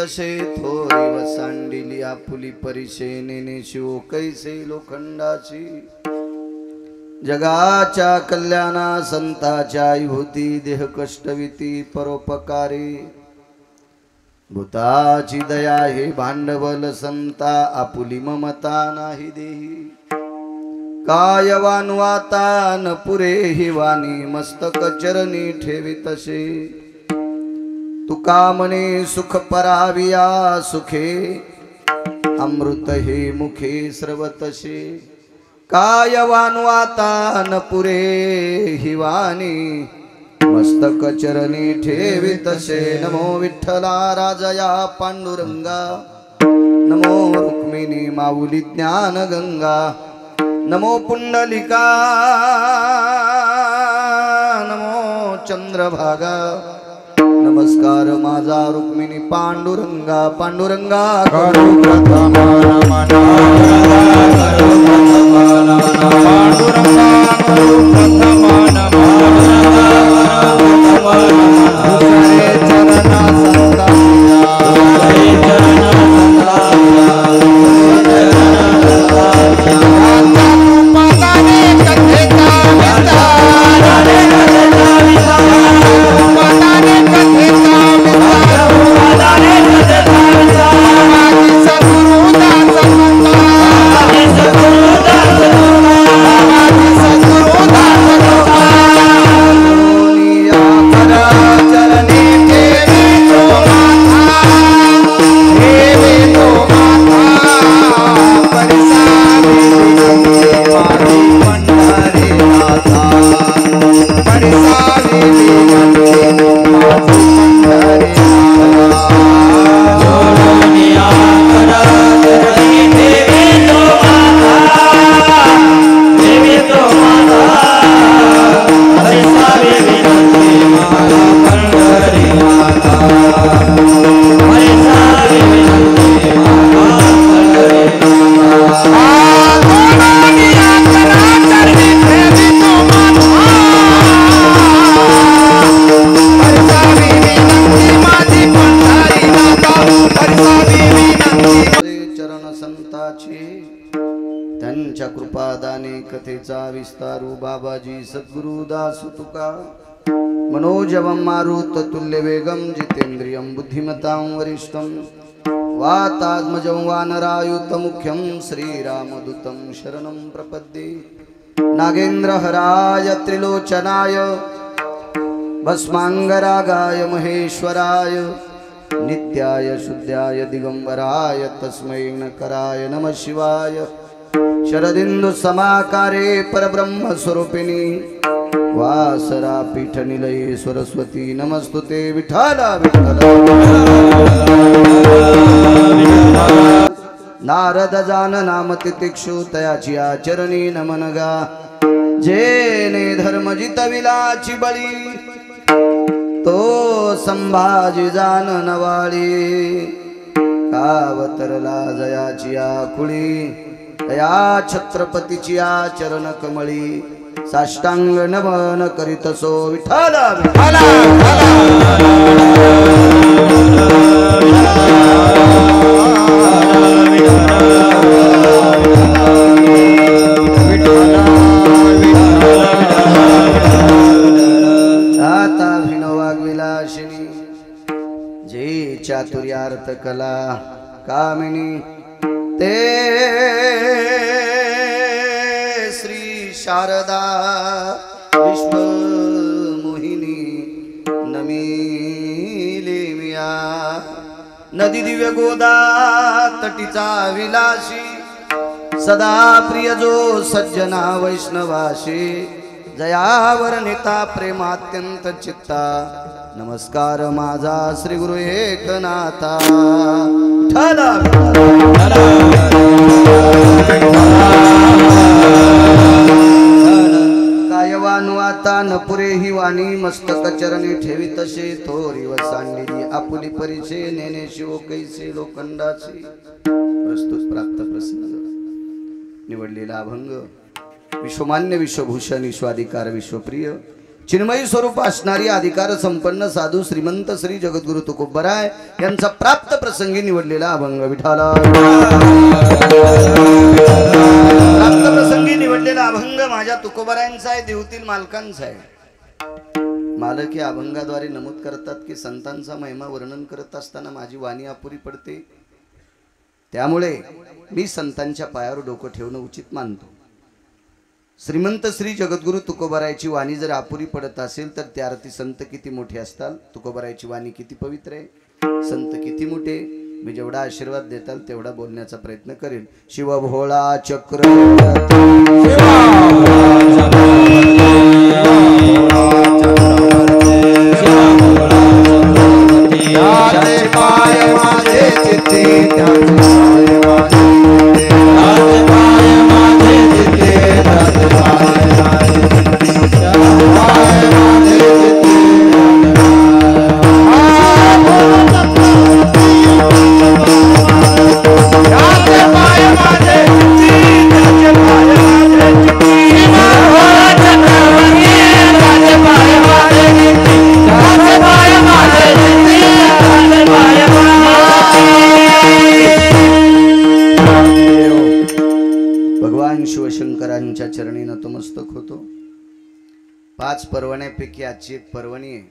तसे थोरी वसांडिली आपुली परिशे नेने शिव कैसे लोखंडाची जगाच्या कल्याणा संताच्या विभूती देह कष्टविती परोपकारी भूताची दया हे भांडवल संता आपुली ममता नाही देही कायवान वातान पुरे हि वाणी मस्तक चरणी ठेवी तसे तुका मने सुख पराविया सुखे अमृत हे मुखे स्रवतसे कायवान वातान पुरे हि वाणी मस्तक चरणी ठेवी तसे नमो विठ्ठला राजया पांडुरंगा नमो रुक्मिणी माऊली ज्ञान गंगा नमो पुंडलिका नमो चंद्रभागा नमस्कार माझा रुक्मिणी पांडुरंगा पांडुरंगा करो प्रथम नमन पांडुरंगा करो प्रथम त्यांच्या कृपादाने कथेचा विस्तारू बाबाजी सद्गुरुदास तुका मनोजवं मारुत तुल्य वेगम जितेंद्रियं बुद्धिमतां वरिष्ठं वातात्मजं वानरायुत मुख्यं श्रीरामदूतं शरणं प्रपद्ये नागेन्द्रहराय त्रिलोचनाय भस्मांगरागाय महेश्वराय नित्याय शुद्धाय दिगंबराय तस्मै नकराय नमः शिवाय शरदिंदु समाकारे परब्रह्म स्वरूपिणी वासरा पीठ निलये सरस्वती नमस्तुते विठ्ठला विठ्ठला नारद जान नाम तितिक्षु तयाची आचरणी नमनगा जेने धर्म जितविलाची बळी तो संभाजी जान नवाळी कावतरला जयाची आकुळी या छत्रपतीची आचरण कमळी साष्टांग नमन करीत सो विठ्ठला विठ्ठला आता विनोवाग्विलासिनी जे चातुर्यार्थ कला कामिनी ते श्री शारदा विश्व मोहिनी नमिले मिया नदी दिव्य गोदा तटीचा विलासी सदा प्रिय जो सज्जना वैष्णवाशी जयावर नेता प्रेमात्यंत चित्ता नमस्कार माझा श्री गुरु एकनाथा ठला कायवान वाता न पुरे ही वाणी मस्तक चरणी ठेवी तसे थोरी वसांडिली आपुली परिचे नेने शिव कैसे लोखंडाची प्रस्तुत प्राप्त प्रसन्न निवडलेला अभंग विश्वमान्य विश्वभूषण विश्वाधिकार विश्वप्रिय चिन्मयी स्वरूप असणारी अधिकार संपन्न साधू श्रीमंत श्री जगद्गुरु तुकोबराय यांचा प्राप्त प्रसंगी निवडलेला अभंग विठाला प्राप्त प्रसंगी निवडलेला अभंग माझ्या तुकोबरायांचा आहे, देवतील मालकांचा आहे। मालक हे अभंगाद्वारे नमूद करतात की संतांचा महिमा वर्णन करत असताना माझी वाणी अपुरी पडते, त्यामुळे मी संतांच्या पायावर डोकं ठेवणं उचित मानतो। श्रीमंत श्री जगद्गुरु तुकोबरायची वाणी जर अपुरी पडत असेल तर त्या अर्थी संत किती मोठे असतात, तुकोबरायची वाणी किती पवित्र आहे, संत किती मोठे। मी जेवढा आशीर्वाद देताल तेवढा बोलण्याचा प्रयत्न करेल। शिव भोळा चक्र शिवशंकरांच्या चरणी नतमस्तक होतो। 5 पर्वण्यापैकी आजची एक पर्वणी आहे।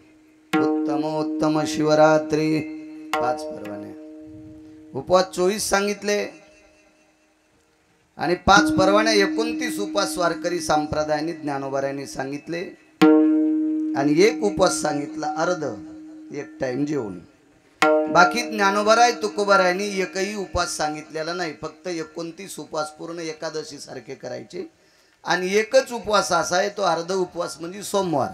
उत्तम शिवरात्री 5 पर्वण्या, उपवास 24 सांगितले आणि 5 पर्वण्या 29 उपवास वारकरी संप्रदायाने ज्ञानोबारायांनी सांगितले आणि एक उपवास सांगितला अर्ध, एक टाइम जेवून। बाकी ज्ञानोबाराय तुकोबारायांनी एकही उपवास सांगितलेला नाही, फक्त 29 उपवास पूर्ण एकादशी सारखे करायचे आणि एकच उपवास असा आहे तो अर्ध उपवास म्हणजे सोमवार।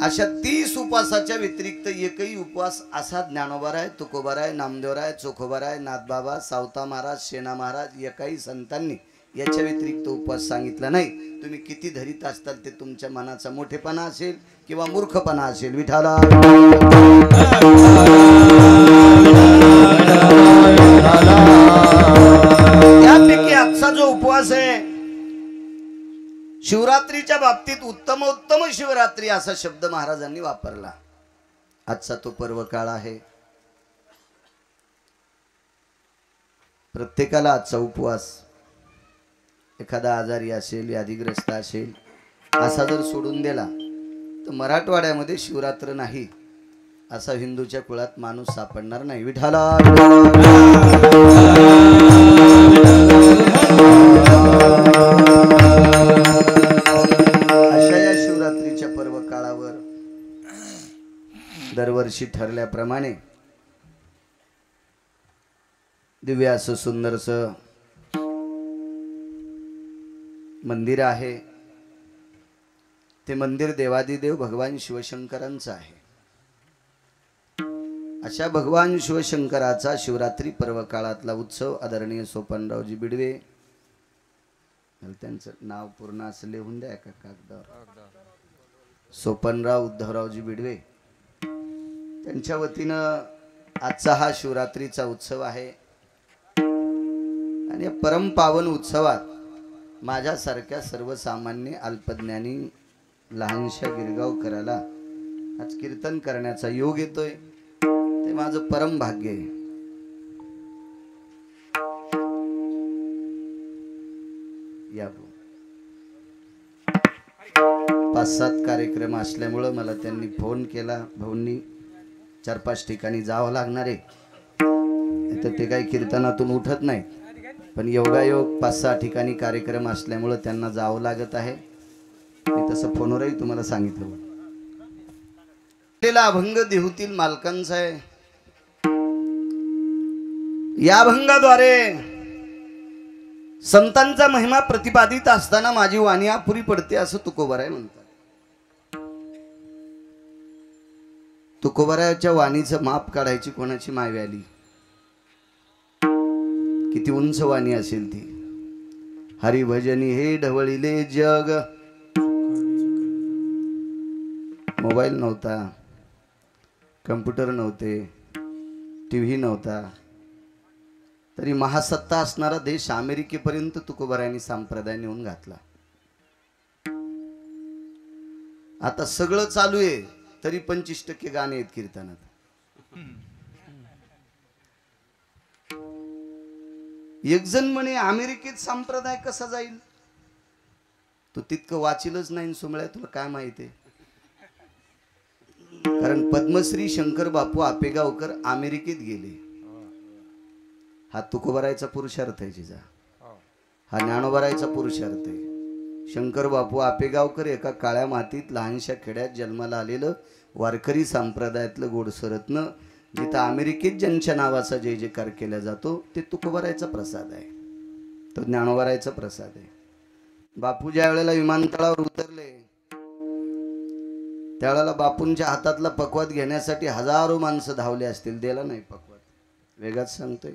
अशा 30 उपवासाच्या व्यतिरिक्त एकही उपवास असा ज्ञानोबाराय तुकोबाराय नामदेवराय चोखोबाराय नाथबाबा सावता महाराज शेना महाराज एकाही संतांनी याच्या व्यतिरिक्त उपवास सांगितला नाही। तुम्ही किती धरीत असताल ते तुमच्या मनाचा मोठेपणा असेल किंवा मूर्खपणा असेल। विठाला यापैकी आजचा जो उपवास आहे शिवरात्रीच्या बाबतीत उत्तमोत्तम शिवरात्री असा शब्द महाराजांनी वापरला। आजचा तो पर्व काळ आहे। प्रत्येकाला आजचा उपवास एखादा आजारी असेल व्याधीग्रस्त असेल असा जर सोडून दिला तर मराठवाड्यामध्ये शिवरात्र नाही असा हिंदूच्या कुळात माणूस सापडणार नाही। विठाला अशा या शिवरात्रीच्या पर्व काळावर दरवर्षी ठरल्याप्रमाणे दिव्य असं सुंदरसं मंदिर आहे। ते मंदिर देवादिदेव भगवान शिवशंकरांचं आहे। अशा भगवान शिवशंकराचा शिवरात्री पर्व काळातला उत्सव आदरणीय सोपानरावजी बिडवे, त्यांचं नाव पूर्ण असं लिहून द्या एका कागदावर, सोपानराव उद्धवरावजी बिडवे, त्यांच्या वतीनं आजचा हा शिवरात्रीचा उत्सव आहे। आणि परम पावन उत्सवात माझ्यासारख्या सर्वसामान्य अल्पज्ञानी लहानशा गिरगावकराला आज कीर्तन करण्याचा योग येतोय, ते माझं परम भाग्य आहे। या 5-7 कार्यक्रम असल्यामुळे मला त्यांनी फोन केला, भाऊंनी 4-5 ठिकाणी जावं लागणार आहे, तर ते काही कीर्तनातून उठत नाही, पण योगायोग 5-6 ठिकाणी कार्यक्रम असल्यामुळे त्यांना जावं लागत आहे। मी तसं फोनवरही तुम्हाला सांगितलं। अभंग देहूतील मालकांचा आहे। या अभंगाद्वारे संतांचा महिमा प्रतिपादित असताना माझी वाणी अपुरी पडते असं तुकोबाराय म्हणतात। तुकोबारायाच्या वाणीचं माप काढायची कोणाची मायवी आली, किती उंच वाणी असेल ती। हरिभजनी हे ढवळिले जग, मोबाईल नव्हता, कम्प्युटर नव्हते, टीव्ही नव्हता, तरी महासत्ता असणारा देश अमेरिकेपर्यंत तुकोबारायांनी संप्रदाय नेऊन घातला। आता सगळं चालू आहे तरी 25% गाणे आहेत कीर्तनात. एक जण म्हणे अमेरिकेत संप्रदाय कसा जाईल. तू तितकं वाचिलच नाही सोमळ्या, तुला काय माहिती आहे. कारण पद्मश्री शंकर बापू आपेगावकर अमेरिकेत गेले. हा तुकोबारायचा पुरुषार्थ आहे जिजा, हा ज्ञानोबारायचा पुरुषार्थ आहे. शंकर बापू आपेगावकर एका काळ्या मातीत लहानशा खेड्यात जन्माला आलेलं वारकरी संप्रदायातलं गोडसरत्न, जिथं अमेरिकेत ज्यांच्या नावाचा जय जयकार केला जातो ते तुकोबारायचा प्रसाद आहे, तो ज्ञानोबारायचा प्रसाद आहे. बापू ज्या वेळेला विमानतळावर उतरले त्यावेळेला बापूंच्या हातातला पकवात घेण्यासाठी हजारो माणसं धावले असतील, दिला नाही पकवात. वेगात सांगतोय.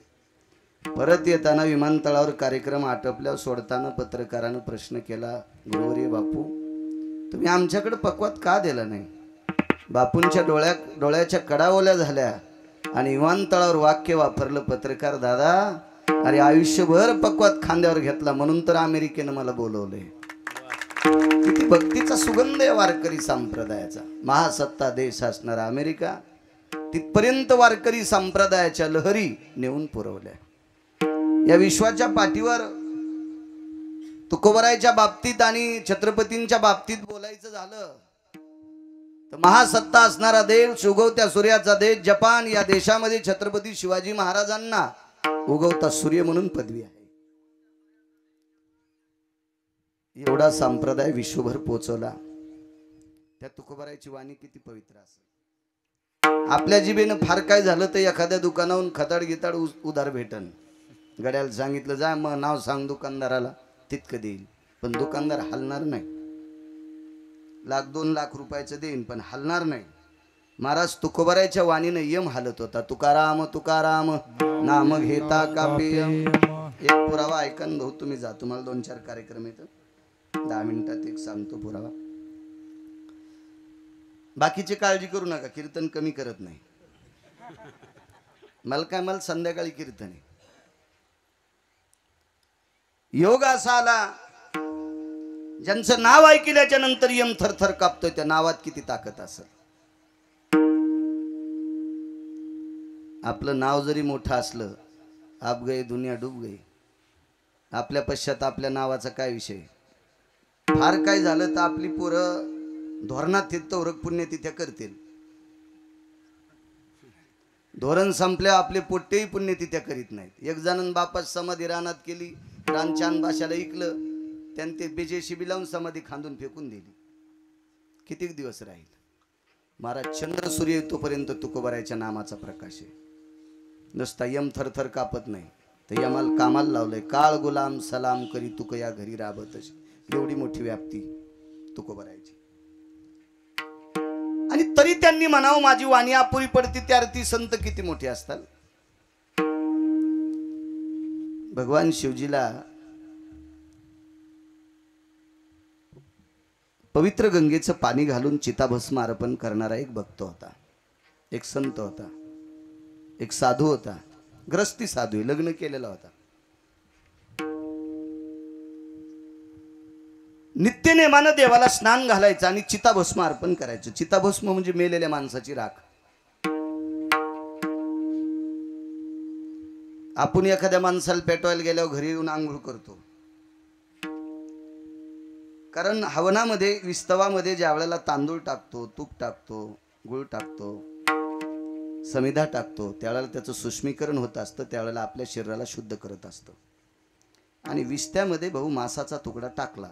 परत येताना विमानतळावर कार्यक्रम आटपल्यावर सोडताना पत्रकारानं प्रश्न केला, गुरुवर्य बापू तुम्ही आमच्याकडे पकवात का दिला नाही. बापूंच्या डोळ्याच्या कडा ओल्या झाल्या आणि विमानतळावर वाक्य वापरलं पत्रकार दादा, अरे आयुष्यभर पकवात खांद्यावर घेतला म्हणून तर अमेरिकेनं मला बोलवलंय. किती भक्तीचा सुगंध आहे वारकरी संप्रदायाचा. महासत्ता देश असणारा अमेरिका तिथपर्यंत वारकरी संप्रदायाच्या लहरी नेऊन पुरवल्या. या विश्वाच्या पाठीवर तुकोबारायच्या बाबतीत आणि छत्रपतींच्या बाबतीत बोलायचं झालं तर महासत्ता असणारा देश, उगवत्या सूर्याचा देश जपान, या देशामध्ये छत्रपती शिवाजी महाराजांना उगवता सूर्य म्हणून पदवी आहे. एवढा संप्रदाय विश्वभर पोचवला. त्या तुकोबारायची वाणी किती पवित्र असेल. आपल्या जिभेनं फार काय झालं तर एखाद्या दुकानाहून खताड गिताड उधार भेटन. गड्याला सांगितलं जा मग नाव सांग दुकानदाराला, तितकं देईल. पण दुकानदार हलणार नाही. 1,00,000-2,00,000 रुपयाचं देईन पण हलणार नाही. महाराज तुकोबारायच्या वाणीनं यम हालत होता. तुकाराम तुकाराम नाम घेता कापेय. एक पुरावा ऐका भाऊ, तुम्ही जा, तुम्हाला 2-4 कार्यक्रम येतं, 10 मिनिटात एक सांगतो पुरावा. बाकीची काळजी करू नका, कीर्तन कमी करत नाही. मला संध्याकाळी कीर्तन आहे. योग असा आला ज्यांचं नाव ऐकल्याच्या नंतर यम थरथर कापतोय, त्या नावात किती ताकद असेल. आपलं नाव जरी मोठं असलं, आप गए दुनिया डूब गई. आपल्या पश्चात आपल्या नावाचा काय विषय. फार काय झालं तर आपली पोरं धोरणात तिथं उरक पुण्यतिथ्या करतील. धोरण संपल्या आपले पोट्टेही पुण्यतिथ्या करीत नाहीत. एक जणांनी बापास समाधी रानात केली, रान चांद भाषाला ऐकलं, त्याने ते बेजे शिबी लावून समाधी खांदून फेकून दिली. किती दिवस राहील. महाराज चंद्र सूर्य तोपर्यंत तुकोबारायच्या नामाचा प्रकाश आहे. नुसता यम थरथर कापत नाही तर यमाला कामाला लावलंय. काळ गुलाम सलाम करी तुक या घरी राबतच. एवढी मोठी व्याप्ती तुकोबारायची. आणि तरी त्यांनी म्हणावं माझी वाणी अपुरी पडती, त्या अर्थी संत किती मोठे असतात. भगवान शिवजीला पवित्र गंगेचं पाणी घालून चिताभस्म अर्पण करणारा एक भक्त होता, एक संत होता, एक साधू होता. ग्रस्ती साधू आहे, लग्न केलेला होता. नित्यनेमानं देवाला स्नान घालायचं आणि चिताभस्म अर्पण करायचं. चिताभस्म म्हणजे मेलेल्या माणसाची राख. आपण एखाद्या माणसाला पेटवायला गेल्यावर घरी येऊन आंघोळ करतो. कारण हवनामध्ये विस्तवामध्ये ज्या वेळेला तांदूळ टाकतो, तूप टाकतो, गुळ टाकतो, समिधा टाकतो, त्यावेळेला त्याचं सुष्मीकरण होत असतं, त्यावेळेला आपल्या शरीराला शुद्ध करत असतं. आणि विस्त्यामध्ये भाऊ मासाचा तुकडा टाकला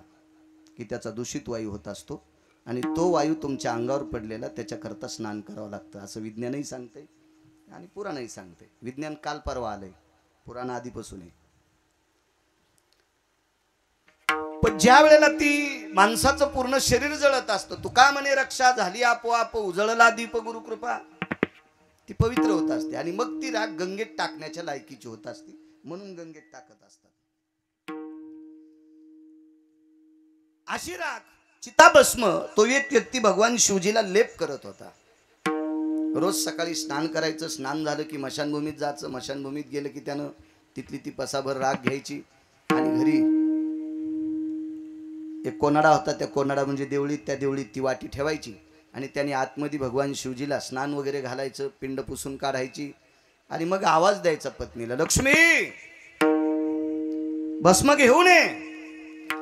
की त्याचा दूषित वायू होत असतो आणि तो वायू तुमच्या अंगावर पडलेला त्याच्याकरता स्नान करावं लागतं, असं विज्ञानही सांगते आणि पुराणही सांगते. विज्ञान काल परवा आलंय, पुराण आधीपासून आहे. पण ज्या वेळेला ती माणसाचं पूर्ण शरीर जळत असतं, तुका म्हणे रक्षा झाली आपोआप उजळला दीप गुरुकृपा, ती पवित्र होत असते आणि मग ती राख गंगेत टाकण्याच्या लायकीची होत असते, म्हणून गंगेत टाकत असतात. अशी राख चिताभस्म तो एक व्यक्ती भगवान शिवजीला लेप करत होता. रोज सकाळी स्नान करायचं, स्नान झालं की मशानभूमीत जायचं, मशानभूमीत गेलं की त्यानं तिथली ती पसाभर राख घ्यायची आणि घरी एक कोनाडा होता, त्या कोनाडा म्हणजे देवळीत, त्या देवळीत ती वाटी ठेवायची आणि त्याने आतमध्ये भगवान शिवजीला स्नान वगैरे घालायचं, पिंड पुसून काढायची आणि मग आवाज द्यायचा पत्नीला, लक्ष्मी भस्म घेऊन ये.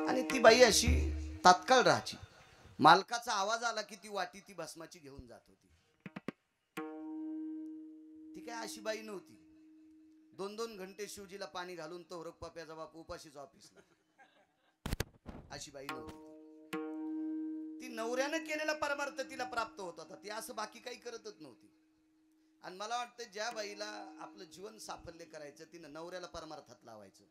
आणि ती बाई अशी तात्काळ राहायची. मालकाचा आवाज आला की ती वाटी ती भस्माची घेऊन जात होती. ती काय अशी बाई नव्हती. 2-2 घंटे शिवजीला पाणी घालून तो रखपाप्याचा बाप उपाशीच ऑफिसला, अशी बाई नव्हती. ती नवऱ्यानं केलेला परमार्थ तिला प्राप्त होत होता. ती असं बाकी काही करतच नव्हती. आणि मला वाटतं ज्या बाईला आपलं जीवन साफल्य करायचं तिनं नवऱ्याला परमार्थात लावायचं.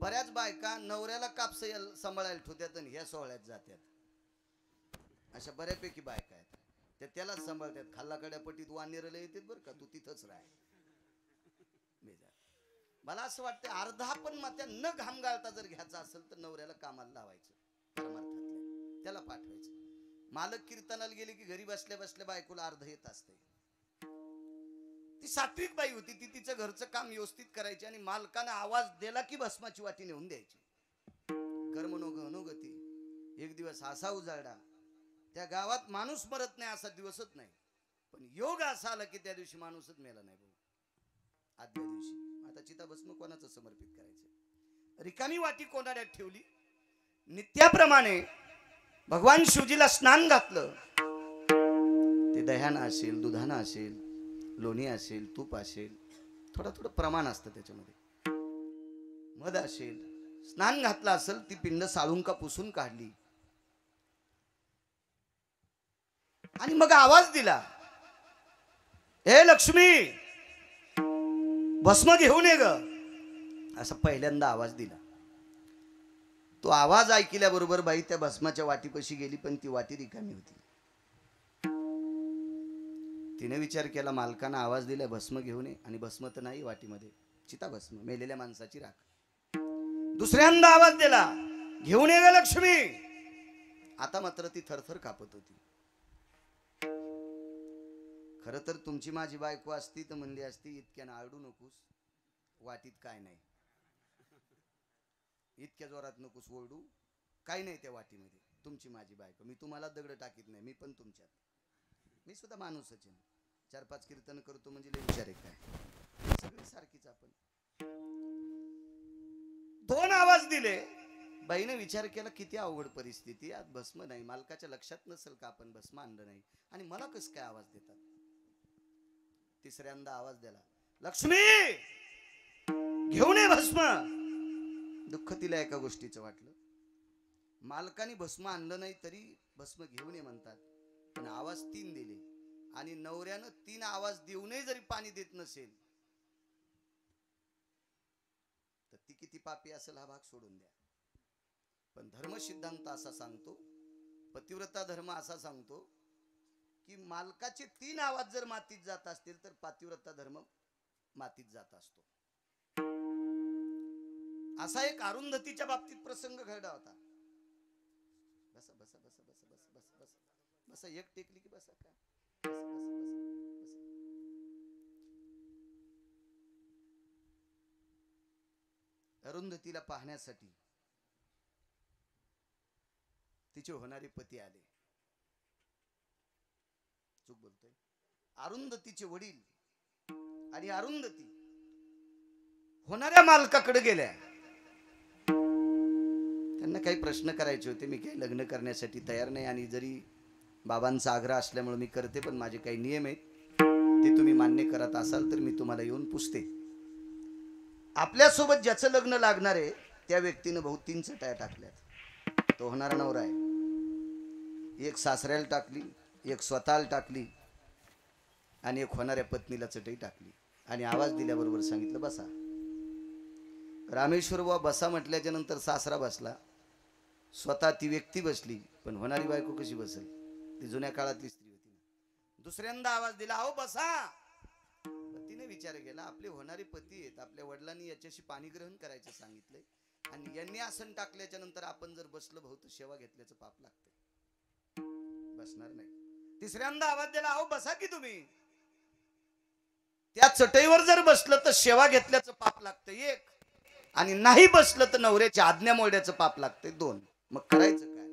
बऱ्याच बायका नवऱ्याला कापस सांभाळायला ठेवतात आणि ह्या सोहळ्यात जातात. अशा बऱ्यापैकी बायका आहेत, त्या त्यालाच सांभाळतात. खाल्लाकड्या पटीत वानेरला येतात बरं का, तू तिथंच राह. मला असं वाटतं अर्धा पण त्या न घाम गाळता जर घ्यायचा असेल तर नवऱ्याला कामाला लावायचं, परमार्थातल्या त्याला पाठवायचं. मालक कीर्तनाला गेले की घरी बसल्या बसल्या बायकोला अर्ध येत असते. ती सात्विक बाई होती. ती तिचं घरचं काम व्यवस्थित करायची आणि मालकानं आवाज दिला की भस्माची वाटी नेऊन द्यायची. कर्मणोगती. एक दिवस असा उजाडा, त्या गावात माणूस मरत नाही असा दिवसच नाही. पण योग असा आला की त्या दिवशी माणूसच मेला नाही भाऊ. आदल्या दिवशी आता चिता भस्म कोणाचं समर्पित करायचं. रिकामी वाटी कोणाड्यात ठेवली. नित्याप्रमाणे भगवान शिवजीला स्नान घातलं. ते दह्यानं असेल, दुधानं असेल, लोणी असेल, तूप असेल, थोडं प्रमाण असतं त्याच्यामध्ये, मध असेल, स्नान घातलं असेल. ती पिंड साळून का पुसून काढली आणि मग आवाज दिला, हे लक्ष्मी भस्म घेऊन ये ग, असा पहिल्यांदा आवाज दिला. तो आवाज ऐकल्याबरोबर बाई त्या भस्माच्या वाटीपाशी गेली, पण ती वाटी रिकामी होती. तिने विचार केला, मालकानं आवाज दिलाय भस्म घेऊन ये, आणि भस्म तर नाही वाटीमध्ये, चिता भस्म, मेलेल्या माणसाची राख. दुसऱ्यांदा आवाज दिला, घेऊन ये ग लक्ष्मी. आता मात्र ती थरथर कापत होती. खरं तर तुमची माझी बायको असती तर म्हणली असती, इतक्यानं आरडू नकोस, वाटीत काय नाही, इतक्या जोरात नकोस ओरडू, काय नाही त्या वाटीमध्ये. तुमची माझी बायको, मी तुम्हाला दगड टाकीत नाही, मी पण तुमच्यात, मी सुद्धा माणूसच आहे. 4-5 कीर्तन करतो म्हणजे लय विचार आहे काय, सगळी सारखीच आपण. 2 आवाज दिले. बाईने विचार केला, किती अवघड परिस्थिती, आज भस्म नाही, मालकाच्या लक्षात नसेल का आपण भस्म आणलं नाही, आणि मला कसं काय आवाज देतात. तिसऱ्यांदा आवाज दिला, लक्ष्मी घेऊन ये भस्म. दुःख तिला एका गोष्टीचं वाटलं, मालकाने भस्म आणलं नाही तरी भस्म घेऊन ये म्हणतात, पण आवाज 3 दिले आणि नवऱ्यानं 3 आवाज देऊनही जरी पाणी देत नसेल तर ती किती पापी असेल हा भाग सोडून द्या. पण धर्म सिद्धांत असा सांगतो, पतिव्रता धर्म असा सांगतो की मालकाचे 3 आवाज जर मातीत जात असतील तर पतिव्रता धर्म मातीत जात असतो. असा एक अरुंधतीच्या बाबतीत प्रसंग घडला होता. बसा बसा बसा बसा बसा बसा बसा बसा, एक टेकली की बसा का, बसा बसा बसा बसा. अरुंधतीला पाहण्यासाठी तिचे होणारे पती आले. चूक बोलतोय, अरुंधतीचे वडील आणि अरुंधती होणाऱ्या मालकाकडे गेल्या. त्यांना काही प्रश्न करायचे होते. मी काही लग्न करण्यासाठी तयार नाही, आणि जरी बाबांचा आग्रह असल्यामुळे मी करते, पण माझे काही नियम आहेत, ते तुम्ही मान्य करत असाल तर मी तुम्हाला येऊन पुसते. आपल्यासोबत ज्याचं लग्न लागणार आहे त्या व्यक्तीनं भाऊ 3 चटाया टाकल्यात. तो होणारा नवरा आहे. एक सासऱ्याला टाकली, एक स्वतःला टाकली, आणि एक होणाऱ्या पत्नीला चटई टाकली, आणि आवाज दिल्याबरोबर सांगितलं बसा. रामेश्वर बुवा बसा म्हटल्याच्या नंतर सासरा बसला, स्वतः ती व्यक्ती बसली, पण होणारी बायको कशी बसेल, ती जुन्या काळातली स्त्री होती. दुसऱ्यांदा आवाज दिला, अहो बसा. तिने विचार केला, आपले होणारे पती आहेत, आपल्या वडिलांनी याच्याशी पाणी ग्रहण करायचं सांगितलंय, आणि यांनी आसन टाकल्याच्या नंतर आपण जर बसलं भाऊ तर सेवा घेतल्याचं पाप लागतंय, बसणार नाही. तिसऱ्यांदा आवाज दिला, अहो बसा की तुम्ही. त्या चटईवर जर बसलं तर सेवा घेतल्याचं पाप लागतं. एक आणि नाही बसलं तर नवऱ्याची आज्ञा मोडण्याचं पाप लागते 2. मग करायचं काय?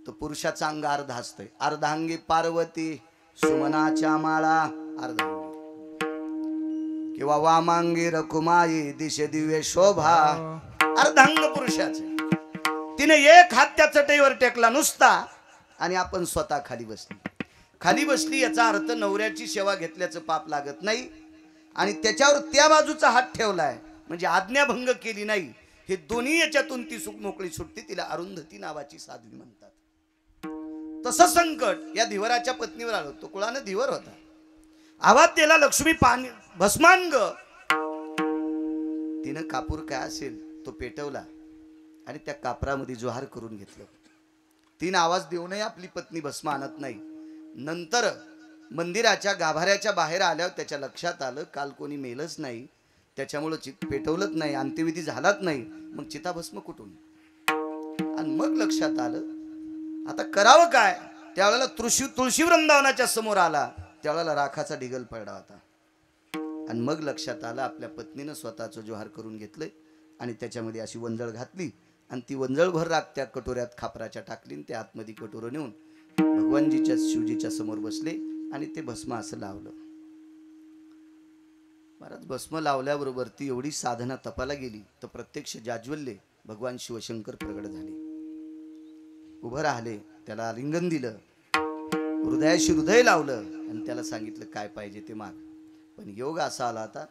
तो पुरुषाचा अंग अर्धा असतंय. अर्धांगी पार्वती सुमनाच्या माळा अर्धांगी, किंवा वामांगी रकुमाई दिशे दिव्य शोभा अर्धांग पुरुषाचे. तिने एक हात त्या चटईवर टेकला नुसता आणि आपण स्वतः खाली बसली. खाली बसली याचा अर्थ नवऱ्याची सेवा घेतल्याचं पाप लागत नाही आणि त्याच्यावर त्या बाजूचा हात ठेवलाय म्हणजे आज्ञाभंग केली नाही. हे दोन्ही याच्यातून ती सुख मोकळी सुटते. तिला अरुंधती नावाची साध्वी म्हणतात. तसं संकट या धिवराच्या पत्नीवर आलं. तो कुळानं धिवर होता. आवाज दिला लक्ष्मी पाणी भस्मांग. तिनं कापूर काय असेल तो पेटवला आणि त्या कापरामध्ये जोहार करून घेतलं. तीन आवाज देऊनही आपली पत्नी भस्म आणत नाही. नंतर मंदिराच्या गाभाऱ्याच्या बाहेर आल्यावर त्याच्या लक्षात आलं काल कोणी मेलच नाही, त्याच्यामुळे पेटवलंच नाही, अंत्यविधी झालाच नाही. मग चिताभस्म कुठून? आणि मग लक्षात आलं आता करावं काय. त्यावेळेला तुळशी वृंदावनाच्या समोर आला. त्यावेळेला राखाचा ढिगल पडला होता. आणि मग लक्षात आलं आपल्या पत्नीनं स्वतःचं जोहार करून घेतलंय आणि त्याच्यामध्ये अशी वंजळ घातली आणि ती वंजळभर राख त्या कटोऱ्यात खापराच्या टाकली. ते आतमध्ये कटोरं नेऊन भगवानजीच्या शिवजीच्या समोर बसले आणि ते भस्म असं लावलं. महाराज भस्म लावल्याबरोबर ती एवढी साधना तपाला गेली तर प्रत्यक्ष जाज्वल्य भगवान शिवशंकर प्रगट झाले. उभं राहिले, त्याला आलिंगन दिलं, हृदयाशी हृदय लावलं आणि त्याला सांगितलं काय पाहिजे ते माग. पण योग असा आला आता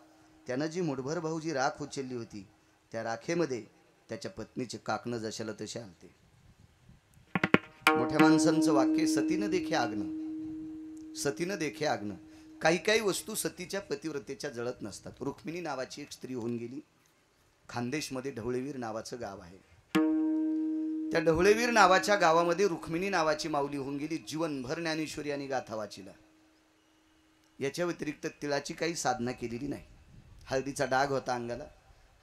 त्यानं जी मुठभर भाऊजी राख उचलली होती त्या राखेमध्ये त्याच्या पत्नीचे काकणं जशाला तसे आलते. मोठ्या माणसांचं वाक्य सतीनं देखे आग्न, सतीनं देखे आग्न. काही काही वस्तू सतीच्या पतिव्रतेच्या जळत नसतात. रुक्मिणी नावाची एक स्त्री होऊन गेली. खानदेशमध्ये ढवळेवीर नावाचं गाव आहे. त्या ढवळेवीर नावाच्या गावामध्ये रुक्मिणी नावाची माऊली होऊन गेली. जीवनभर ज्ञानेश्वरी आणि गाथा वाचिला. याच्या व्यतिरिक्त तिळाची काही साधना केलेली नाही. हळदीचा डाग होता अंगाला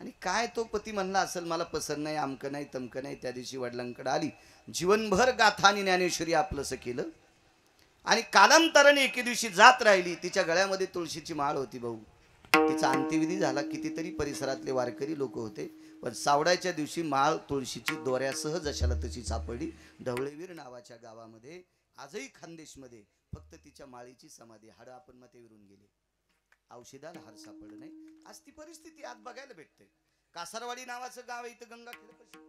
आणि काय तो पती म्हणला असेल मला पसंत नाही, आमकं नाही, तमकं नाही. त्या दिवशी वडिलांकडे आली, जीवनभर गाथा आणि ज्ञानेश्वरी आपलंसं केलं आणि कालांतराने एके दिवशी जात राहिली. तिच्या गळ्यामध्ये तुळशीची माळ होती भाऊ. तिचा अंत्यविधी झाला. कितीतरी परिसरातले वारकरी लोक होते पण सावडायच्या दिवशी माळ तुळशीची दोऱ्यासह जशाला तशी सापडली. ढवळेवीर नावाच्या गावामध्ये आजही खानदेशमध्ये फक्त तिच्या माळीची समाधी. हाडं आपण मते विरून गेले, औषधाला हार सापडलं नाही. आज ती परिस्थिती आज बघायला भेटते. कासारवाडी नावाचं गाव आहे इथं गंगाखेडपाशी.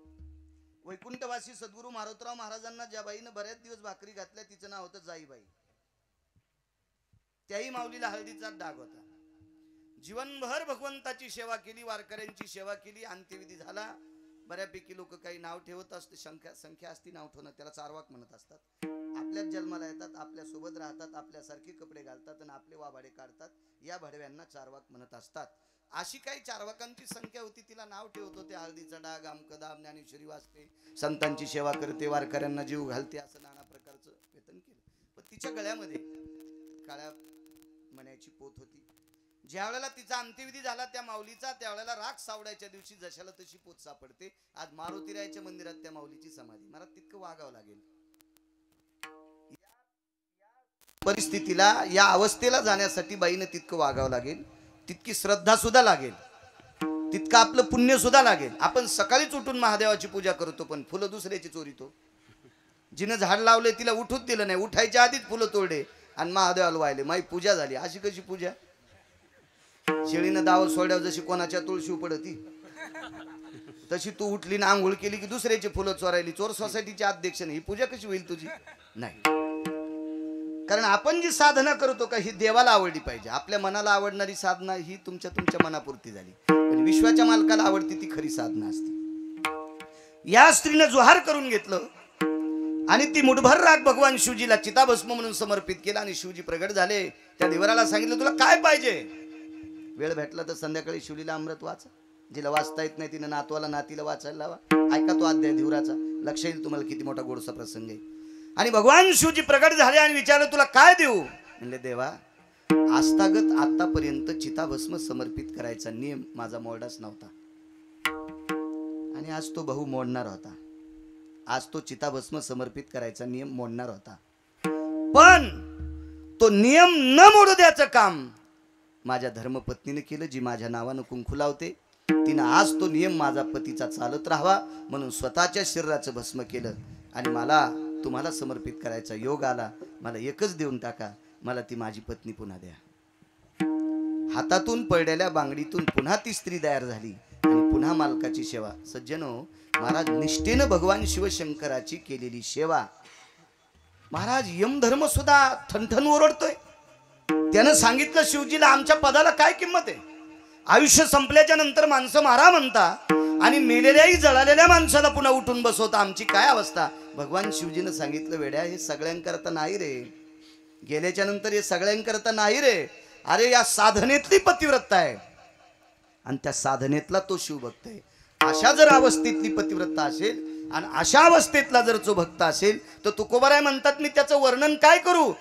वैकुंठवासी सद्गुरू मारोतराव महाराजांना ज्या बाईनं बऱ्याच दिवस भाकरी घातल्या तिचं नाव होतं जाईबाई. त्याही माऊलीला हळदीचा डाग होता. जीवनभर भगवंताची सेवा केली, वारकऱ्यांची सेवा केली. अंत्यविधी झाला. बऱ्यापैकी लोक काही नाव ठेवत असते, संख्या असती नाव ठेवणं, त्याला चारवाक म्हणत असतात. आपल्याच जन्माला येतात, आपल्या सोबत राहतात, आपल्यासारखे कपडे घालतात आणि आपले वाभाडे काढतात. या भडव्यांना चारवाक म्हणत असतात. अशी काही चारवाकांची संख्या होती. तिला नाव ठेवत होते हळदीचा डाग, आमकदाम, ज्ञानेश्वरी वाचते, संतांची सेवा करते, वारकऱ्यांना जीव घालते, असं नाना प्रकारचं वेतन केलं. पण तिच्या गळ्यामध्ये काळ्या मण्याची पोत होती. ज्या वेळेला तिचा अंत्यविधी झाला त्या माऊलीचा, त्यावेळेला राख सावडायच्या दिवशी जशाला तशी पोत सापडते. आज मारुतीरायाच्या मंदिरात त्या माऊलीची समाधी. मला तितकं वागावं लागेल. परिस्थितीला, या अवस्थेला जाण्यासाठी बाईनं तितकं वागावं लागेल, तितकी श्रद्धा सुद्धा लागेल, तितकं आपलं पुण्य सुद्धा लागेल. आपण सकाळीच उठून महादेवाची पूजा करतो पण फुलं दुसऱ्याची चोरीतो. जिनं झाड लावले तिला उठूच दिलं नाही, उठायच्या आधीच फुलं तोडले आणि महादेवाला वाहिले. माई पूजा झाली. अशी कशी पूजा? शेळीनं दाव सोड्यावर जशी कोणाच्या तुळशी पडती तशी तू उठली ना आंघोळ केली की दुसऱ्याची फुलं चोरायली. चोर सोसायटीचे अध्यक्ष ही पूजा कशी होईल तुझी? नाही. कारण आपण जी साधना करतो का ही देवाला आवडली पाहिजे. आपल्या मनाला आवडणारी साधना ही तुमच्या मनापुरती झाली, पण विश्वाच्या मालकाला आवडती ती खरी साधना असते. या स्त्रीने जोहार करून घेतलं आणि ती मुठभर राग भगवान शिवजीला चिताभस्म म्हणून समर्पित केला आणि शिवजी प्रगट झाले. त्या देवराला सांगितलं तुला काय पाहिजे? वेळ भेटला तर संध्याकाळी शिवलीला अमृत वाचा. जिला वाचता येत नाही तिनं नातवाला नातीला वाचायला लावा. ऐका तो अध्याय धिवराचा, लक्ष येईल तुम्हाला किती मोठा गोडसा प्रसंग आहे. आणि भगवान शिवजी प्रगट झाले आणि विचारलं तुला काय देऊ? म्हणले देवा आस्थागत आतापर्यंत चिताभस्म समर्पित करायचा नियम माझा मोडलाच नव्हता आणि आज तो भाऊ मोडणार होता. आज तो चिताभस्म समर्पित करायचा नियम मोडणार होता. पण तो नियम न मोडू द्याचं काम माझ्या धर्मपत्नीने केलं, जी माझ्या नावानं कुंकू लावते. तिनं आज तो नियम माझा पतीचा चालत राहावा म्हणून स्वतःच्या शरीराचं भस्म केलं आणि मला तुम्हाला समर्पित करायचा योग आला. मला एकच देऊन टाका, मला ती माझी पत्नी पुन्हा द्या. हातातून पडलेल्या बांगडीतून पुन्हा ती स्त्री तयार झाली आणि पुन्हा मालकाची सेवा. सज्जनो, महाराज निष्ठेनं भगवान शिवशंकराची केलेली सेवा. महाराज यमधर्म सुद्धा ठणठण ओरडतोय. त्यानं सांगितलं शिवजीला, आमच्या पदाला काय किंमत आहे? आयुष्य संपल्याच्या नंतर माणसं मारा म्हणता आणि मेलेल्याही जळालेल्या माणसाला पुन्हा उठून बसवता, आमची काय अवस्था? भगवान शिवजीनं सांगितलं, वेड्या, हे सगळ्यांकरता नाही रे, गेल्याच्या नंतर हे सगळ्यांकरता नाही रे. अरे या साधनेतली पतिव्रता आहे आणि त्या साधनेतला तो शिवभक्त आहे. अशा जर अवस्थेतली पतिव्रता असेल आणि अशा अवस्थेतला जर तो भक्त असेल तर तुकोबाराय म्हणतात, मी त्याचं वर्णन काय करू?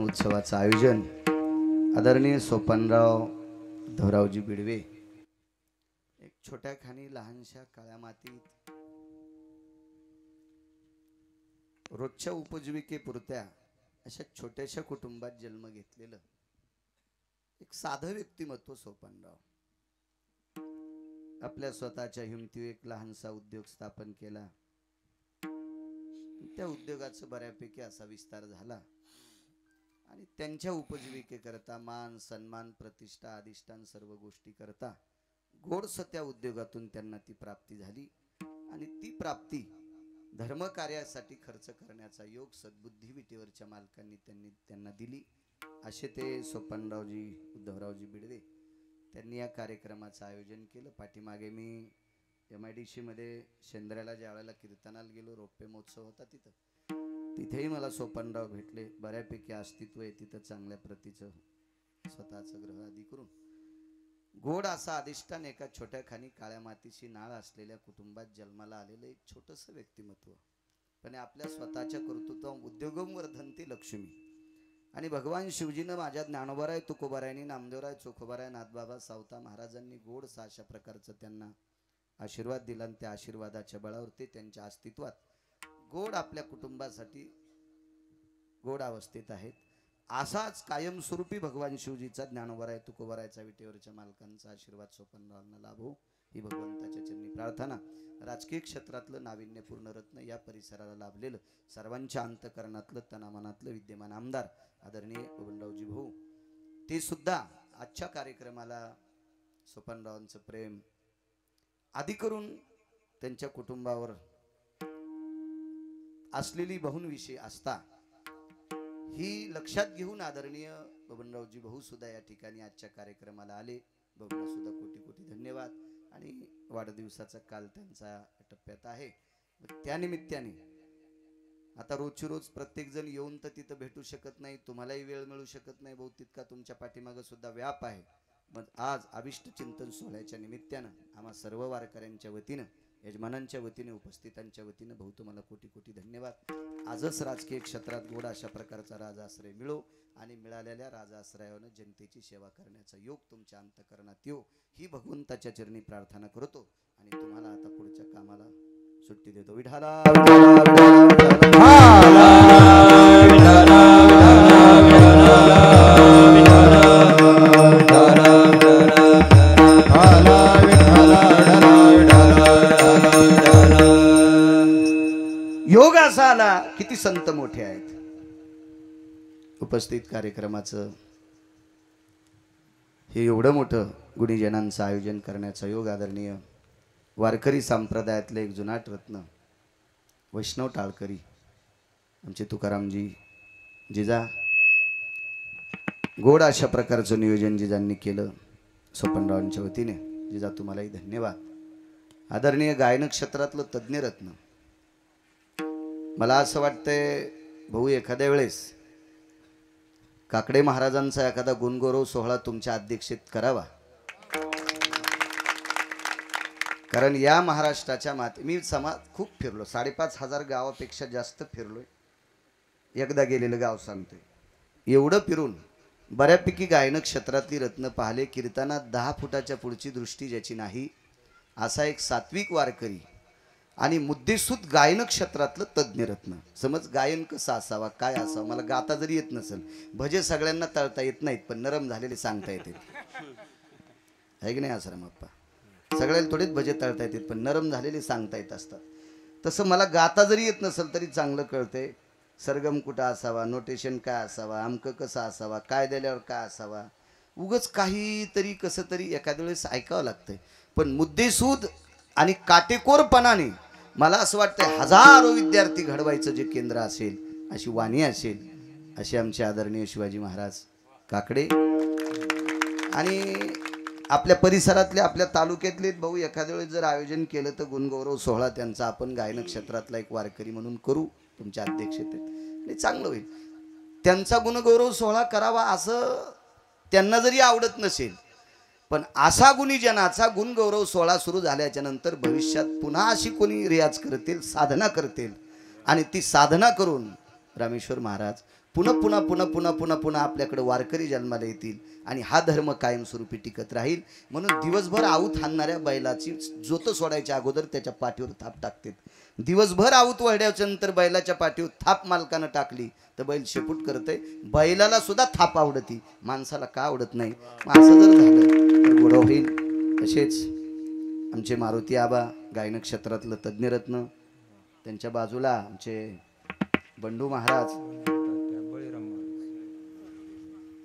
उत्सवाचं आयोजन आदरणीय सोपानराव धवरावजी बिडवे, एक छोट्या खाणी लहानशा काळ्या मातीत रोजच्या उपजीविकेपुरत्या अशा छोट्याशा कुटुंबात जन्म घेतलेलं एक साधं व्यक्तिमत्व सोपानराव. आपल्या स्वतःच्या हिमतीवर एक लहानसा उद्योग स्थापन केला. त्या उद्योगाचा बऱ्यापैकी असा विस्तार झाला आणि त्यांच्या उपजीविकेकरता मान सन्मान प्रतिष्ठा अधिष्ठान सर्व गोष्टी करता गोडस त्या उद्योगातून त्यांना ती प्राप्ती झाली आणि ती प्राप्ती धर्मकार्यासाठी खर्च करण्याचा योग सद्बुद्धी विटेवरच्या मालकांनी त्यांना दिली. असे ते सोपानरावजी उद्धवरावजी बिडवे त्यांनी या कार्यक्रमाचं आयोजन केलं. पाठीमागे मी MIDC मध्ये शेंद्र्याला ज्या वेळेला कीर्तनाला गेलो, रौप्य महोत्सव होता तिथेही मला सोपानराव भेटले. बऱ्यापैकी अस्तित्व आहे तिथं, चांगल्या प्रतीचं स्वतःचं ग्रह आदी करून गोड असा अधिष्ठान एका छोट्या खाणी काळ्या मातीची नाळ असलेल्या कुटुंबात जन्माला आलेलं एक छोटंसं व्यक्तिमत्व. पण आपल्या स्वतःच्या कर्तृत्व उद्योगम वर्धनते लक्ष्मी. आणि भगवान शिवजीनं माझ्या ज्ञानोबाराय तुकोबारायांनी नामदेवराय चोखोबाराय नाथबाबा सावता महाराजांनी गोड अशा प्रकारचं त्यांना आशीर्वाद दिला आणि त्या आशीर्वादाच्या बळावर ते त्यांच्या अस्तित्वात गोड आपल्या कुटुंबासाठी गोड अवस्थेत आहेत. असाच कायमस्वरूपी भगवान शिवजीचा ज्ञानोबाराय तुकोबारायचा विटेवरच्या मालकांचा आशीर्वाद सोपानरावांना लाभो ही भगवंताच्या चरणी प्रार्थना. राजकीय क्षेत्रातलं नाविन्यपूर्ण रत्न या परिसराला लाभलेलं सर्वांच्या अंतकरणातलं तनामनातलं विद्यमान आमदार आदरणीय बबनरावजी भाऊ, ते सुद्धा आजच्या कार्यक्रमाला सोपानरावांचं प्रेम आदी करून त्यांच्या कुटुंबावर असलेली बहुविषयी आस्था ही लक्षात घेऊन आदरणीय बबनरावजी भाऊ सुद्धा या ठिकाणी आजच्या कार्यक्रमाला आले. बबनला सुद्धा कोटी कोटी धन्यवाद. आणि वाढदिवसाचा काल त्यांचा टप्प्यात आहे. त्या निमित्ताने आता रोजची रोज प्रत्येक जण येऊन तर तिथं भेटू शकत नाही, तुम्हालाही वेळ मिळू शकत नाही, बहुत तितका तुमच्या पाठीमागे सुद्धा व्याप आहे. मग आज अभिष्ट चिंतन सोहळ्याच्या निमित्तानं आम्हा सर्व वारकऱ्यांच्या वतीनं यजमानांच्या वतीने उपस्थितांच्या वतीनं भाऊ तुम्हाला कोटी कोटी धन्यवाद. आजच राजकीय क्षेत्रात गोड अशा प्रकारचा राजाश्रय मिळो आणि मिळालेल्या राजाश्रयाने जनतेची सेवा करण्याचा योग तुमच्या अंतःकरणात येऊ ही भगवंताच्या चरणी प्रार्थना करतो आणि तुम्हाला आता पुढच्या कामाला सुट्टी देतो. विठाला योग असा आला. किती संत मोठे आहेत. उपस्थित कार्यक्रमाचं हे एवढं मोठं गुणीजनांचं आयोजन करण्याचा योग आदरणीय वारकरी संप्रदायातले एक जुनाट रत्न वैष्णव टाळकरी आमचे तुकारामजी जिजा गोड अशा प्रकारचं नियोजन जिजांनी केलं स्वपनरावांच्या वतीने. जिजा तुम्हालाही धन्यवाद. आदरणीय गायन क्षेत्रातलं तज्ज्ञ रत्न. मला असं वाटतंय भाऊ एखाद्या वेळेस काकडे महाराजांचा एखादा गुणगौरव सोहळा तुमच्या अध्यक्षतेत करावा. कारण या महाराष्ट्राच्या मी समाज खूप फिरलो. 5,500 गावापेक्षा जास्त फिरलोय. एकदा गेलेलं गाव सांगतोय. एवढं फिरून बऱ्यापैकी गायन क्षेत्रातली रत्न पाहिले. कीर्तनात 10 फुटाच्या पुढची दृष्टी ज्याची नाही असा एक सात्विक वारकरी आणि मुद्देसूद गायन क्षेत्रातलं तज्ज्ञ रत्न. समज गायन कसं असावा काय असावं. मला गाता जरी येत नसेल, भजे सगळ्यांना तळता येत नाहीत पण नरम झालेले सांगता येते. आहे की नाही आश्रम अप्पा? सगळ्याला थोडेच भजे तळता येतात पण नरम झालेले सांगता येत असतात. तसं मला गाता जरी येत नसेल तरी चांगलं कळते. सरगम कुठं असावा, नोटेशन काय असावा, अमक कसा असावा, काय दिल्यावर काय असावा. उगच काहीतरी कसं तरी एखाद्या वेळेस ऐकावं लागतंय. पण मुद्देसूद आणि काटेकोरपणाने मला असं वाटतं हजारो विद्यार्थी घडवायचं जे केंद्र असेल, अशी वाणी असेल, असे आमचे आदरणीय शिवाजी महाराज काकडे आणि आपल्या परिसरातले आपल्या तालुक्यातले भाऊ एखाद्या वेळेस जर आयोजन केलं तर गुणगौरव सोहळा त्यांचा आपण गायन क्षेत्रातला एक वारकरी म्हणून करू तुमच्या अध्यक्षतेत. आणि चांगलं होईल. त्यांचा गुणगौरव सोहळा करावा असं त्यांना जरी आवडत नसेल पण असा गुणीजनाचा गुणगौरव सोहळा सुरू झाल्याच्या नंतर भविष्यात पुन्हा अशी कोणी रियाज करतील, साधना करतील आणि ती साधना करून रामेश्वर महाराज पुन्हा पुन्हा पुन्हा पुन्हा पुन्हा पुन्हा आपल्याकडे वारकरी जन्माला येतील आणि हा धर्म कायमस्वरूपी टिकत राहील. म्हणून दिवसभर आऊत हाणणाऱ्या बैलाची जोत सोडायच्या अगोदर त्याच्या पाठीवर थाप टाकतात. दिवसभर आऊत वाढल्याच्या नंतर बैलाच्या पाठीवर थाप मालकानं टाकली तर बैल शेपूट करते. बैलाला सुद्धा थाप आवडती, माणसाला का आवडत नाही. असं जर झालं तर गोड होईल. तसेच आमचे मारुती आबा गायन क्षेत्रातलं तज्ज्ञ रत्न, त्यांच्या बाजूला आमचे बंडू महाराज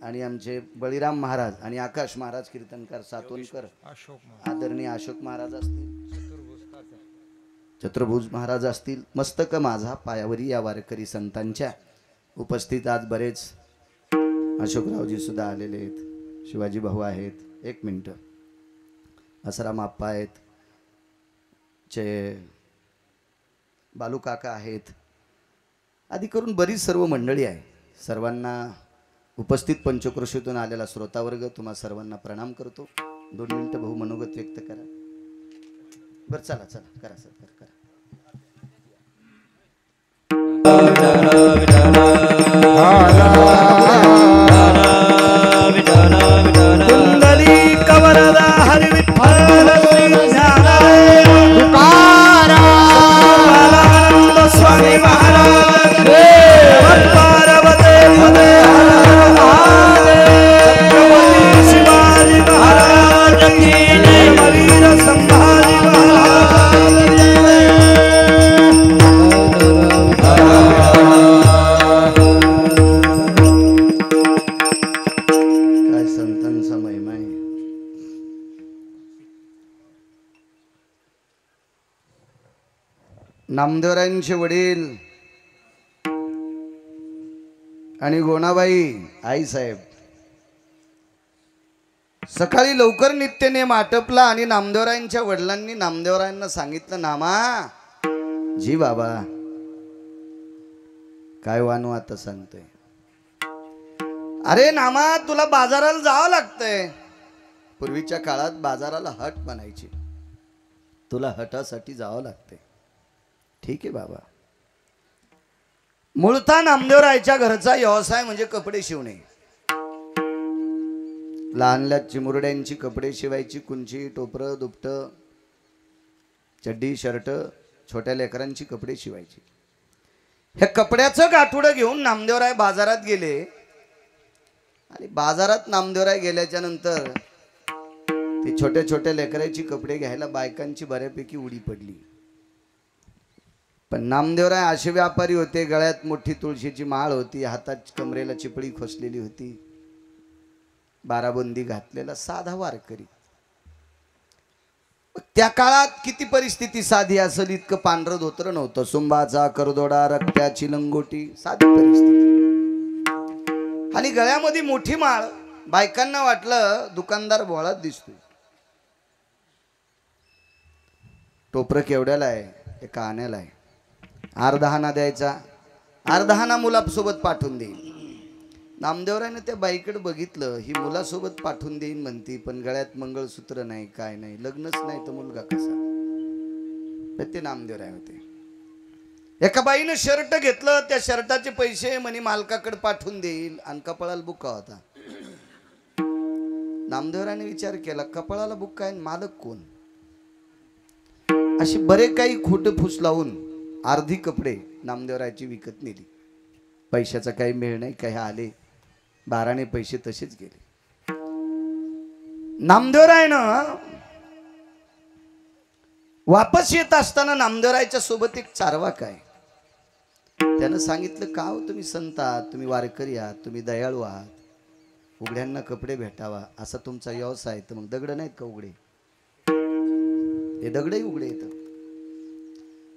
आणि आमचे बळीराम महाराज आणि आकाश महाराज कीर्तनकार सातोनकर, आदरणीय अशोक महाराज असतील, चतुर्भुज महाराज असतील. मस्तक माझा पायावरी या वारकरी संतांच्या उपस्थित आज बरेच अशोकरावजी सुद्धा आलेले आहेत, शिवाजी भाऊ आहेत, 1 मिनिट, असराम आप्पा आहेत, चे बालू काका आहेत, आदी करून बरीच सर्व मंडळी आहे. सर्वांना उपस्थित पंचक्रोशीतून आलेला श्रोतावर्ग तुम्हा सर्वांना प्रणाम करतो. 2 मिनिटं भाऊ मनोगत व्यक्त करा. बरं चला चला करा सर करा. कुंडली कवरदा हरी विठ्ठल स्वामी महाराज पार्वती शिवाजी महाराज वीर संभाजी काय संतांचा महिमा आहे. नामदेवरायांचे वडील आणि गोणाबाई आई साहेब सकाळी लवकर नित्यनेम आटपला आणि नामदेवरायांच्या वडिलांनी नामदेवरायांना सांगितलं, नामा जी बाबा काय वानू आता सांगतोय. अरे नामा तुला बाजाराला जावं लागतंय. पूर्वीच्या काळात बाजाराला हट म्हणायची. तुला हटासाठी जावं लागतंय. ठीक आहे बाबा. मूळता नामदेवरायच्या घरचा व्यवसाय म्हणजे कपडे शिवणे. लहानल्या चिमुरड्यांची कपडे शिवायची, कुंची, टोपरं, दुपट, चड्डी, शर्ट, छोट्या लेकरांची कपडे शिवायची. हे कपड्याचं गाठोडं घेऊन नामदेवराय बाजारात गेले. आणि बाजारात नामदेवराय गेल्याच्या नंतर ती छोट्या छोट्या लेकरांची कपडे घ्यायला बायकांची बऱ्यापैकी उडी पडली. पण नामदेवराय असे व्यापारी होते, गळ्यात मोठी तुळशीची माळ होती, हातात कमरेला चिपळी खोसलेली होती, बाराबंदी घातलेला साधा वारकरी. त्या काळात किती परिस्थिती साधी असेल, इतकं पांढरं धोतर नव्हतं, सुंबाचा करदोडा, रक्त्याची लंगोटी, साधी परिस्थिती. आणि गळ्यामध्ये मोठी माळ. बायकांना वाटलं दुकानदार भोळात दिसतोय. टोपरं केवढ्याला आहे? एका आण्याला आहे. अर्धा आना द्यायचा, अर्धा आना मुलासोबत पाठवून देईल. नामदेवरायने त्या बाईकडे बघितलं, ही मुलासोबत पाठवून देईन म्हणती, पण गळ्यात मंगळसूत्र नाही, काय नाही, लग्नच नाही तर मुलगा कसा? ते नामदेवराय होते. एका बाईनं शर्ट घेतलं, त्या शर्टाचे पैसे म्हणे मालकाकडे पाठवून देईल, आणि कपाळाला बुक्का होता. नामदेवरायने विचार केला, कपाळाला बुक्का आहे, मालक कोण? असे बरे काही खोटे फूस लावून अर्धी कपडे नामदेवरायची विकत नेली. पैशाचा काही मेळ नाही, काही आले 12 पैसे तसेच गेले. नामदेवरायनं वापस येत असताना नामदेवरायच्या सोबत एक चारवाक आहे. त्यानं सांगितलं, का हो तुम्ही संत आहात, तुम्ही वारकरी आहात, तुम्ही दयाळू आहात, उघड्यांना कपडे भेटावा असा तुमचा व्यवसाय, तर मग दगड नाहीत का उघडे? हे दगडही उघडे येतात.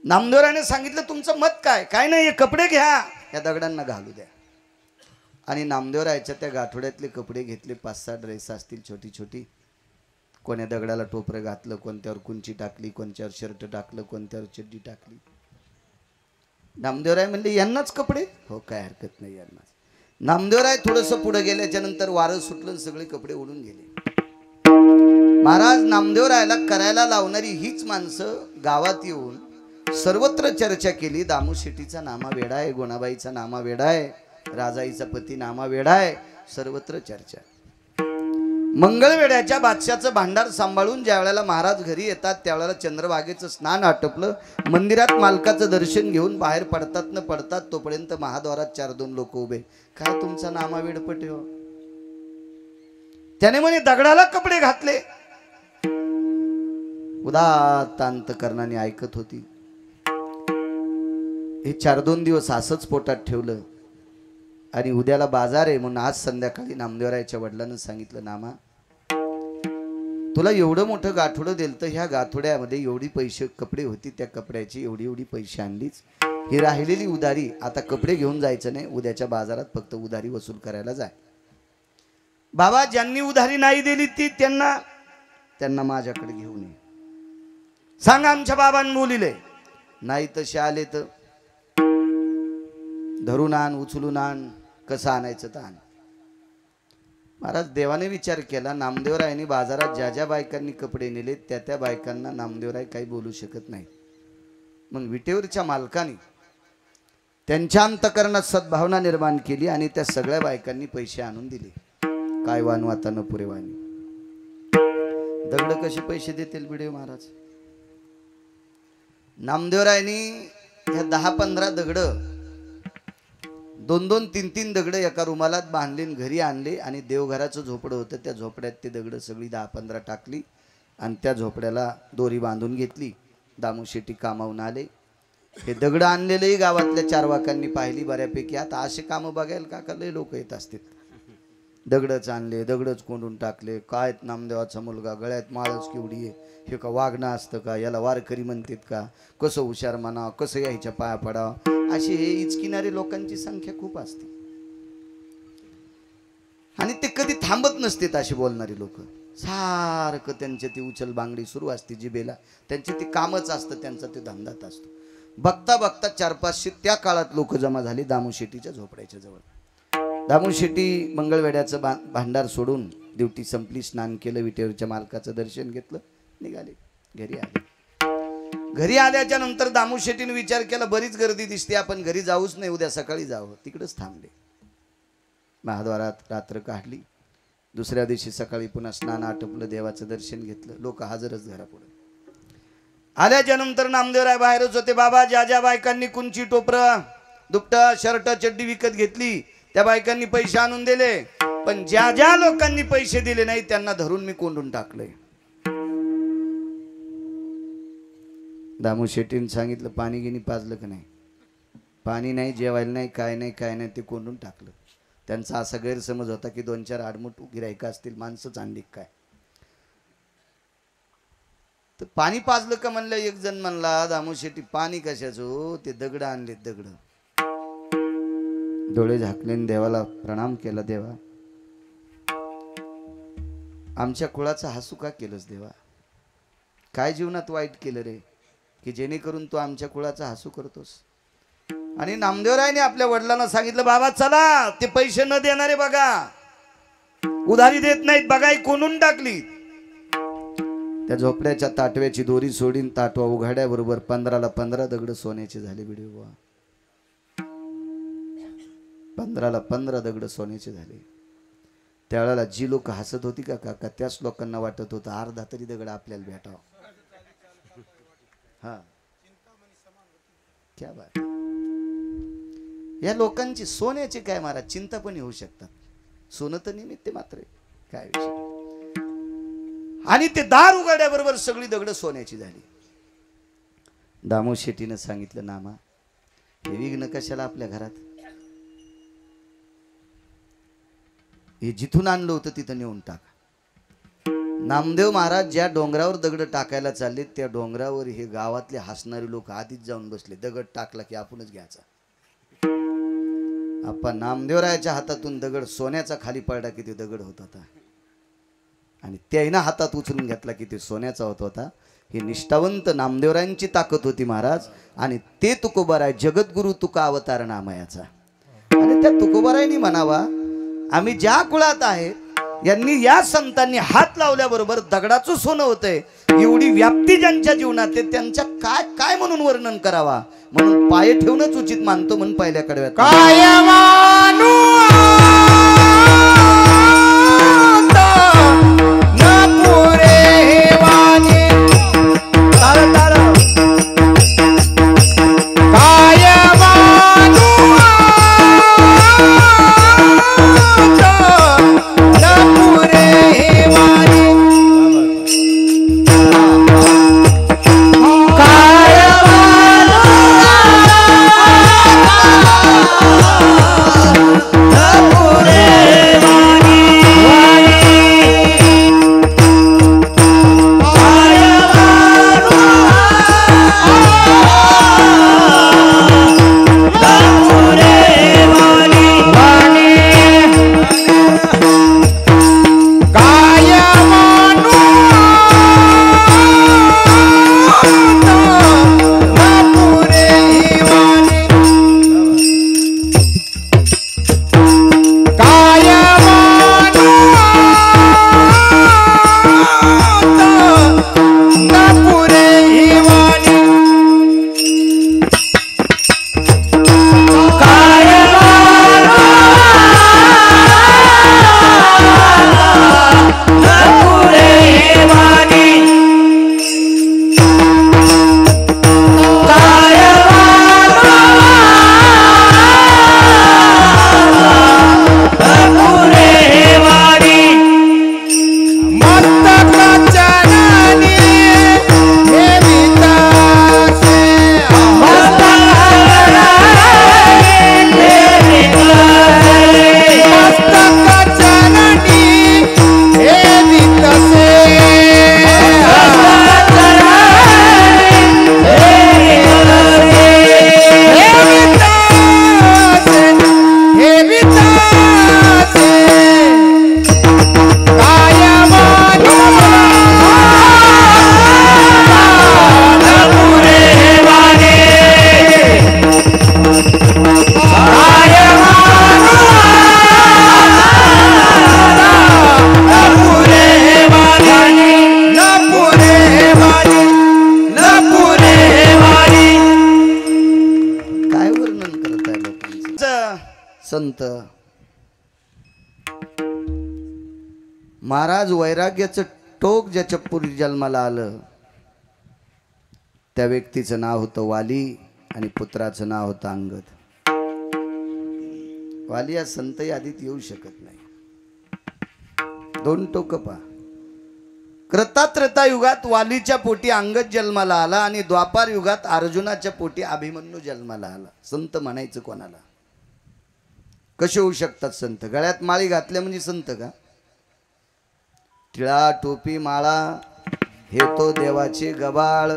नामदेवरायने सांगितलं, तुमचं मत काय? काय नाही, हे कपडे घ्या, या दगडांना घालू द्या. आणि नामदेवरायच्या त्या गाठोड्यातले कपडे घेतले. 5-6 ड्रेस असतील छोटी छोटी. कोण्या दगडाला टोपरं घातलं, कोणत्यावर कुंची टाकली, कोणत्यावर शर्ट टाकलं, कोणत्यावर चड्डी टाकली. नामदेवराय म्हणले, यांनाच कपडे? हो, काय हरकत नाही, यांनाच. नामदेवराय थोडस पुढे गेल्याच्या नंतर वारं सुटलं, सगळे कपडे उडून गेले. महाराज नामदेवरायला करायला लावणारी हीच माणसं गावात येऊन सर्वत्र चर्चा केली. दामू शेट्टीचा नामा वेडा आहे, गोणाबाईचा नामा वेडा आहे, राजाईचा पती नामा वेडा आहे, सर्वत्र चर्चा. मंगळवेड्याच्या बादशाचं भांडार सांभाळून ज्या वेळेला महाराज घरी येतात, त्यावेळेला चंद्रभागेचं स्नान आटपलं, मंदिरात मालकाचं दर्शन घेऊन बाहेर पडतात न पडतात तोपर्यंत महाद्वारात 4-2 लोक उभे. काय तुमचा नामा वेडपट हो? त्याने म्हणे दगडाला कपडे घातले. उदात्त अंतकरणाने ऐकत होती. हे 4-2 दिवस असंच पोटात ठेवलं. आणि उद्याला बाजार आहे म्हणून आज संध्याकाळी नामदेवरायच्या वडिलांनी सांगितलं, नामा तुला एवढं मोठं गाठोडं दिलं, तर ह्या गाठोड्यामध्ये एवढी पैसे कपडे होती, त्या कपड्याची एवढी पैसे आणलीच. ही राहिलेली उधारी, आता कपडे घेऊन जायचं नाही, उद्याच्या बाजारात फक्त उधारी वसूल करायला जाय. बाबा, ज्यांनी उधारी नाही दिली ती त्यांना माझ्याकडे घेऊन ये. सांग आमच्या बाबांनी बोलिले. नाही तसे आले तर धरून आण, उचलून आण, कसं आणायचं तर आण. महाराज देवाने विचार केला, नामदेवरायने बाजारात ज्या ज्या बायकांनी कपडे नेले त्या बायकांना नामदेवराय काही बोलू शकत नाही. मग विटेवरच्या मालकाने त्यांच्या अंतकरणात सद्भावना निर्माण केली आणि त्या सगळ्या बायकांनी पैसे आणून दिले. काय वानू आता न पुरे वाणी. दगड कसे पैसे देतील बिडे महाराज? नामदेवरायनी ह्या 10-15 दगड, 2-2, 3-3 दगड एका रुमालात बांधले, घरी आणले आणि देवघराचं झोपडं होतं, त्या झोपड्यात ते दगड सगळी 10-15 टाकली आणि त्या झोपड्याला दोरी बांधून घेतली. दामू शेट्टी कामावून आले. हे दगड आणलेलेही गावातल्या चारवाकांनी पाहिली बऱ्यापैकी. आता असे कामं बघायला का लय लोक येत असतील. दगडच आणले, दगडच कोंडून टाकले. काय नामदेवाचा मुलगा, गळ्यात माळच केवढी आहे, हे का वागणं असतं का? याला वारकरी म्हणतात का? कसं हुशार म्हणा, कसं यायच्या पाया पडावं, अशी हे इचकिणारे लोकांची संख्या खूप असते. आणि ते कधी थांबत नसतात अशी बोलणारी लोक. सारखं त्यांचे ती उचल बांगडी सुरू असते जिबेला. त्यांचे ते कामच असतं, त्यांचा ते धंदाच असतो. बघता बघता 400-500 त्या काळात लोक जमा झाली दामू शेट्टीच्या झोपड्याच्या जवळ. दामू शेट्टी मंगळवेड्याचं भांडार सोडून ड्युटी संपली, स्नान केलं, विटेवरच्या मालकाचं दर्शन घेतलं, निघाले घरी आले. घरी आल्याच्या नंतर दामू शेट्टीने विचार केला बरीच गर्दी दिसते, आपण घरी जाऊच नाही, उद्या सकाळी जावं. तिकडेच थांबले. महाद्वारात रात्र काढली. दुसऱ्या दिवशी सकाळी पुन्हा स्नान आटपलं, देवाचं दर्शन घेतलं. लोक हजरच घरापुढे. आल्याच्या नंतर नामदेवराय बाहेरच होते. बाबा ज्या ज्या बायकांनी कुंची टोपरं दुपटं शर्ट चड्डी विकत घेतली त्या बायकांनी पैसे आणून दिले, पण ज्या ज्या लोकांनी पैसे दिले नाही त्यांना धरून मी कोंडून टाकलंय. दामू शेट्टीने सांगितलं पाणी गिनी पाजलं का नाही? पाणी नाही, जेवायला नाही, काय नाही काय नाही, ते कोंडून टाकलं. त्यांचा असा गैरसमज होता की 2-4 आडमुठ गिरायका असतील, माणसंच आणली काय. तर पाणी पाजलं का म्हणलं. एक जण म्हणला दामू शेट्टी पाणी कशाचं? ते दगड आणले. दगड. डोळे झाकले, देवाला प्रणाम केला. देवा आमच्या कुळाचा हसू का केलंस देवा? काय जीवनात वाईट केलं रे की जेणेकरून तू आमच्या कुळाचा हसू करतोस? आणि नामदेवरायने आपल्या वडिलांना सांगितलं बाबा चला, ते पैसे न देणारे बघा, उधारी देत नाहीत बघा, कोणून टाकली. त्या झोपड्याच्या ताटव्याची दोरी सोडीन ताटवा उघाड्याबरोबर 15ला 15 दगड सोन्याचे झाले. बिडे 15ला 15 दगड सोन्याचे झाले. त्यावेळेला जी लोक हसत होती का काका, त्याच लोकांना वाटत होतं अर्धा तरी दगड आपल्याला भेटावा. हा क्या बात. या लोकांची सोन्याची काय महाराज चिंता पण होऊ शकतात. सोनं तर निमित्त मात्र काय विषय. आणि ते दार उघड्याबरोबर सगळी दगड सोन्याची झाली. दामू शेट्टीनं सांगितलं नामा हे विघ्न कशाला आपल्या घरात? हे जिथून आणलं होतं तिथं नेऊन टाका. नामदेव महाराज ज्या डोंगरावर दगड टाकायला चालले त्या डोंगरावर हे गावातले हसणारे लोक आधीच जाऊन बसले. दगड टाकला की आपणच घ्यायचा. आपण नामदेवरायाच्या हातातून दगड सोन्याचा खाली पडला की ते दगड होत होता, आणि त्याईनं हातात उचलून घेतला की ते सोन्याचा होत होता. ही निष्ठावंत नामदेवरायांची ताकद होती महाराज. आणि ते तुकोबाराय जगद्गुरु तुका अवतार नामयाचा. आणि त्या तुकोबारायांनी म्हणावा आम्ही ज्या कुळात आहे यांनी या संतांनी हात लावल्याबरोबर दगडाचं सोनं होतंय. एवढी व्याप्ती ज्यांच्या जीवनात आहे त्यांच्या काय काय म्हणून वर्णन करावा, म्हणून पाय ठेवणंच उचित मानतो. म्हणून पहिल्या कडव्यात काय मानू संत महाराज वैराग्याचं टोक ज्याच्या पुरी जन्माला आलं त्या व्यक्तीचं नाव होतं वाली आणि पुत्राचं नाव होतं अंगद. वाली या संत यादीत येऊ शकत नाही. दोन टोक पहा. कृता युगात वालीच्या पोटी अंगद जन्माला आला आणि द्वापार युगात अर्जुनाच्या पोटी अभिमन्यू जन्माला आला. संत म्हणायचं कोणाला? कसे होऊ शकतात संत? गळ्यात माळी घातल्या म्हणजे संत का? टिळा टोपी माळा हे तो देवाचे गबाळ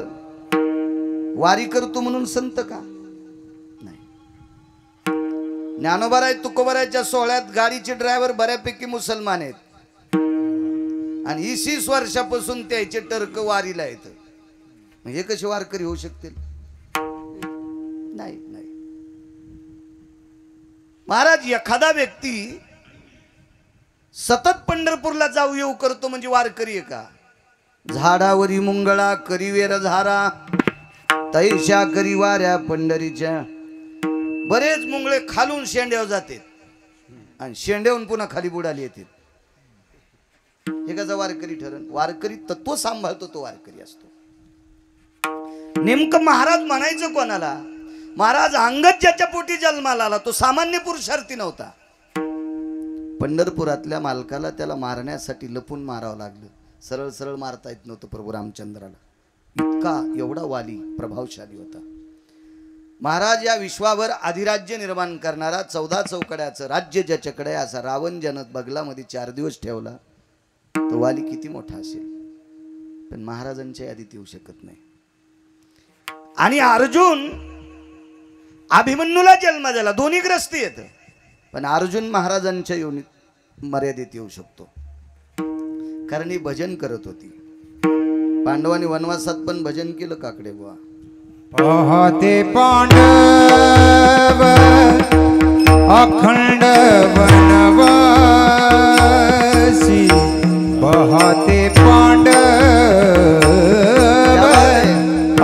वारी करतो म्हणून संत का? नाही. ज्ञानोबाराय तुकोबारायच्या सोहळ्यात गाडीचे ड्रायव्हर बऱ्यापैकी मुसलमान आहेत आणि 20 वर्षापासून त्याचे टर्क वारीला येत. हे कसे वारकरी होऊ शकतील? नाही नाही. महाराज एखादा व्यक्ती सतत पंढरपूरला जाऊ येऊ करतो म्हणजे वारकरी आहे का? झाडावरी मुंगळा करीवेर झारा तैशा करी वाऱ्या पंढरीच्या. बरेच मुंगळे खालून शेंड्यावर जाते आणि शेंड्यावरून पुन्हा खाली बुडाली येते. हे कसा वारकरी ठरण? वारकरी तत्व सांभाळतो तो वारकरी असतो. नेमकं महाराज म्हणायचं कोणाला? महाराज अंगद ज्याच्या पोटी जन्माला आला तो सामान्य पुरुषार्थी नव्हता. पंढरपुरातल्या मालकाला त्याला मारण्यासाठी लपून मारावं लागलं. सरळ सरळ मारता येत नव्हतं प्रभू रामचंद्राला. इतका एवढा वाली प्रभावशाली होता. महाराज या विश्वावर अधिराज्य निर्माण करणारा 14 चौकड्याचं राज्य ज्याच्याकडे असा रावण ज्यानं बगलामध्ये 4 दिवस ठेवला तो वाली किती मोठा असेल. पण महाराजांच्या यादीत येऊ शकत नाही. आणि अर्जुन अभिमन्यूला जन्म झाला. दोन्ही ग्रस्ती येत पण अर्जुन महाराजांच्या योनीत मर्यादेत येऊ शकतो. कारण ही भजन करत होती. पांडवांनी वनवासात पण भजन केलं काकडे बुवा. पाहते पांडव अखंड वनवासी पाहते पांडव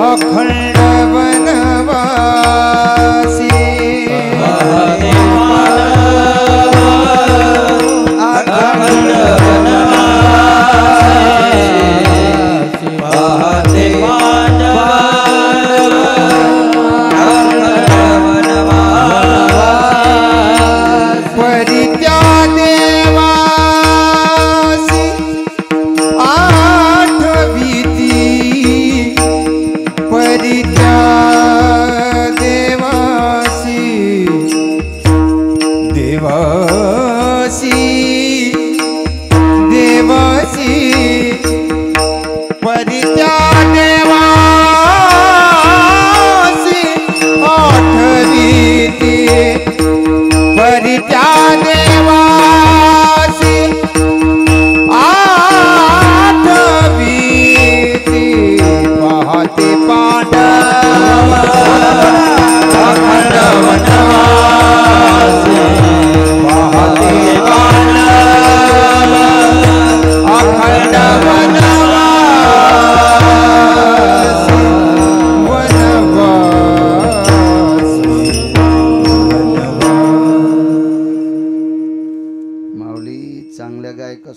अखंड वनवासी पाहते पांडव अखंड वनवासी पाहते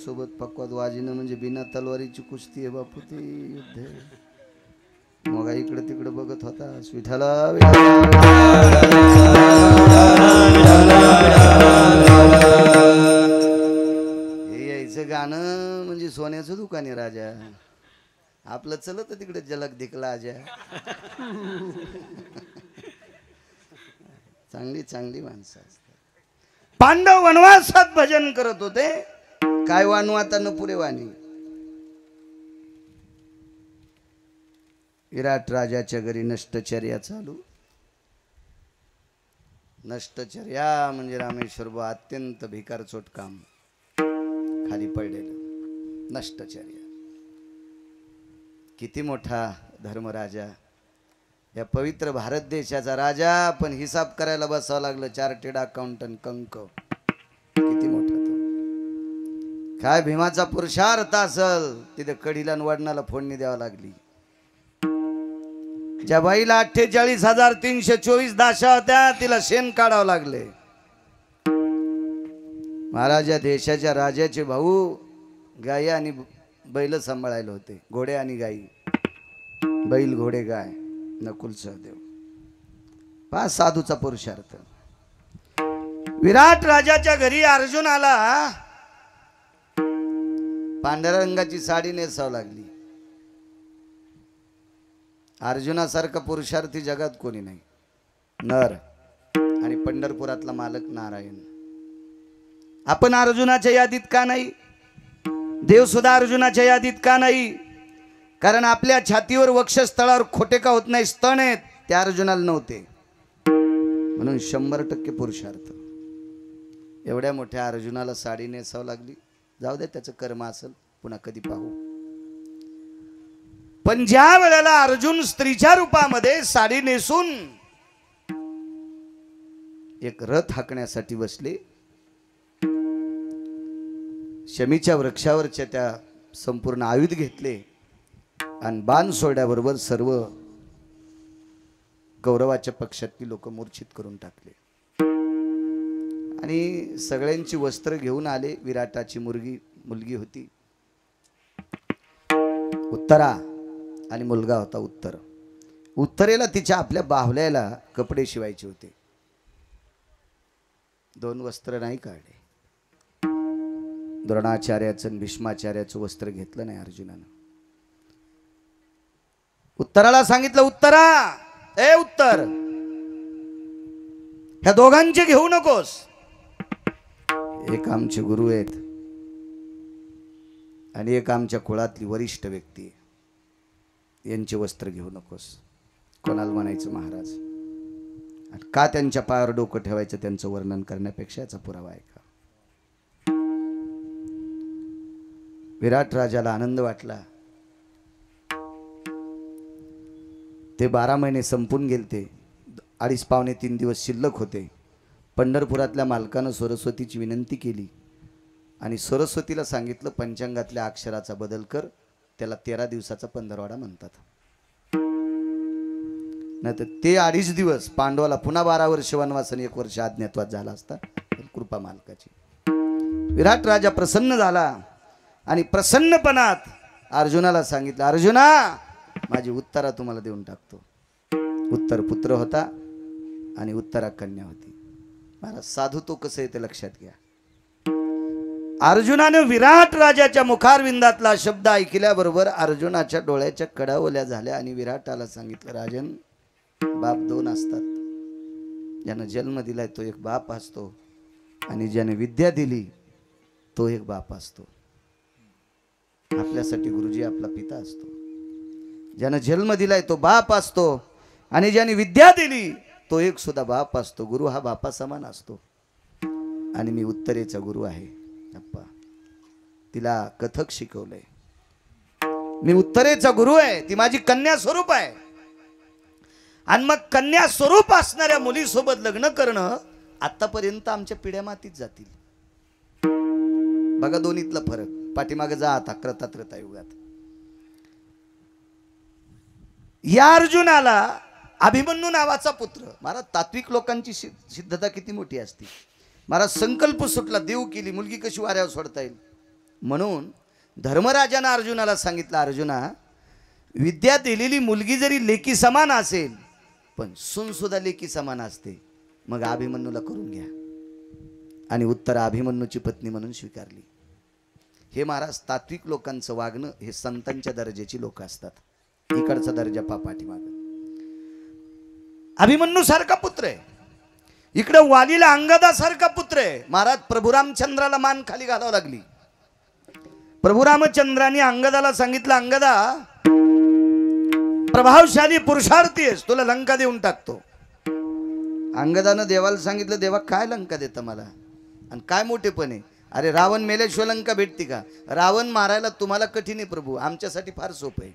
सोबत पक्वाद वाजिनं म्हणजे बिना तलवारीची कुस्ती आहे बापू. ते युद्ध मग इकडे तिकडे बघत होता. विठाला हे यायचं गाणं म्हणजे सोन्याचं दुकान आहे राजा. आपलं चलत तिकडे जलक दिखला आजा. चांगली चांगली माणसं असतात. पांडव वनवासात भजन करत होते. काय वाणू आता न पुरे वाणी. विराट राजाच्या घरी नष्टचर्या चालू. नष्टचर्या म्हणजे रामेश्वर बा अत्यंत भिकारचोट काम. खाली पडलेलं नष्टचर्या. किती मोठा धर्मराजा. या पवित्र भारत देशाचा राजा. पण हिसाब करायला बसावं लागलं. चार्टेड अकाउंटंट कंक. किती मोठा तो. काय भीमाचा पुरुषार्थ असल. तिथे कडीला वडनाला फोडणी द्यावा लागली. ज्या बाईला 48,324 दाशा होत्या तिला शेण काढावं लागले. महाराज या देशाच्या राजाचे भाऊ गाई आणि बैल सांभाळायला होते, घोडे आणि गाई, बैल घोडे गाय, नकुल सहदेव. पहा साधूचा पुरुषार्थ. विराट राजाच्या घरी अर्जुन आला, पांढऱ्या रंगाची साडी नेसावं लागली. अर्जुनासारखा पुरुषार्थी जगात कोणी नाही. नर आणि पंढरपुरातला मालक नारायण. आपण अर्जुनाच्या यादीत का नाही? देव सुद्धा अर्जुनाच्या यादीत का नाही? कारण आपल्या छातीवर वक्षस्थळावर खोटे का होत नाही, स्तन आहेत, त्या अर्जुनाला नव्हते. म्हणून 100% पुरुषार्थ. एवढ्या मोठ्या अर्जुनाला साडी नेसावं लागली. जाऊ दे, त्याचं कर्म असेल, पुन्हा कधी पाहू. पण ज्या वेळेला अर्जुन स्त्रीच्या रूपामध्ये साडी नेसून एक रथ हाकण्यासाठी बसले, शमीच्या वृक्षावरच्या त्या संपूर्ण आयुध घेतले आणि बाण सोडल्याबरोबर सर्व कौरवाच्या पक्षातली लोक मूर्छित करून टाकले आणि सगळ्यांची वस्त्र घेऊन आले. विराटाची मुलगी होती उत्तरा आणि मुलगा होता उत्तर. उत्तरेला तिच्या आपल्या बाहुल्याला कपडे शिवायचे होते. 2 वस्त्र नाही काढले. द्रोणाचार्याचं आणि भीष्माचार्याचं वस्त्र घेतलं नाही अर्जुनानं. उत्तराला सांगितलं, उत्तरा, ए उत्तर, ह्या दोघांचे घेऊ नकोस. एक आमचे गुरु आहेत आणि एक आमच्या कुळातली वरिष्ठ व्यक्ती आहे, यांचे वस्त्र घेऊ नकोस. कोणाला म्हणायचं महाराज? आणि का त्यांच्या पायावर डोकं ठेवायचं त्यांचं वर्णन करण्यापेक्षा याचा पुरावा आहे का? विराट राजाला आनंद वाटला. ते 12 महिने संपून गेलते. 2.5 पावणे 3 दिवस शिल्लक होते. पंढरपुरातल्या मालकानं सरस्वतीची विनंती केली आणि सरस्वतीला सांगितलं, पंचांगातल्या अक्षराचा बदल कर, त्याला 13 दिवसाचा 15वाडा म्हणतात. नाही तर ते 2.5 दिवस पांडवाला पुन्हा 12 वर्ष वनवास आणि 1 वर्ष अज्ञातवास झाला असता. कृपा मालकाची. विराट राजा प्रसन्न झाला आणि प्रसन्नपणात अर्जुनाला सांगितलं, अर्जुना, माझी उत्तरा तुम्हाला देऊन टाकतो. उत्तर पुत्र होता आणि उत्तरा कन्या होती. मला साधू तो कसं आहे ते लक्षात घ्या. अर्जुनाने विराट राजाच्या मुखारविंदातला शब्द ऐकल्याबरोबर अर्जुनाच्या डोळ्याच्या कडा ओल्या झाल्या आणि विराटाला सांगितलं, राजन, बाप 2 असतात. ज्यानं जन्म दिलाय तो एक बाप असतो आणि ज्याने विद्या दिली तो एक बाप असतो. आपल्यासाठी गुरुजी आपला पिता असतो. ज्यानं जन्म दिलाय तो बाप असतो आणि ज्याने विद्या दिली तो एक सुद्धा बाप असतो. गुरु हा बापा समान असतो. आणि मी उत्तरेचा गुरु आहे अप्पा. तिला कथक शिकवलंय. मी उत्तरेचा गुरु आहे. ती माझी कन्या स्वरूप आहे. आणि मग कन्या स्वरूप असणाऱ्या मुलीसोबत लग्न करणं आतापर्यंत आमच्या पिढ्या मातीत जातील. बघा दोन्हीतला फरक. पाठीमागे जा आता त्रेतायुगात. या अर्जुनाला अभिमन्यू नावाचा पुत्र. महाराज, तात्विक लोकांची सिद्धता किती मोठी असते. महाराज, संकल्प सुटला, देव केली, मुलगी कशी वाऱ्यावर सोडता येईल. म्हणून धर्मराजानं अर्जुनाला सांगितलं, अर्जुना, विद्या दिलेली मुलगी जरी लेकी समान असेल पण सून सुद्धा लेकी समान असते. मग अभिमन्यूला करून घ्या. आणि उत्तर अभिमन्यूची पत्नी म्हणून स्वीकारली. हे महाराज, तात्विक लोकांचं वागणं हे संतांच्या दर्जाची लोक असतात. इकडचा दर्जा पाठीमाग. अभिमन्यू सारखा पुत्र आहे. इकडे वालीला अंगदा सारखा पुत्र आहे. महाराज, प्रभू रामचंद्राला मान खाली घालावं लागली. प्रभू रामचंद्राने अंगदाला सांगितलं, अंगदा, प्रभावशाली पुरुषार्थी आहेस, तुला लंका देऊन टाकतो. अंगदानं देवाला सांगितलं, देवा काय लंका देता मला आणि काय मोठेपणे? अरे, रावण मेल्याशिवाय लंका भेटती का? रावण मारायला तुम्हाला कठीण आहे प्रभू, आमच्यासाठी फार सोपं आहे.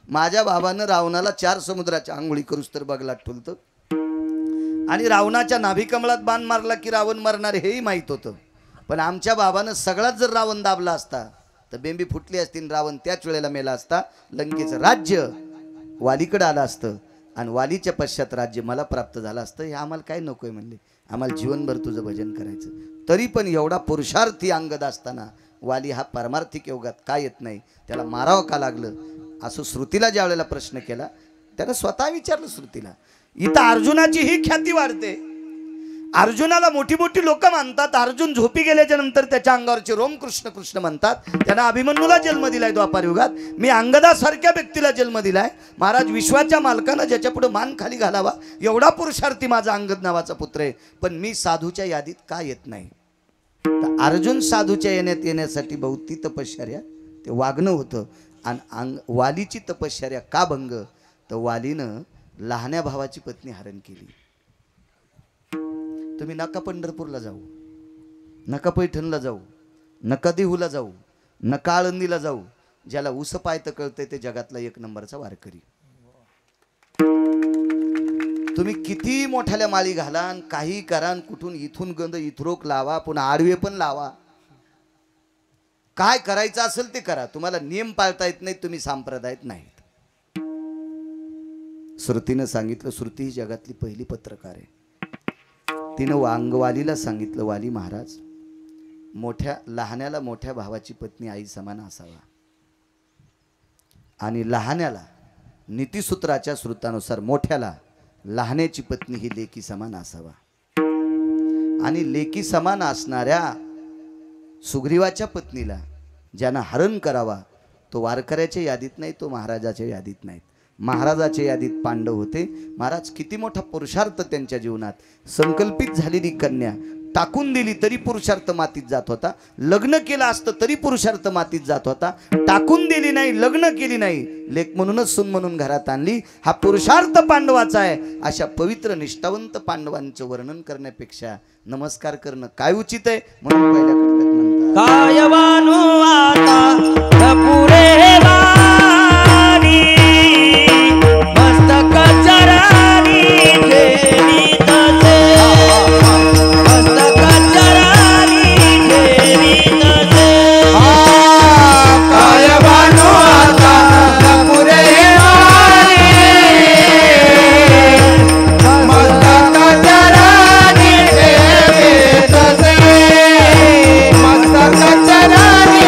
माझ्या बाबानं रावणाला 4 समुद्राच्या आंघोळी करूस तर बगलात ठुलतं आणि रावणाच्या नाभिकमळात बाण मारला की रावण मरणार हेही माहीत होतं. पण आमच्या बाबानं सगळाच जर रावण दाबला असता तर बेंबी फुटली असती. रावण त्याच वेळेला मेला असता. लंकेचं राज्य वालीकडे आलं असतं आणि वालीच्या पश्चात राज्य मला प्राप्त झालं असतं, हे आम्हाला काय नकोय म्हणले, आम्हाला जीवनभर तुझं भजन करायचं. तरी पण एवढा पुरुषार्थी अंगद असताना वाली हा पारमार्थिक योगात का येत नाही, त्याला मारावं का लागलं, असं श्रुतीला ज्या वेळेला प्रश्न केला त्यानं स्वतः विचारलं श्रुतीला. इथं अर्जुनाची ही ख्याती वाढते. अर्जुनाला मोठी मोठी लोक मानतात. अर्जुन झोपी गेल्याच्या नंतर त्याच्या अंगावरचे रोम कृष्ण कृष्ण म्हणतात. त्यानं अभिमन्यूला जन्म दिलाय द्वापार युगात. मी अंगदासारख्या व्यक्तीला जन्म दिलाय. महाराज विश्वाच्या मालकानं ज्याच्या पुढे मान खाली घालावा एवढा पुरुषार्थी माझा अंगद नावाचा पुत्र आहे, पण मी साधूच्या यादीत का येत नाही. तर अर्जुन साधूच्या येण्यासाठी बहुती तपश्चर्या ते वागणं होतं. आणि वालीची तपश्चर्या का भंग, तर वालीनं लहान्या भावाची पत्नी हरण केली. तुम्ही नका पंढरपूरला जाऊ, नका पैठणला जाऊ, नका देहूला जाऊ, नका आळंदीला जाऊ. ज्याला उस पायत कळतंय ते जगातला एक नंबरचा वारकरी. तुम्ही किती मोठ्याल्या माळी घालान, काही करान, कुठून इथून गंध इथरोक लावा, पुन्हा आडवे पण लावा, काय करायचं असेल ते करा. तुम्हाला नियम पाळता येत नाही, तुम्ही संप्रदायात नाहीत. श्रुतीनं सांगितलं, श्रुती ही जगातली पहिली पत्रकार आहे. तिनं वालीला सांगितलं, वाली महाराज, लहान्याला मोठ्या भावाची पत्नी आई समान असावा आणि लहान्याला नीतिसूत्राच्या श्रुतानुसार मोठ्याला लहान्याची पत्नी ही लेकी समान असावा. आणि लेकी समान असणाऱ्या सुग्रीवाच्या पत्नीला ज्यानं हरण करावा तो वारकऱ्याच्या यादीत नाही, तो महाराजाच्या यादीत नाही. महाराजाच्या यादीत पांडव होते. महाराज किती मोठा पुरुषार्थ त्यांच्या जीवनात. संकल्पित झालेली कन्या टाकून दिली तरी पुरुषार्थ मातीत जात होता. लग्न केलं असतं तरी पुरुषार्थ मातीत जात होता. टाकून दिली नाही, लग्न केली नाही, लेक म्हणूनच सून म्हणून घरात आणली. हा पुरुषार्थ पांडवाचा आहे. अशा पवित्र निष्ठावंत पांडवांचं वर्णन करण्यापेक्षा नमस्कार करणं काय उचित आहे. म्हणून पहिल्या कडव्यात म्हणतात, कायवानु आता पुरे वाणी मस्तक चरानी ठेवी तसे, मस्तक चरानी ठेवी तसे. कायवानु आता पुरे वाणी मस्तक चरानी ठेवी तसे, मस्तक चरानी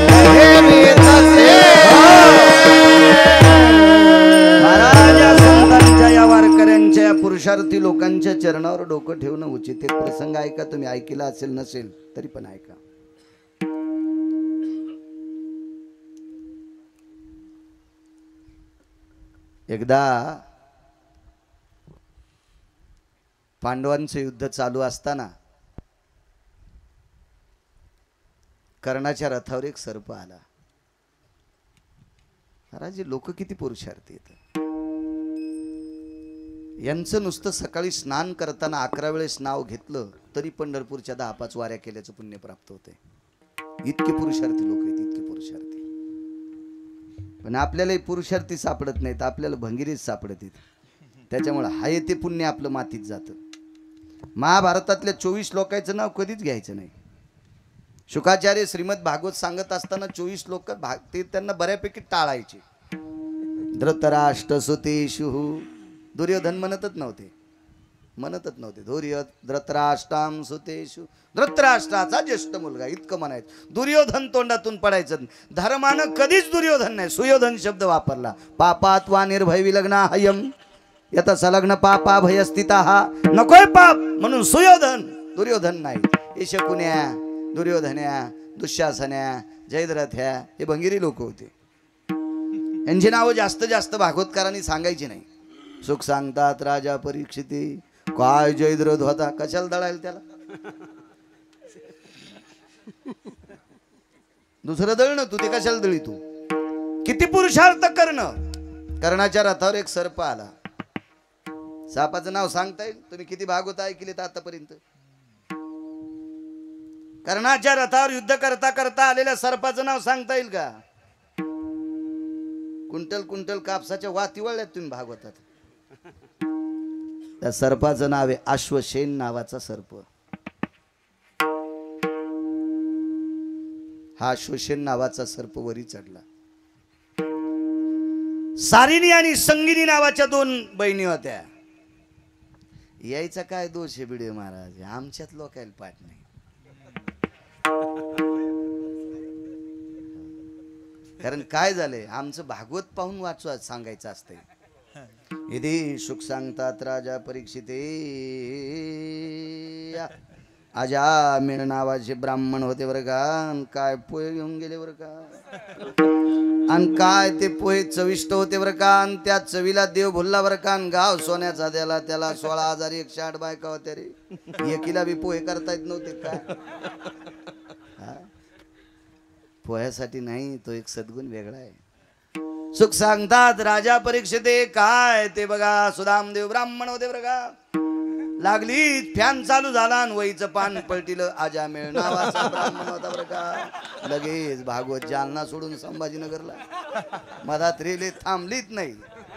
ठेवी तसे. महाराज संतांच्या या वारकऱ्यांच्या या पुरुषार्थी लोकांच्या चरणावर डोकं ठेवणं उचित. एक प्रसंग ऐका, तुम्ही ऐकला असेल नसेल तरी पण ऐका. एकदा पांडवांचं युद्ध चालू असताना कर्णाच्या रथावर एक सर्प आला. महाराज लोक किती पुरुषार्थी आहेत. यांचं नुसतं सकाळी स्नान करताना 11 वेळेस नाव घेतलं तरी पंढरपूरच्या 10-5 वाऱ्या केल्याचं पुण्य प्राप्त होते. इतके पुरुषार्थी लोक आहेत, इतके पुरुषार्थी. पण आपल्यालाही पुरुषार्थी सापडत नाहीत, आपल्याला भंगिरीच सापडत आहेत. त्याच्यामुळे हाय ते पुण्य आपलं मातीत जातं. महाभारतातल्या 24 लोकांचं नाव कधीच घ्यायचं नाही. शुकाचार्य श्रीमद भागवत सांगत असताना 24 लोक ते त्यांना बऱ्यापैकी टाळायचे. धृतराष्ट्र सुतेषु, दुर्योधन म्हणतच नव्हते. धृतराष्ट्राम सुतेषु, धृतराष्ट्राचा ज्येष्ठ मुलगा इतकं म्हणायचं. दुर्योधन तोंडातून पडायचं. धर्मानं कधीच दुर्योधन नाही, सुयोधन शब्द वापरला. पापात वा निर्भय विलग्ना हयम यत संलग्न पापा भयस्थिता, नकोय पाप म्हणून सुयोधन, दुर्योधन नाही. हे शकुन्या, दुर्योधन्या, दुःशासन्या, जयद्रथ्या हे भंगिरी लोक होते. यांची नावं जास्त भागवतकारांनी सांगायची नाही. सुख सांगतात राजा परीक्षिती, काय जयद्रथ होता, कशाला दळायला त्याला. दुसरं दळणं तू, ते कशाला दळी तू. किती पुरुषार्थ करणं. कर्णाच्या रथावर एक सर्प आला. सापाचं नाव सांगता येईल तुम्ही किती भागवत ऐकलेत आतापर्यंत. कर्णाच्या रथावर युद्ध करता करता आलेल्या सर्पाचं नाव सांगता येईल का. कुंटल कापसाच्या वाती वळल्यात तुम्ही भागवतात. त्या सर्पाचं नाव आहे अश्वसेन नावाचा सर्प. हा अश्वसेन नावाचा सर्प वरी चढला. सारिणी आणि संगिनी नावाच्या दोन बहिणी होत्या. यायचा काय दोष आहे बिडे महाराज, आमच्यात लोकायला पाठ नाही. कारण काय झालंय, आमचं भागवत पाहून वाचू सांगायचं असतंय. इथे सुख सांगतात राजा परीक्षिते, आजा मेळ नावाचे ब्राह्मण होते बरं का, अन काय पोहे घेऊन गेले बरं का, आणि काय ते पोहे चविष्ट होते बरं का, आणि त्या चवीला देव भुलला बरं का, गाव सोन्याचा द्याला. त्याला 16,108 बायका होत्या रे, एकीला बी पोहे करता येत नव्हते काय. पोह्यासाठी नाही, तो एक सद्गुण वेगळा आहे. सुख सांगतात राजा परीक्षिते, काय ते बघा सुदामदेव ब्राह्मण होते बरं का, लागली फॅन चालू झाला आणि वहीचं पान पलटिलं. आजामेळ नावाचा ब्राह्मण होता बरं का, लगेच भागवत जालना सोडून संभाजीनगरला. मधात रेल्वे थांबलीच नाही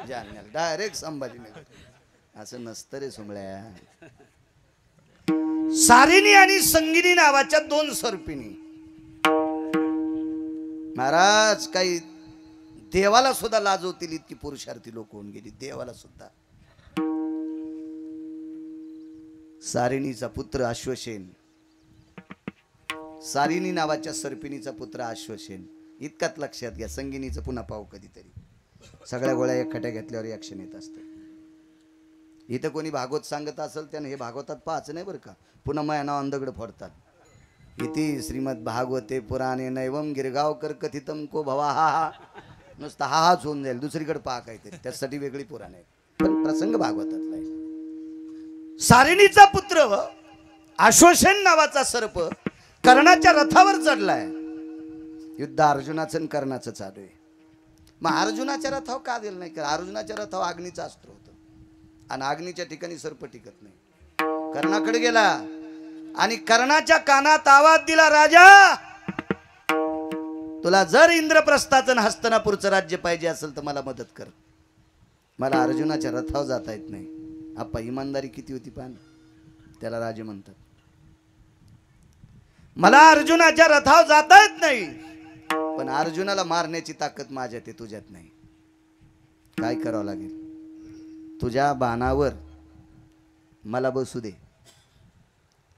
जालन्याला, डायरेक्ट संभाजीनगर. असं नसतं रे सुमळ्या. सारिणी आणि संगिनी नावाच्या दोन सर्पिणी महाराज, काही देवाला सुद्धा लाजवतील इतकी पुरुषार्थी लोक होऊन गेली, देवाला सुद्धा. सारिणीचा पुत्र अश्वसेन, सारिणी नावाच्या सर्पिणीचा पुत्र अश्वसेन. इतकाच लक्षात घ्या. संगिनीचं पुन्हा पाहू कधीतरी. सगळ्या गोळ्या एकखट्या घेतल्यावर ॲक्शन येत असते. इथं कोणी भागवत सांगत असेल त्याने हे भागवतात पाहायचं नाही बरं का, पुन्हा माझ्या नाव अंधगड फोडतात. इति श्रीमद भागवते पुराणे नैवम गिरगावकर कथितम को भवा, हा हा नुसता हा हाच होऊन जाईल. दुसरीकडे पहा काहीतरी, त्यासाठी वेगळी पुराण आहे, पण प्रसंग भागवतातला आहे. सारिणीचा पुत्र अश्वसेन नावाचा सर्प कर्णाच्या रथावर चढलाय. युद्ध अर्जुनाचं आणि कर्णाचं चालू आहे. मग अर्जुनाच्या रथावर का दिलं नाही, कारण अर्जुनाच्या रथावर अग्नीचं अस्त्र होतं, आणि अग्नीच्या ठिकाणी सर्प टिकत नाही. कर्णाकडे गेला आणि कर्णाच्या कानात आवाज दिला, राजा तुला जर इंद्रप्रस्थाचं हस्तनापूरचं राज्य पाहिजे असेल तर मला मदत कर. मला अर्जुनाच्या रथावर जाता येत नाही. आप्पा इमानदारी किती होती पान, त्याला राजे म्हणतात. मला अर्जुनाच्या रथावर जाता येत नाही, पण अर्जुनाला मारण्याची ताकद माझ्यात आहे, तुझ्यात नाही. काय करावं लागेल, तुझ्या बाणावर मला बसू दे,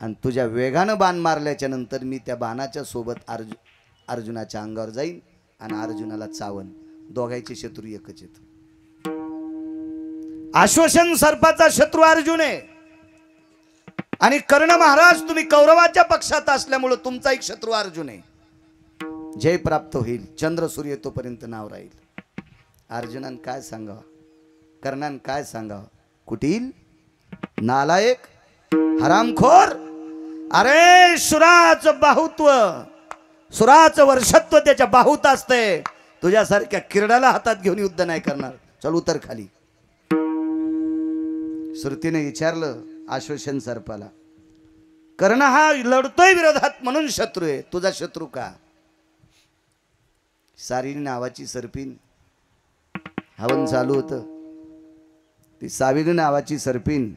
आणि तुझ्या वेगानं बाण मारल्याच्या नंतर मी त्या बाणाच्या सोबत अर्जुनाच्या अंगावर जाईन आणि अर्जुनाला चावन. दोघांचे शत्रू एकच येत. अश्वसेन सर्पाचा शत्रू अर्जुन आहे, आणि कर्ण महाराज तुम्ही कौरवाच्या पक्षात असल्यामुळे तुमचा एक शत्रू अर्जुन आहे. जय प्राप्त होईल, चंद्र सूर्य तोपर्यंत नाव राहील. अर्जुनान काय सांगावं, कर्णान काय सांगावं, कुटील, नालायक, हरामखोर. अरे सुराचं बाहुत्व, सुराचं वर्षत्व त्याच्या बाहुत असते. तुझ्यासारख्या किरडाला हातात घेऊन युद्ध नाही करणार. चल उतर खाली. श्रुतीने विचारलं अश्वसेन सर्पाला, कर्ण हा लढतोय विरोधात म्हणून शत्रू आहे, तुझा शत्रू का? सारिणी नावाची सर्पिन, हवन चालू होतं. ती सावित्री नावाची सर्पिन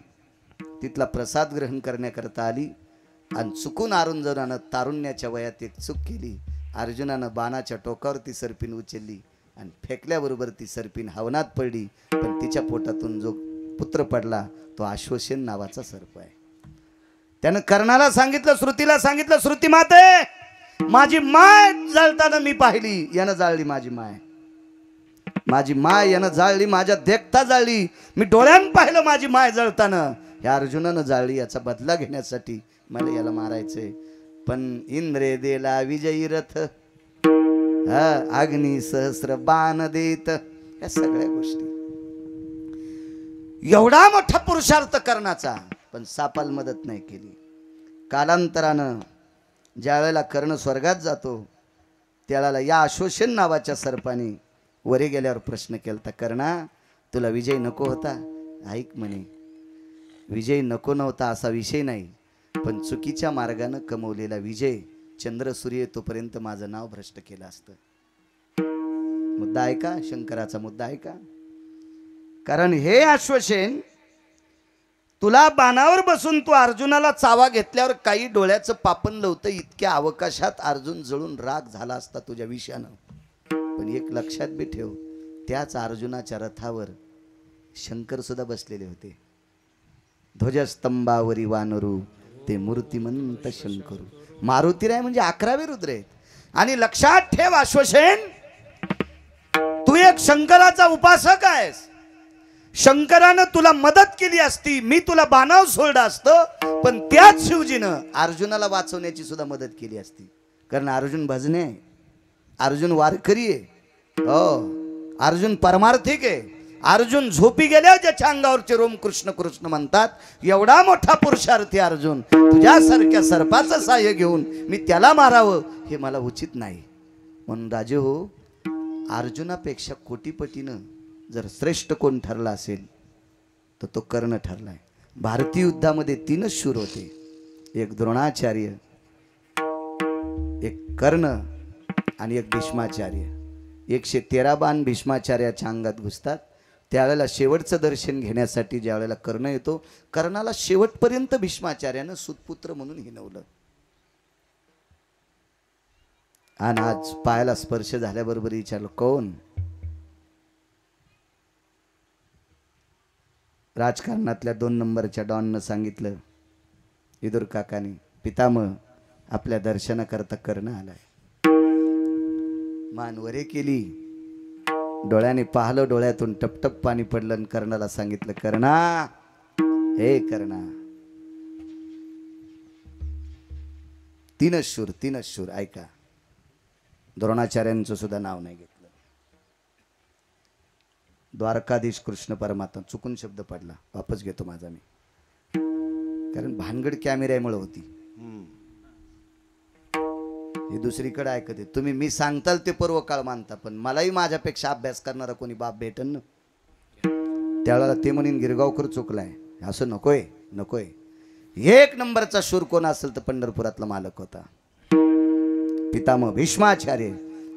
तिथला प्रसाद ग्रहण करण्याकरता आली, आणि चुकून अर्जुनानं तारुण्याच्या वयात एक चूक केली. अर्जुनानं बाणाच्या टोकावर ती सर्पिन उचलली आणि फेकल्याबरोबर ती सर्पिन हवनात पडली. पण तिच्या पोटातून जो पुत्र पडला तो अश्वसेन नावाचा सर्प आहे. त्यानं कर्णाला सांगितलं, श्रुतीला सांगितलं, श्रुती माते माझी माय जळताना मी पाहिली, यानं जाळली माझी माय. माझी माय यानं जाळली, माझ्या देखता जाळली, मी डोळ्यानं पाहिलं माझी माय जळताना. ह्या अर्जुनानं जाळली, याचा बदला घेण्यासाठी मला याला मारायचंय. पण इंद्रे देला विजयी रथ, अग्नी सहस्र बाण देत, या सगळ्या गोष्टी. एवढा मोठा पुरुषार्थ कर्णाचा, पण सापाला मदत नाही केली. कालांतरानं ज्या वेळेला कर्ण स्वर्गात जातो त्याला या अश्वसेन नावाच्या सर्पाने वरे गेल्यावर प्रश्न केला, कर्णा तुला विजय नको होता? ऐक म्हणे, विजय नको नव्हता असा विषय नाही, पण चुकीच्या मार्गाने कमवलेला विजय चंद्र सूर्य तोपर्यंत माझं नाव भ्रष्ट केलं असतं. मुद्दा आहे का? शंकराचा मुद्दा आहे का? कारण हे अश्वसेन, तुला बाणावर बसून तू अर्जुनाला चावा घेतल्यावर काही डोळ्याचं पापण लवतं, इतक्या अवकाशात अर्जुन जळून राग झाला असता तुझ्या विषयानं. पण एक लक्षात बी ठेव, त्याच अर्जुनाच्या रथावर शंकर सुद्धा बसलेले होते. ध्वजस्तंभावरी वानरू ते मूर्तिमंत शंकरू. मारुतीराय म्हणजे 11वे रुद्र आहेत. आणि लक्षात ठेव अश्वसेन, तू एक शंकराचा उपासक आहेस. शंकरानं तुला मदत केली असती, मी तुला बाणाव सोडलं असतं, पण त्याच शिवजीनं अर्जुनाला वाचवण्याची सुद्धा मदत केली असती. कारण अर्जुन भजने आहे, अर्जुन वारकरी आहे, हो अर्जुन परमार्थिक आहे. अर्जुन झोपी गेल्यावर ज्याच्या अंगावरचे रोम कृष्ण कृष्ण म्हणतात, एवढा मोठा पुरुषार्थी अर्जुन तुझ्यासारख्या सर्पाचं साह्य घेऊन मी त्याला मारावं हे मला उचित नाही. म्हणून राजे हो, अर्जुनापेक्षा कोटीपटीनं जर श्रेष्ठ कोण ठरला असेल तर तो कर्ण ठरलाय. भारतीय युद्धामध्ये 3च शूर होते, एक द्रोणाचार्य, एक कर्ण आणि एक भीष्माचार्य. 113 बाण भीष्माचार्याच्या अंगात घुसतात. त्यावेळेला शेवटचं दर्शन घेण्यासाठी ज्या वेळेला कर्ण येतो, कर्णाला शेवटपर्यंत भीष्माचार्यानं सुतपुत्र म्हणून हिनवलं. आणि आज पायाला स्पर्श झाल्याबरोबर विचारलं कोण? राजकारणातल्या 2 नंबरच्या डॉननं सांगितलं, विदुर काकानी, पितामह आपल्या दर्शनाकरता कर्ण आलाय. मान वरे केली, डोळ्याने पाहिलं, डोळ्यातून टपटप पाणी पडलं आणि कर्णाला सांगितलं, कर्णा, हे कर्णा. 3च शूर. ऐका, द्रोणाचार्यांचं सुद्धा नाव नाही घेतलं. द्वारकाधीश कृष्ण परमात्मा, चुकून शब्द पडला, वापस घेतो माझा मी, कारण भानगड कॅमेऱ्यामुळे होती. हे दुसरीकडे ऐकत आहे तुम्ही. मी सांगताल ते पूर्व काळ मानता, पण मलाही माझ्यापेक्षा अभ्यास करणारा कोणी बाप भेटन ना. त्यावेळेला ते म्हणून गिरगावकर चुकलाय, असं नकोय. 1 नंबरचा शूर कोण असेल तर पंढरपुरातला मालक होता, पितामह भीष्माचार्य.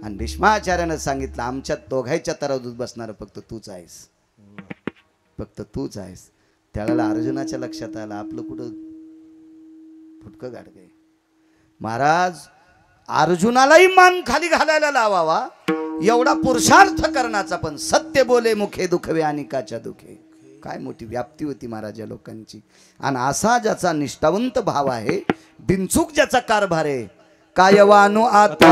आणि भीष्माचार्यानं सांगितलं, आमच्या दोघांच्या तराजूत बसणार फक्त तूच आहेस. त्यावेळेला अर्जुनाच्या लक्षात आलं, आपलं कुठं फुटकं गाडगय. महाराज, अर्जुनालाही मान खाली घालायला लावावा एवढा पुरुषार्थ करण्याचा, पण सत्य बोले मुखे दुखवे आणि काच्या दुखे. काय मोठी व्याप्ती होती महाराज या लोकांची. आणि असा ज्याचा निष्ठावंत भाव आहे, बिनचूक ज्याचा कारभार आहे, कायवानो आता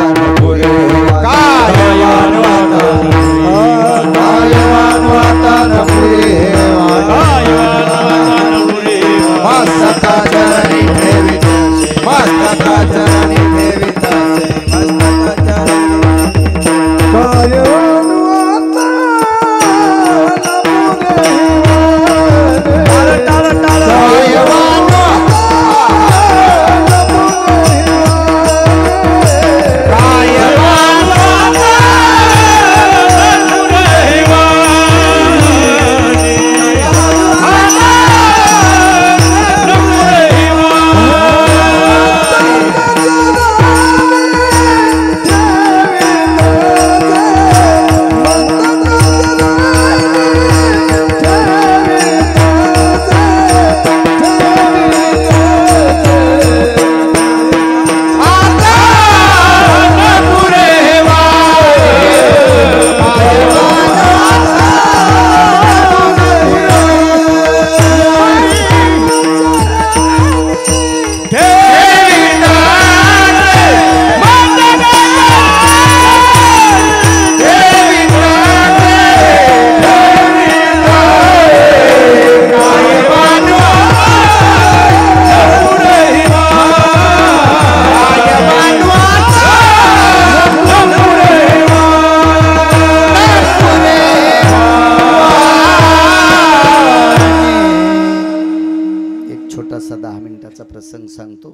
प्रसंग सांगतो.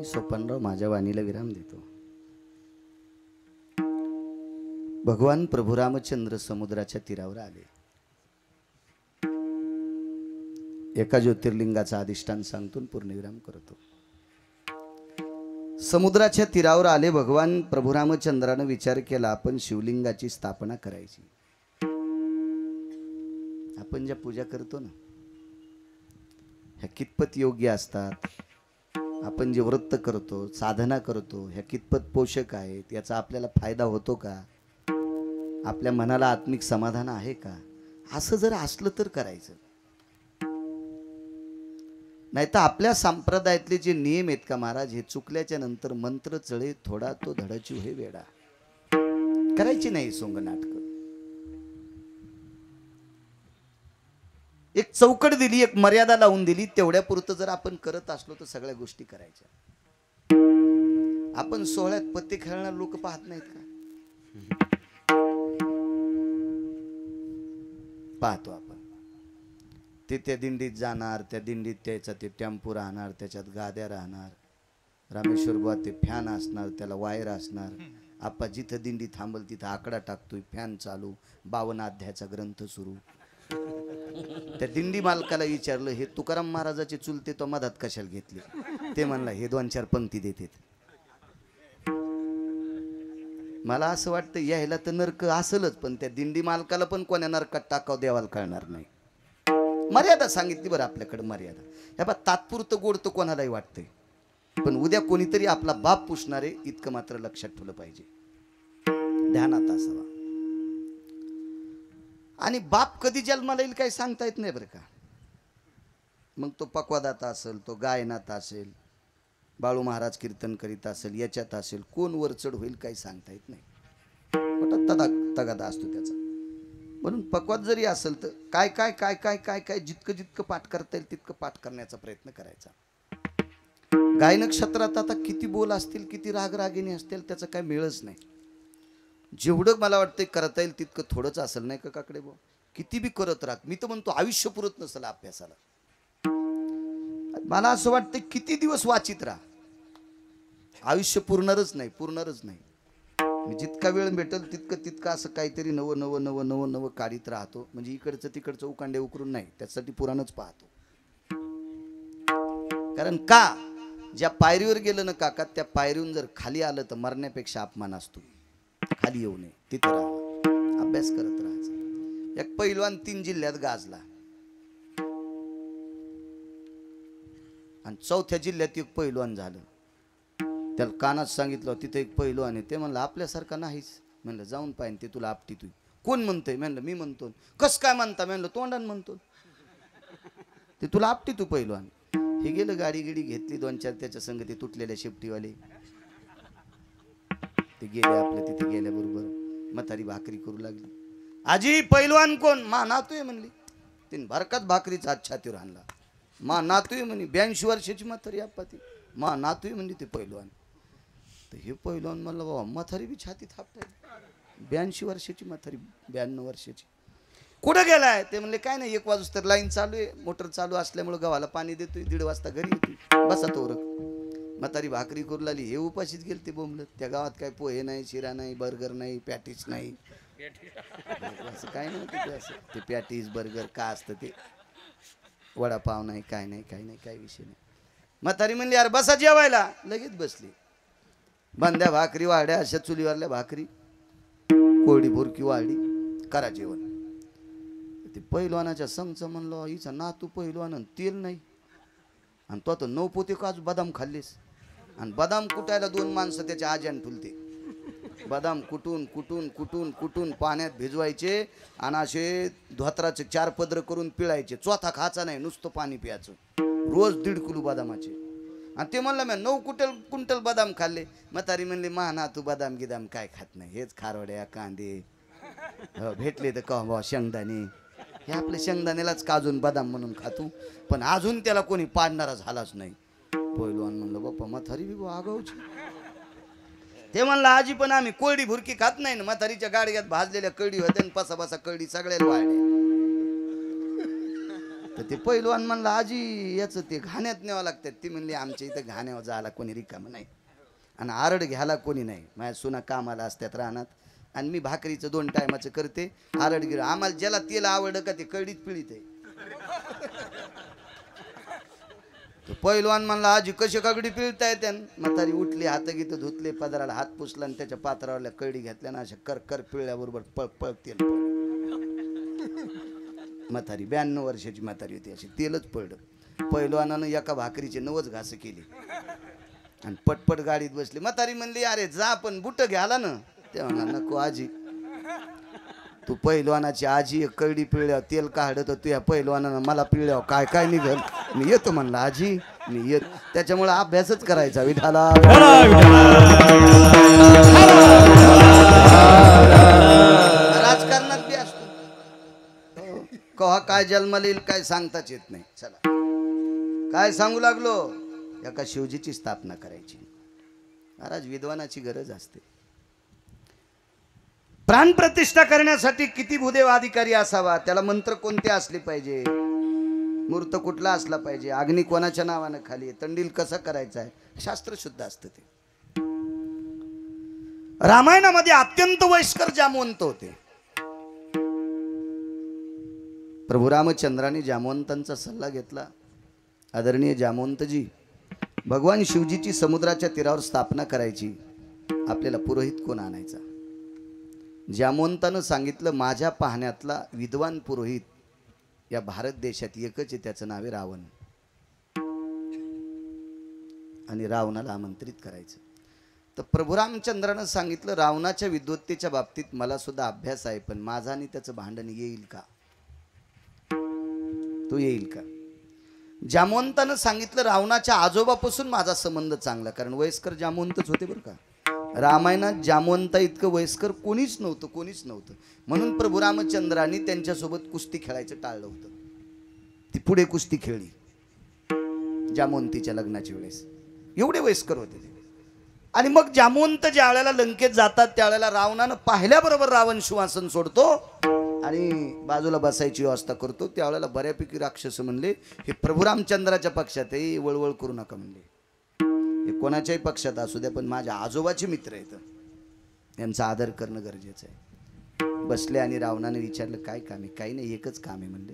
सोपानराव माझ्या वाणीला विराम देतो. भगवान प्रभू रामचंद्र समुद्राच्या तीरावर आले. एका ज्योतिर्लिंगाचा अधिष्ठान सांगतो पूर्णविराम करतो. समुद्राच्या तीरावर आले भगवान प्रभू रामचंद्राने विचार केला, आपण शिवलिंगाची स्थापना करायची. आपण ज्या पूजा करतो ना, ह्या कितपत योग्य असतात? आपण जे व्रत करतो, साधना करतो, ह्या कितपत पोषक आहेत? याचा आपल्याला फायदा होतो का? आपल्या मनाला आत्मिक समाधान आहे का? असं जर असलं तर करायचं. नाही तर आपल्या संप्रदायातले जे नियम आहेत का महाराज, हे चुकल्याच्या नंतर मंत्र चळे थोडा तो धडाची हे वेडा, करायची नाही सोंग नाटक. एक चौकट दिली, एक मर्यादा लावून दिली, तेवढ्या पुरतं जर आपण करत असलो तर सगळ्या गोष्टी करायच्या. आपण सोहळ्यात पत्ते खेळणार लोक पाहत नाहीत का? पाहतो आपण. ते त्या दिंडीत जाणार, त्या दिंडीत त्याचा ते टेम्पो राहणार, त्याच्यात गाद्या राहणार, रामेश्वर बुवा ते फॅन असणार, त्याला वायर असणार. आपा जिथं दिंडी थांबल तिथं आकडा टाकतोय, फॅन चालू, 52 अध्यायाचा ग्रंथ सुरू. त्या दिंडी मालकाला विचारलं, हे तुकाराम महाराजाचे चुलते तो मधात कशाला घेतले? ते म्हणला, हे 2-4 पंक्ती देतात. मला असं वाटतं यायला तर नरक असलच, पण त्या दिंडी मालकाला पण कोण्या नरकात टाकाव देवाला कळणार नाही. मर्यादा सांगितली बरं आपल्याकडे, मर्यादा. ह्या बा तात्पुरतं गोड तर कोणालाही वाटतंय, पण उद्या कोणीतरी आपला बाप पुसणारे इतकं मात्र लक्षात ठेवलं पाहिजे, ध्यानात असावा. आणि बाप कधी जन्माला येईल काही सांगता येत नाही बरं का. मग तो पक्वादात असेल, तो गायनात असेल, बाळू महाराज कीर्तन करीत असेल, याच्यात असेल, कोण वरचढ होईल काही सांगता येत नाही. मोठा तगादा असतो त्याचा. म्हणून पक्वाद जरी असेल तर काय काय काय काय काय काय जितकं जितकं पाठ करता येईल तितकं पाठ करण्याचा प्रयत्न करायचा. गायन क्षेत्रात आता किती बोल असतील, किती रागरागिणी असतील, त्याचं काय मिळच नाही. जेवढं मला वाटतं करता येईल तितकं थोडंच असेल, नाही का काकडे भाऊ? किती बी करत राहत. मी तर म्हणतो आयुष्य पुरत नसेल अभ्यासाला. मला असं वाटतं किती दिवस वाचित राहा, आयुष्य पुरणारच नाही, पुरणारच नाही. मी जितका वेळ भेटेल तितकं असं काहीतरी नवं नवं नवं नवं नवं काढीत राहतो. म्हणजे इकडचं तिकडचं उकांडे उकरून नाही, त्यासाठी पुराणच पाहतो. कारण का, ज्या पायरीवर गेलं ना काका, त्या पायरीहून जर खाली आलं तर मरण्यापेक्षा अपमान असतो. खाली येऊ नये, तिथं राहा, अभ्यास करत राहायचा. एक पैलवान 3 जिल्ह्यात गाजला, आणि 4थ्या जिल्ह्यात एक पैलवान झालं. त्याला कानात सांगितलं तिथे एक पैलवान आहे. ते म्हणलं आपल्यासारखा नाहीच. म्हणलं जाऊन पाहिजे, ते तुला आपटी तू. कोण म्हणतंय? म्हणलं मी म्हणतो. कस काय म्हणता? म्हणलं तोंडान म्हणतो. ते तुला आपटी तू पैलवान. हे गेलं, गाडी गिडी घेतली 2-4 त्याच्या संग, ते तुटलेल्या शिफ्टीवाले ते गेले. आपल्या तिथे गेल्याबरोबर म्हातारी भाकरी करू लागली. आजी पैलवान कोण? मा नातू म्हणली. तिने भरकात भाकरीचा हात छातीवर आणला. मा नातू म्हणे, 82 वर्षाची म्हातारी आप्पा ती. मा नातू म्हणजे ते पैलवान. तर हे पैलवान म्हणलं, बाबा म्हातारी बी छाती थापताय. 82 वर्षाची म्हातारी, 92 वर्षाची. कुठं गेलाय? ते म्हणले काय नाही, 1 वाजता तर लाईन चालू आहे, मोटर चालू असल्यामुळे गव्हाला पाणी देतोय, 1:30 वाजता घरी येतोय. बसा तो रक. म्हातारी भाकरी करू लागली. हे उपाशीच गेल ते बोंबलत. त्या गावात काय पोहे नाही, शिरा नाही, बर्गर नाही, पॅटीस नाही, असं काय नव्हतं. ते असं ते पॅटीस बर्गर का असतं ते, वडापाव नाही, काय नाही, काय नाही, काय विषय नाही. म्हातारी म्हणली यार बसा जेवायला. लगेच बसली. बांध्या भाकरी वाढ्या, अशा चुलीवरल्या भाकरी, कोरडी भुरकी वाढली, करा जेवण. ते पैलवानाच्या संघच म्हणलं, हिचा नातू पैलवान, तेल नाही, आणि तो आता 9 पोते काजू बदाम खाल्लीस. आणि बदाम कुटायला 2 माणसं त्याच्या आज्यान ठुलते. बदाम कुटून कुटून कुटून कुटून पाण्यात भिजवायचे, आणि असे धोत्राचे 4 पदर करून पिळायचे. चौथा खायचा नाही, नुसतं पाणी प्यायचं. रोज 1.5 किलो बदामाचे. आणि ते म्हणलं मी 9 क्विंटल बदाम खाल्ले. म्हातारी म्हणली मा नातू बदाम गिदाम काय खात नाही, हेच खारवड्या कांदे भेटले तर का बा शेंगदाणे, हे आपल्या शेंगदाण्यालाच काजून बदाम म्हणून खातो. पण अजून त्याला कोणी पाडणारा झालाच नाही. पहिलवान म्हणलं बाप्पा म्हातारी बी आगाऊची. ते म्हणलं आजी पण आम्ही कोरडी भुरकी खात नाही ना. म्हातारीच्या गाडग्यात भाजलेल्या कळडी होत्या आणि पसा कळडी सगळ्याला वाढल्या. तर ते पहिलवान म्हणलं आजी याचं ते घाण्यात न्यावं लागतात. ती म्हणली आमच्या इथं घाण्यावर जायला कोणी रिकामं नाही, आणि आरड घ्यायला कोणी नाही. माझ्या सुना कामाला असतात रानात, आणि मी भाकरीचं 2 टायमाचं करते. आरड गिर आम्हाला ज्याला तेल आवडलं का ते कळडीत पिळीत आहे. पहिलवान म्हणला आजी कशी कगडी पिळताय त्या. म्हातारी उठली, हात गीत धुतले, पदराला हात पुसला, आणि त्याच्या पात्रावरल्या कळडी घातल्या ना, अशा कर पिळल्याबरोबर पळ तेल. म्हातारी 92 वर्षाची म्हातारी होती, अशी तेलच पडलं. पहिलवानानं एका भाकरीचे 9 घास केली आणि पटपट गाडीत बसली. म्हातारी म्हणली अरे जा पण बुट घ्याला ना. ते म्हणा नको आजी, तू पहिलवानाची आजी एक कळडी पिळल्या तेल काढत तू या पहिलवानानं मला पिळल्यावर काय काय निघल. मी येतो म्हणलं आजी मी येत. त्याच्यामुळे अभ्यासच करायचा विठाला. राजकारणात बी असतो कवा काय जन्माला येईल काय सांगताच येत नाही. चला काय सांगू लागलो. एका शिवजीची स्थापना करायची. महाराज विद्वानाची गरज असते. प्राण प्रतिष्ठा करण्यासाठी किती भूदेव अधिकारी असावा. त्याला मंत्र कोणते असले पाहिजे. मूर्त कुठला असला पाहिजे. अग्नी कोणाच्या नावानं खाली. तंडील कसं करायचं आहे शास्त्र शुद्ध असतं ते. रामायणामध्ये अत्यंत वयस्कर जामवंत होते. प्रभू रामचंद्राने जामवंतांचा सल्ला घेतला. आदरणीय जामवंतजी भगवान शिवजीची समुद्राच्या तीरावर स्थापना करायची. आपल्याला पुरोहित कोण आणायचा. जामवंतानं सांगितलं माझ्या पाहण्यातला विद्वान पुरोहित या भारत देशात एकच आहे. त्याचं नाव आहे रावण. आणि रावणाला आमंत्रित करायचं. तर प्रभू रामचंद्रानं सांगितलं रावणाच्या विद्वत्तेच्या बाबतीत मला सुद्धा अभ्यास आहे. पण माझा आणि त्याचं भांडण येईल का. तो येईल का. जामवंतानं सांगितलं रावणाच्या आजोबापासून माझा संबंध चांगला. कारण वयस्कर जामवंतच होते बरं का. रामायणात जामवंता इतकं वयस्कर कोणीच नव्हतं. म्हणून प्रभू रामचंद्रांनी त्यांच्यासोबत कुस्ती खेळायचं टाळलं होतं. ती पुढे कुस्ती खेळली जामवंतीच्या लग्नाच्या वेळेस. एवढे वयस्कर होते ते. आणि मग जामवंत ज्या वेळेला लंकेत जातात त्यावेळेला रावणानं पाहिल्याबरोबर रावण शिंहासन सोडतो आणि बाजूला बसायची व्यवस्था करतो. त्यावेळेला बऱ्यापैकी राक्षस म्हणले हे प्रभू रामचंद्राच्या पक्षात आहे. वळवळ करू नका म्हणले. हे कोणाच्याही पक्षात असू द्या पण माझ्या आजोबाचे मित्र आहेत. यांचा आदर करणं गरजेचं आहे. बसले आणि रावणाने विचारलं काय काम आहे. काही नाही एकच काम आहे म्हणले.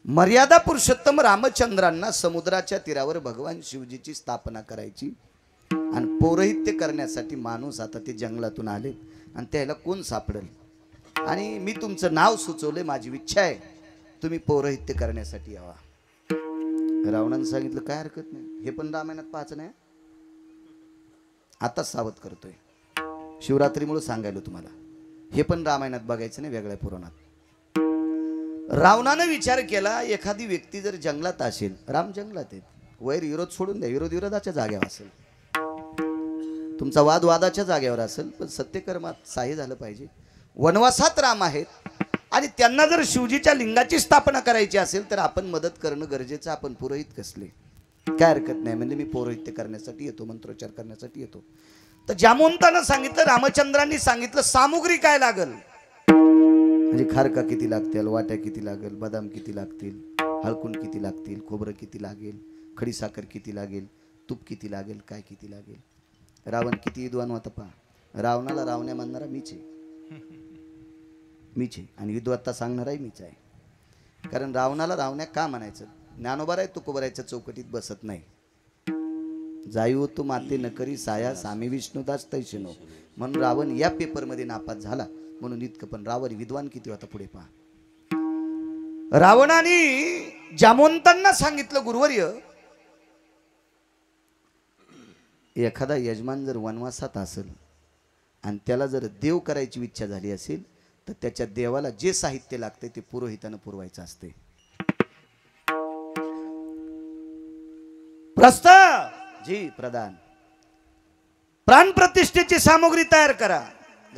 मर्यादा पुरुषोत्तम रामचंद्रांना समुद्राच्या तीरावर भगवान शिवजीची स्थापना करायची. आणि पौरोहित्य करण्यासाठी माणूस आता ते जंगलातून आले आणि त्याला कोण सापडेल. आणि मी तुमचं नाव सुचवले. माझी इच्छा आहे तुम्ही पौरोहित्य करण्यासाठी यावा. रावणानं सांगितलं काय हरकत नाही. हे पण रामायणात पाहायचं नाही. आताच सावध करतोय. शिवरात्रीमुळे सांगायलो तुम्हाला. हे पण रामायणात बघायचं नाही वेगळ्या पुराणात. रावणानं विचार केला एखादी व्यक्ती जर जंगलात असेल. राम जंगलात आहेत. वैर विरोध सोडून द्या. विरोध विरोधाच्या जागेवर असेल. तुमचा वाद वादाच्या जागेवर असेल पण सत्यकर्मात साही झालं पाहिजे. वनवासात राम आहेत आणि त्यांना जर शिवजीच्या लिंगाची स्थापना करायची असेल तर आपण मदत करणं गरजेचं. आपण पुरोहित कसले काय हरकत नाही म्हणजे मी पौरोहित्य करण्यासाठी येतो. मंत्रोच्चार करण्यासाठी येतो. तर जामवंतानं सांगितलं रामचंद्रांनी सांगितलं सामुग्री काय लागल. म्हणजे खारका किती लागतील. वाट्या किती लागेल. बदाम किती लागतील. हळकुंड किती लागतील. खोबरं किती लागेल. खडीसाखर किती लागेल. तूप किती लागेल. काय किती लागेल. रावण किती विद्वान होता पहा. रावणाला रावण्या म्हणणारा मीच आहे. आणि विद्वत्ता सांगणाराही मीच आहे. कारण रावणाला रावण्या का म्हणायचं. ज्ञानोबाराय तुकोबरायच्या चौकटीत बसत नाही. जायू तू माते न करी साया सामी विष्णुदास तैशनो. म्हणून रावण या पेपरमध्ये नापास झाला. म्हणून इतकं. पण रावण विद्वान किती होता पुढे पहा. रावणाने जामवंतांना सांगितलं गुरुवर्य एखादा यजमान जर वनवासात असेल आणि त्याला जर देव करायची इच्छा झाली असेल तर त्याच्या देवाला जे साहित्य लागते ते पुरोहितानं पुरवायचं असते. जी प्रधान प्राण प्रतिष्ठेची सामग्री तयार करा.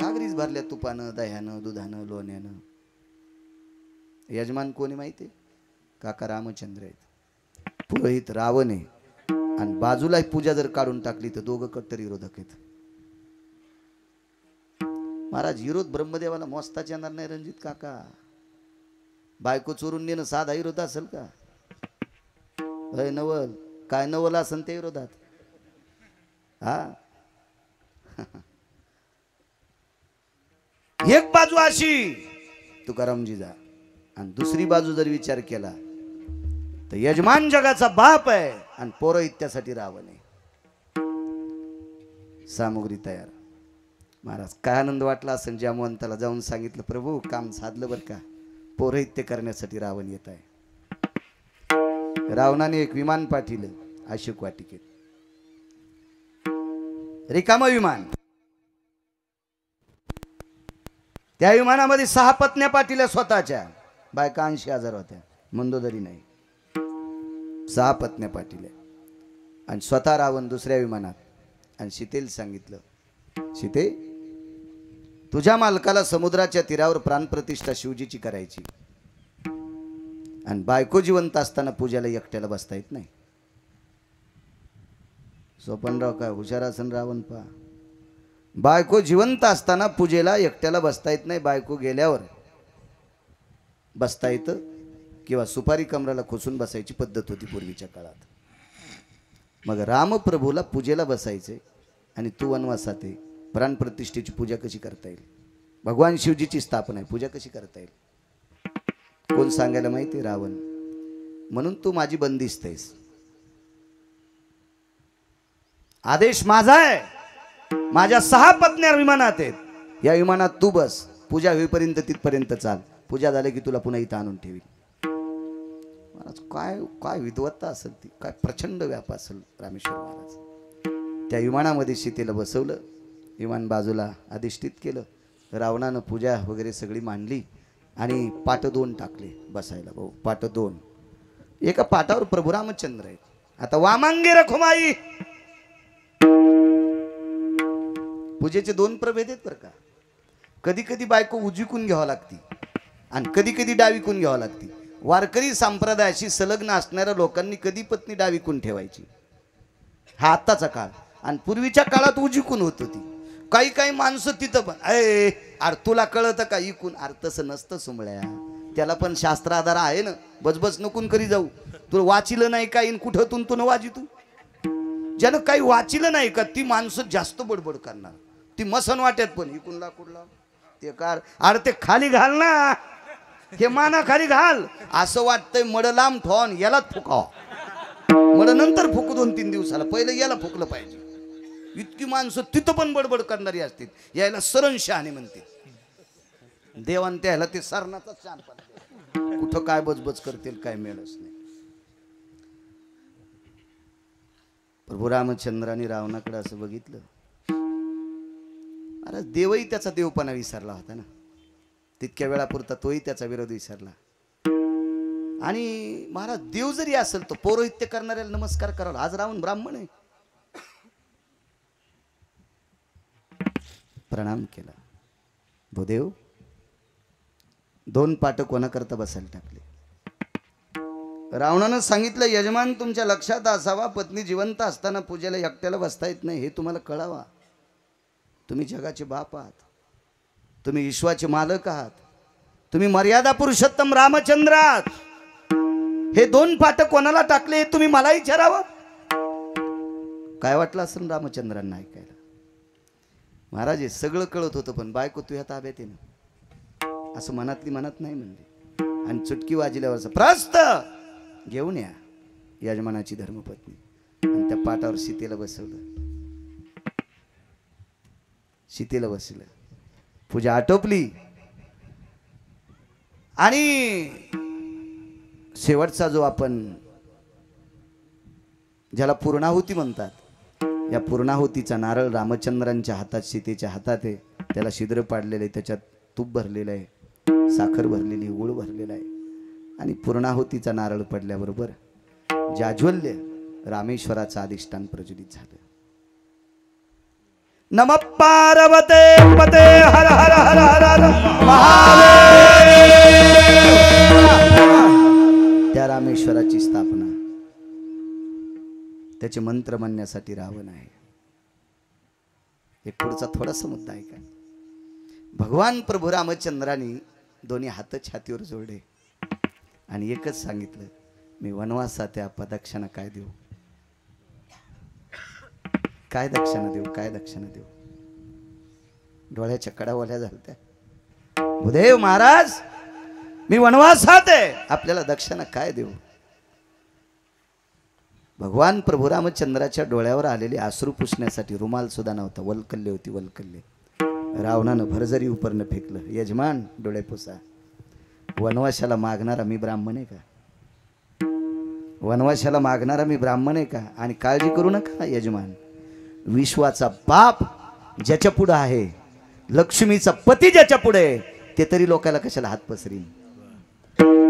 घागरीच भरल्या तुपानं दह्यानं दुधानं लोण्यानं. यजमान कोणी माहिती काका रामचंद्र आहेत. पुरोहित रावण आहे. आणि बाजूला पूजा जर काढून टाकली तर दोघं कट्टर विरोधक आहेत. महाराज विरोध ब्रह्मदेवाला मोजताच येणार नाही. रणजित काका बायको चोरून नेणं साधा विरोध असेल का. नवल काय नवल असेल त्या विरोधात. हा एक बाजू अशी तुकारामजीचा आणि दुसरी बाजू जर विचार केला तर यजमान जगाचा बाप आहे आणि पौरोहित्यासाठी रावण आहे. सामुग्री तयार. महाराज काय आनंद वाटला असेल. जामवंताला जाऊन सांगितलं प्रभू काम साधलं बरं का. पौरोहित्य करण्यासाठी रावण येत आहे. रावणाने एक विमान पाठवलं अशोक वाटिकेत. रिकाम विमान. त्या विमानामध्ये 6 पत्न्या पाठील्या स्वतःच्या, बायका 80,000 होत्या, मंदोदरी नाही. 6 पत्न्या पाठील्या आणि स्वतः रावण दुसऱ्या विमानात. आणि सीतेला सांगितलं, सीते तुझ्या मालकाला समुद्राच्या तीरावर प्राणप्रतिष्ठा शिवजीची करायची आणि बायको जिवंत असताना पूजाला एकट्याला बसता येत नाही. सोपनराव काय हुशार असन रावण पहा. बायको जिवंत असताना पूजेला एकट्याला बसता येत नाही, बायको गेल्यावर बसता येतं किंवा सुपारी कमराला खोसून बसायची पद्धत होती पूर्वीच्या काळात. मग रामप्रभूला पूजेला बसायचे आणि तू वनवासात आहे, प्राणप्रतिष्ठेची पूजा कशी करता येईल? भगवान शिवजीची स्थापना आहे, पूजा कशी करता येईल? कोण सांगायला माहिती? रावण. म्हणून तू माझी बंदिस्त आहेस, आदेश माझा आहे. माझ्या 6 पत्न्या विमानात आहेत, या विमानात तू बस, पूजा होईपर्यंत तिथपर्यंत चाल, पूजा झाली की तुला पुन्हा इथं आणून ठेवी. महाराज काय काय विद्वत्ता असेल ती, काय प्रचंड व्याप असेल रामेश्वर महाराज. त्या विमानामध्ये सीतेला बसवलं, विमान बाजूला अधिष्ठित केलं, रावणानं पूजा वगैरे सगळी मांडली आणि पाट 2 टाकले बसायला. भाऊ पाट 2, एका पाटावर प्रभू रामचंद्र आहेत. आता वामांगी रखुमाई, पूजेचे 2 प्रभेद आहेत बरं का. कधी कधी बायको उजवीकून घ्यावं लागती आणि कधी कधी डावीकून घ्यावं लागती. वारकरी संप्रदायाशी संलग्न असणाऱ्या लोकांनी कधी पत्नी डावीकून ठेवायची, हा आत्ताचा काळ. आणि पूर्वीच्या काळात उजवीकून होत होती. काही काही माणसं तिथं पण अरे तुला कळतं का इकून? अरे तसं नसतं सुमळ्या, त्याला पण शास्त्र आधार आहे ना. बजबज नकून करी जाऊ, तुला वाचिलं नाही का इन कुठं तू वाजी तू. ज्यानं काही वाचिलं नाही का ती माणसं जास्त बडबड करणार. ती मसन वाटत पण इकून लाकूडला ते कार, अरे ते खाली घाल ना, हे माना खाली घाल. असं वाटतंय मड लांब ठोन यालाच फुकाव, मड नंतर फुकू 2-3 दिवसाला, पहिलं याला फुकलं पाहिजे. इतकी माणसं तिथं पण बडबड करणारी असतील. यायला सरण शहाणे म्हणते. देवान त्याला ते सरणाचा शान पडते, कुठं काय बजबज करतील काय मिळच नाही. प्रभू रामचंद्राने रावणाकडे असं बघितलं. अरे देवही त्याचा देवपणा विसरला होता ना, तितक्या वेळापुरता तोही त्याचा विरोध विसरला. आणि महाराज देव जरी असेल तो पौरोहित्य करणाऱ्याला नमस्कार करावा. आज रावण ब्राह्मण आहे, प्रणाम केला. भूदेव 2 पाट कोणाकरता बसायला टाकले? रावणानं सांगितलं, यजमान तुमच्या लक्षात असावा, पत्नी जिवंत असताना पूजेला एकट्याला बसता येत नाही, हे तुम्हाला कळावा. तुम्ही जगाचे बाप आहात, तुम्ही विश्वाचे मालक आहात, तुम्ही मर्यादा पुरुषोत्तम रामचंद्र आहात. हे 2 पाट कोणाला टाकले हे तुम्ही मला विचारावं. काय वाटलं असेल रामचंद्रांना ऐकायला? महाराज हे सगळं कळत होतं, पण बायको तुझ्या ताब्यात आहे ना, असं मनातली मनात नाही म्हणले. आणि चुटकी वाजल्यावर प्रस्त घेऊन या यजमानाची धर्मपत्नी. आणि त्या पाटावर सीतेला बसवलं, सीतेला बसलं, पूजा आटोपली. आणि शेवटचा जो आपण ज्याला पूर्णाहुती म्हणतात, या पूर्णाहुतीचा नारळ रामचंद्रांच्या हातात, सीतेच्या हातात आहे. त्याला छिद्र पाडलेलं आहे, त्याच्यात तूप भरलेलं आहे, साखर भरलेली, गुळ भरलेला आहे. आणि पूर्णाहुतीचा नारळ पडल्याबरोबर जाज्वल्य रामेश्वराचं अधिष्ठान प्रज्वलित झालं. नमः पार्वते पते हर हर हर हर हर महादेव. त्या रामेश्वराची स्थापना, त्याचे मंत्र म्हणण्यासाठी रावण आहे. एक पुढचा थोडासा मुद्दा आहे का? भगवान प्रभू रामचंद्रांनी दोन्ही हात छातीवर जोडले आणि एकच सांगितलं, मी वनवासात आहे, प्रदक्षिणा काय देऊ, काय दक्षिणा देऊ, काय दक्षिणा देऊ. डोळ्याच्या कडा ओल्या झालत्या. भूदेव महाराज मी वनवासात आहे, आपल्याला दक्षिणा काय देऊ. भगवान प्रभू रामचंद्राच्या डोळ्यावर आलेले अश्रू पुसण्यासाठी रुमाल सुद्धा नव्हता, वल्कल्य होती, वल्कल्य. रावणानं भरजरी उपरनं फेकलं, यजमान डोळे पुसा. वनवासाला मागणारा मी ब्राह्मण आहे का? वनवासाला मागणारा मी ब्राह्मण आहे का? आणि काळजी करू नका यजमान, विश्वाचा बाप ज्याच्या पुढे आहे, लक्ष्मीचा पती ज्याच्या पुढे, ते तरी लोकायला कशाला हात पसरीन,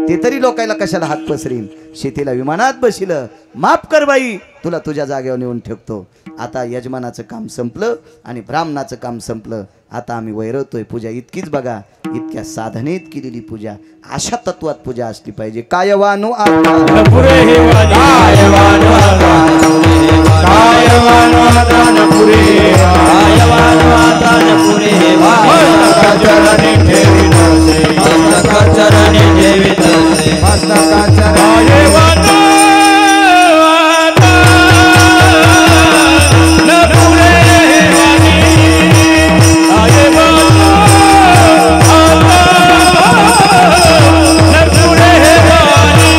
ते तरी लोकायला कशाला हात पसरीन. शेतीला विमानात बसिलं, माफ कर बाई, तुला तुझ्या जागेवर नेऊन ठेवतो. आता यजमानाचं काम संपलं आणि ब्राह्मणाचं काम संपलं. आता आम्ही वैरवतोय. पूजा इतकीच बघा, इतक्या साधनेत केलेली पूजा, अशा तत्वात पूजा असली पाहिजे. कायवानो आधान पुरे हे वाणी, कायवानो आधान पुरे हे वाणी, कायवानो आधान पुरे हे वाणी, कायवानो आधान पुरे हे वाणी. मस्तकाचरणी ठेवितसे, मस्तकाचरणी ठेवितसे, मस्तकाचरणी कायवानो आधान पुरे हे वाणी, कायवानो आधान पुरे हे वाणी.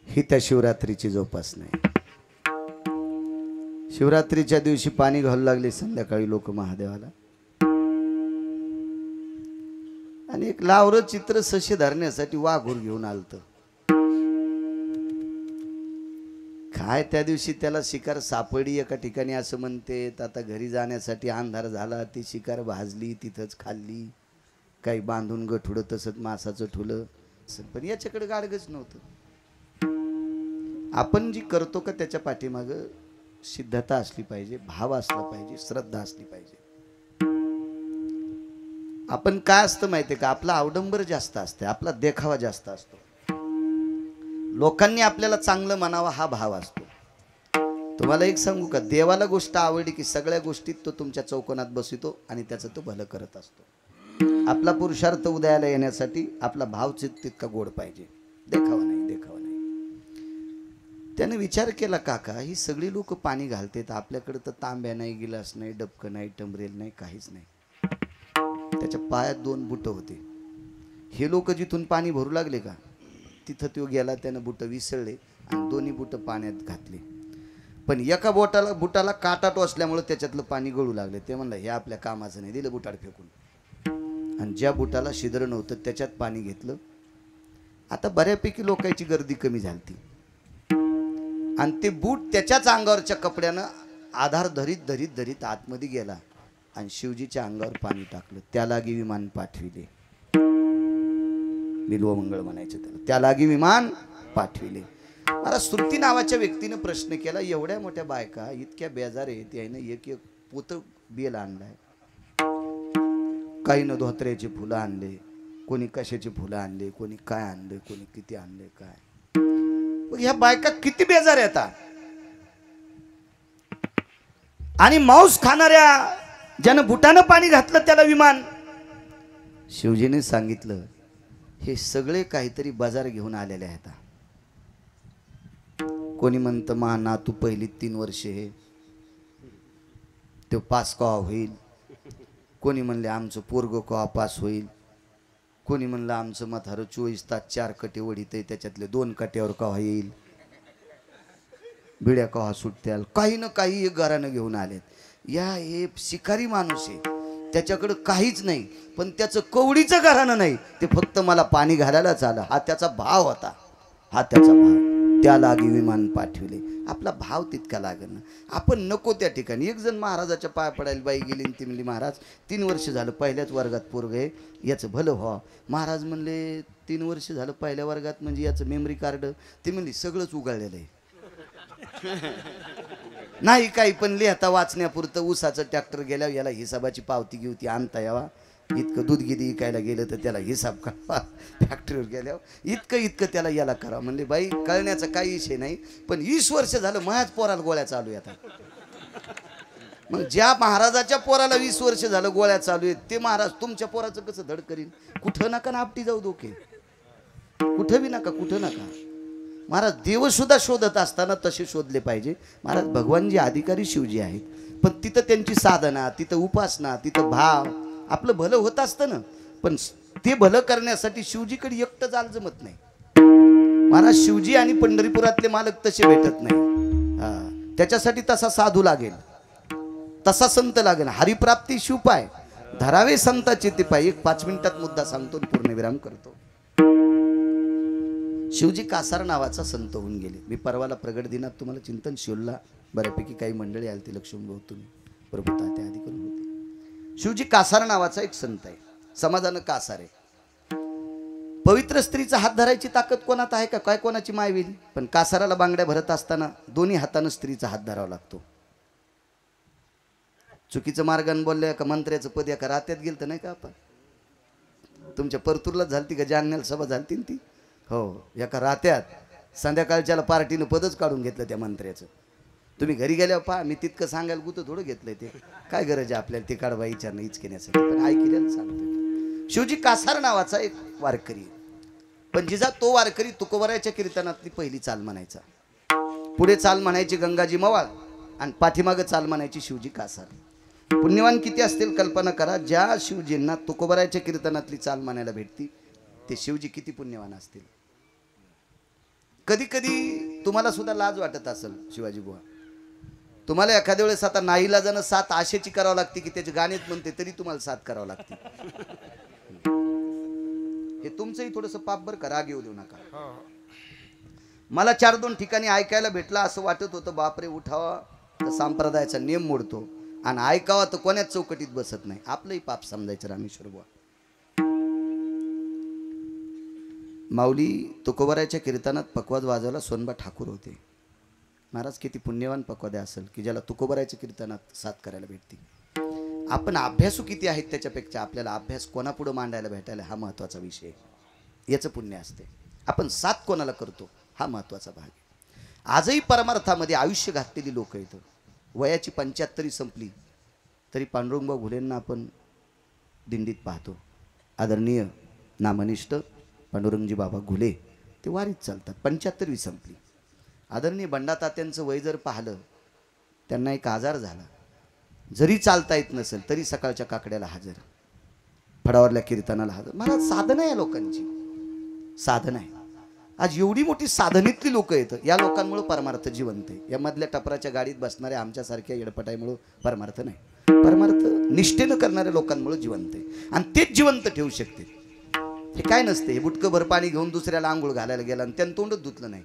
ही त्या शिवरात्रीची जोपासना आहे. शिवरात्रीच्या दिवशी पाणी घालू लागले संध्याकाळी लोक महादेवाला, आणि एक लावरं चित्र सशी धरण्यासाठी वाघूर घेऊन आलत. काय त्या दिवशी त्याला शिकार सापडली एका ठिकाणी असं म्हणते. आता घरी जाण्यासाठी अंधार झाला, ती शिकार भाजली, तिथंच खाल्ली, काही बांधून गठुडं तसंच मासाचं ठुलं. पण याच्याकडे गाडगच नव्हतं. आपण जी करतो का त्याच्या पाठीमाग सिद्धता असली पाहिजे, भाव असला पाहिजे, श्रद्धा असली पाहिजे. आपण काय असतं माहितीये का, आपला अवडंबर जास्त असते, आपला देखावा जास्त असतो. लोकांनी आपल्याला चांगलं म्हणावं हा भाव असतो. तुम्हाला एक सांगू का, देवाला गोष्ट आवडली की सगळ्या गोष्टीत तो तुमच्या चौकोनात बसवितो आणि त्याचं तो भलं करत असतो. आपला पुरुषार्थ उदयाला येण्यासाठी आपला भाव तितका गोड पाहिजे, देखावा नाही, देखावा नाही. त्याने विचार केला, काका ही सगळी लोक पाणी घालतात, आपल्याकडे तर तांब्या नाही, गिलास नाही, डबकं नाही, टंबरेल नाही, काहीच नाही. त्याच्या पायात 2 बुट होते. हे लोक जिथून पाणी भरू लागले का तिथं तो गेला, त्यानं बुट विसळले आणि दोन्ही बुट पाण्यात घातले. पण एका बुटाला काटा टोचल्यामुळे त्याच्यातलं पाणी गळू लागले. ते म्हणलं हे आपल्या कामाचं नाही, दिलं बुटाड फेकून. आणि ज्या बुटाला छिद्र नव्हतं त्याच्यात पाणी घेतलं. आता बऱ्यापैकी लोकांची गर्दी कमी झाली आणि ते बूट त्याच्याच अंगावरच्या कपड्यानं आधार धरीत धरीत धरीत आतमध्ये गेला आणि शिवजीच्या अंगावर पाणी टाकलं. त्यालागी विमान पाठविले. बिल्वमंगळ म्हणायचं त्याला. त्यालागी विमान पाठविले. मला श्रुती नावाच्या व्यक्तीनं प्रश्न केला, एवढ्या मोठ्या बायका इतक्या बेजार आहेत, यानं एक एक पोत बेल आणलाय, काही न धोत्र्याची फुलं आणले, कोणी कशाची फुलं आणले, कोणी काय आणले, कोणी किती आणले, काय. मग ह्या बायका किती बेजार येतात. आणि मांस खाणाऱ्या ज्यानं बुटानं पाणी घातलं त्याला विमान. शिवजीने सांगितलं हे सगळे काहीतरी बाजार घेऊन आलेले आहेत. कोणी म्हणतं मा तू पहिली 3 वर्षे हे तो पास कवा होईल, कोणी म्हणले आमचं पोरग कवा पास होईल, कोणी म्हणलं आमचं म्हातारं 24 तास 4 कटे वडीत आहे, त्याच्यातले 2 कट्यावर कवा येईल, बिड्या कवा सुटत्याल, काही ना काही एक घरानं घेऊन आलेत. या हे शिकारी माणूस आहे, त्याच्याकडं काहीच नाही, पण त्याचं कवडीचं घराणं नाही, ते फक्त मला पाणी घालायलाच आलं. हा त्याचा भाव होता, हा त्याचा भाव. त्या लागी विमान पाठविले. आपला भाव तितका लागेल ना. आपण नको त्या ठिकाणी. एक जण महाराजाच्या पाया पडायला बाई गेली आणि ती म्हणली, महाराज 3 वर्ष झालं पहिल्याच वर्गात पोरग आहे, याचं भलं व्हा. महाराज म्हणले 3 वर्ष झालं पहिल्या वर्गात म्हणजे याचं मेमरी कार्ड. ती म्हणली सगळंच उगाळलेलं आहे. नाही काही पण लिहता वाचण्यापुरतं ऊसाचं ट्रॅक्टर गेल्यावर याला हिसाबाची पावती घेऊ ती आणता यावा. इतकं दूध गिदी इकायला गेलं तर त्याला हिसाब काढवा. फॅक्टरीवर गेल्यावर इतकं त्याला याला करा. म्हणजे बाई कळण्याचा काही विषय नाही, पण 20 वर्ष झालं माझ्याच पोराला गोळ्या चालू आहेत. मग ज्या महाराजाच्या पोराला 20 वर्ष झालं गोळ्या चालू आहेत ते महाराज तुमच्या पोराचं कसं धड करीन. कुठं नका ना आपटी जाऊ डोके, कुठं बी नका, कुठं नका. महाराज देव सुद्धा शोधत असताना तसे शोधले पाहिजे. महाराज भगवानजी अधिकारी शिवजी आहेत, पण तिथं त्यांची साधना, तिथं उपासना, तिथं भाव, आपलं भलं होत असतं ना. पण ते भलं करण्यासाठी शिवजीकडे एकटं जाल जमत नाही. महाराज शिवजी आणि पंढरीपुरातले मालक तसे भेटत नाही. त्याच्यासाठी तसा साधू लागेल, तसा संत लागेल. हरिप्राप्ती शिवपाय धरावे संताचे ते पाय. एक 5 मिनिटात मुद्दा सांगतो आणि पूर्णविराम करतो. शिवजी कासार नावाचा संत होऊन गेले. मी परवाला प्रगट दिनात तुम्हाला चिंतन शिवला बऱ्यापैकी काही मंडळी आली ती लक्ष्मी भाऊ तुम्ही प्रभू तात्या आधी करून होते. शिवजी कासार नावाचा एक संत आहे. समाजानं कासार आहे. पवित्र स्त्रीचा हात धरायची ताकद कोणात आहे का? काय कोणाची माय होईल. पण कासाराला बांगड्या भरत असताना दोन्ही हातानं स्त्रीचा हात धरावा लागतो. चुकीचं मार्गाने बोलले का मंत्र्याचं पद एका रात्यात गेलं तर नाही का? आपण तुमच्या परतूरलाच झालती का? जालन्याला सभा झालती ती. हो, एका रात्यात संध्याकाळच्याला पार्टीनं पदच काढून घेतलं त्या मंत्र्याचं. तुम्ही घरी गेल्यावर पहा. मी तितकं सांगायला गुतं थोडं घेतलंय. ते काय गरज आहे आपल्याला ते काढवा विचारणं इचकेण्यासाठी, पण ऐकलेलं सांगतो. शिवजी कासार नावाचा एक वारकरी, पण जिजा तो वारकरी तुकोबरायच्या कीर्तनातली पहिली चाल म्हणायचा. पुढे चाल म्हणायची गंगाजी मवाळ आणि पाठीमागं चाल म्हणायची शिवजी कासार. पुण्यवान किती असतील कल्पना करा. ज्या शिवजींना तुकोबरायच्या कीर्तनातली चाल म्हणायला भेटती ते शिवजी किती पुण्यवान असतील. कधी कधी तुम्हाला सुद्धा लाज वाटत असेल शिवाजी बुवा. तुम्हाला एखाद्या वेळेस आता नाईलाजानं साथ आशेची करावं लागते की त्याचे गाणेच म्हणते तरी तुम्हाला साथ करावं लागते. हे तुमचंही थोडंसं पाप बरं का, राग येऊ देऊ नका. मला 4-2 ठिकाणी ऐकायला भेटलं, असं वाटत होतं बापरे उठावा तर संप्रदायाचा नियम मोडतो आणि ऐकावा तर कोण्याच चौकटीत बसत नाही. आपलंही पाप समजायचं रामेश्वर बुवा. माऊली तुकोबरायच्या कीर्तनात पकवाद वाजवायला सोनबा ठाकूर होते. महाराज किती पुण्यवान पकवादे असेल की ज्याला तुकोबरायच्या कीर्तनात साथ करायला भेटते. आपण अभ्यासू किती आहेत त्याच्यापेक्षा आपल्याला अभ्यास कोणापुढं मांडायला भेटायला हा महत्त्वाचा विषय आहे. याचं पुण्य असते. आपण साथ कोणाला करतो हा महत्त्वाचा भाग आहे. आजही परमार्थामध्ये आयुष्य घातलेली लोक आहेत. वयाची 75 संपली तरी पांडुरंगभाऊ घुलेंना आपण दिंडीत पाहतो. आदरणीय नामनिष्ठ पांडुरंगजी बाबा घुले ते वारीत चालतात. 75वी संपली. आदरणीय बंडातात्यांचं वय जर पाहिलं, त्यांना एक आजार झाला. जरी चालता येत नसेल तरी सकाळच्या काकड्याला हजर, फडावरल्या कीर्तनाला हजर. मला साधना आहे लोकांची, साधना आहे. आज एवढी मोठी साधनेतली लोक आहेत. या लोकांमुळे परमार्थ जिवंत आहे. या मधल्या टपराच्या गाडीत बसणाऱ्या आमच्यासारख्या येडपटाईमुळे परमार्थ नाही. परमार्थ निष्ठेनं करणाऱ्या लोकांमुळे जिवंत आहे आणि तेच जिवंत ठेवू शकते. हे काय नसते. हे बुटकं भर पाणी घेऊन दुसऱ्याला आंघोळ घालायला गेला आणि त्यानं तोंडच धुतलं नाही.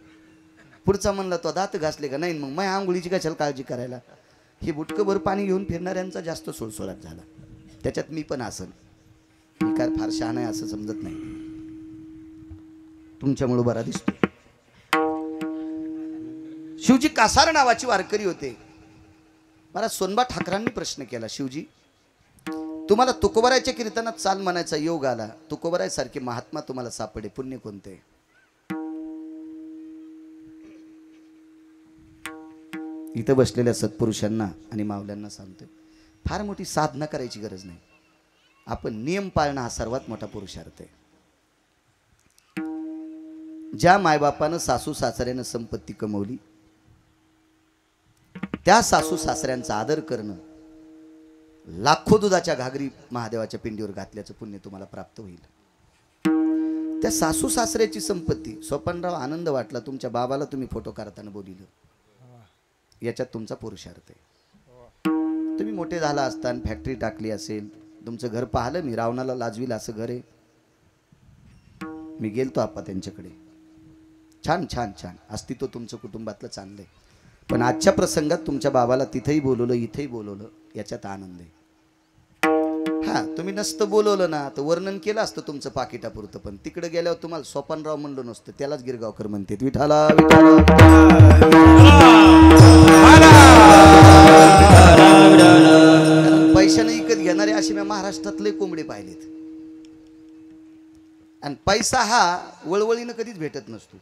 पुढचा म्हणला तो दात घासले का नाही, मग माझ्या आंघोळीची कशाला काळजी करायला. हे बुटकं भर पाणी घेऊन फिरणाऱ्यांचा जास्त सुळसुळाट झाला. त्याच्यात मी पण असेल. मी काय फार शहाणा आहे असं समजत नाही. तुमच्यामुळे बरा दिसतो. शिवजी कासार नावाची वारकरी होते. मला सोनबा ठाकरांनी प्रश्न केला, शिवजी तुम्हाला तुकोबरायच्या कीर्तनात चाल म्हणायचा योग आला, तुकोबराय सारखे महात्मा तुम्हाला सापडे, पुण्य कोणते? इथं बसलेल्या सत्पुरुषांना आणि मावल्यांना सांगतोय, फार मोठी साधना करायची गरज नाही. आपण नियम पाळणं हा सर्वात मोठा पुरुषार्थ आहे. ज्या मायबापानं सासू सासऱ्यानं संपत्ती कमवली त्या सासू सासऱ्यांचा आदर करणं, लाखो दुधाच्या घागरी महादेवाच्या पिंडीवर घातल्याचं पुण्य तुम्हाला प्राप्त होईल. त्या सासू सासऱ्याची संपत्ती, सोपानराव आनंद वाटला तुमच्या बाबाला तुम्ही फोटो काढताना बोलिलं, याच्यात तुमचा पुरुषार्थ आहे. तुम्ही मोठे झाला असताना फॅक्टरी टाकली असेल, तुमचं घर पाहिलं मी, रावणाला लाजवील असं घर आहे. मी गेलतो आपा त्यांच्याकडे, छान छान छान अस्तित्व तुमचं कुटुंबातलं चांगलं आहे. पण आजच्या प्रसंगात तुमच्या बाबाला तिथेही बोलवलं इथेही बोलवलं याच्यात आनंद आहे. हा तुम्ही नसतं बोलवलं ना तर वर्णन केलं असतं तुमचं पाकिटापुरतं, पण तिकडे गेल्यावर तुम्हाला सोपानराव म्हणलं नसतं. त्यालाच गिरगावकर म्हणते विठाला विठाला. कारण पैशाने विकत घेणारे असे मी महाराष्ट्रातले कोंबडे पाहिलेत. आणि पैसा हा वळवळीनं कधीच भेटत नसतो.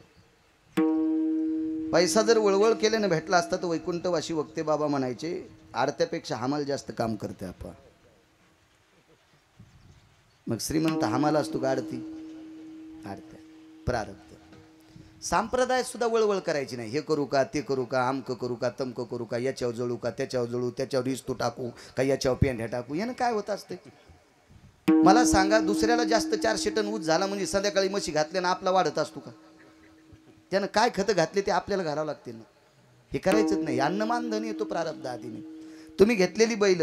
पैसा जर वळवळ केल्यानं भेटला असता तर वैकुंठवासी वक्ते बाबा म्हणायचे आडत्यापेक्षा हमाल जास्त काम करते आपण. मग श्रीमंत हमाला असतो का आडती? आडत्या प्रारब्ध. संप्रदाय सुद्धा वळवळ करायची नाही. हे करू का ते करू का आमक करू का तमक करू का याच्यावर जळू का त्याच्यावर जळू त्याच्यावर रिस्तू टाकू का याच्यावर पेंढ्या टाकू यानं काय होत असते? मला सांगा दुसऱ्याला जास्त 400 टन ऊस झाला म्हणजे संध्याकाळी म्हशी घातल्यानं आपला वाढत असतो का? त्यानं काय खतं घातले ते आपल्याला घालावं लागते ना. हे करायचंच नाही. अन्न मानधन येतो प्रारब्ध आधीने. तुम्ही घेतलेली बैल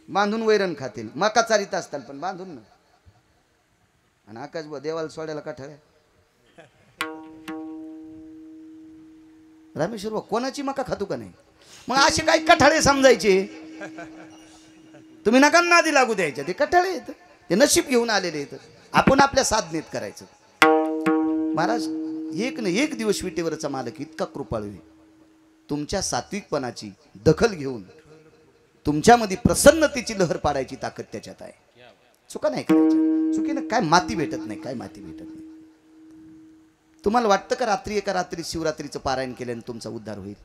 बांधून वैरण खातील मका चारीत असताल पण बांधून ना. आणि आकाश देवाला सोडायला काठाळ्या रामेश्वर कोणाची मका खातो का नाही? मग असे काही कठाळे समजायचे तुम्ही नका नादी लागू द्यायचे. ते कठाळे येत ते नशीब घेऊन आलेले येत. आपण आपल्या साधनेत करायचं. महाराज एक न एक दिवस विटेवरचा मालक इतका कृपाळू आहे. तुमच्या सात्विकपणाची दखल घेऊन तुमच्यामध्ये प्रसन्नतेची लहर पाडायची ताकद त्याच्यात आहे. चुका नाही करायच्या. चुकीनं काय माती भेटत नाही. काय माती भेटत नाही. तुम्हाला वाटतं का रात्री एका रात्री शिवरात्रीचं पारायण केल्याने तुमचा उद्धार होईल?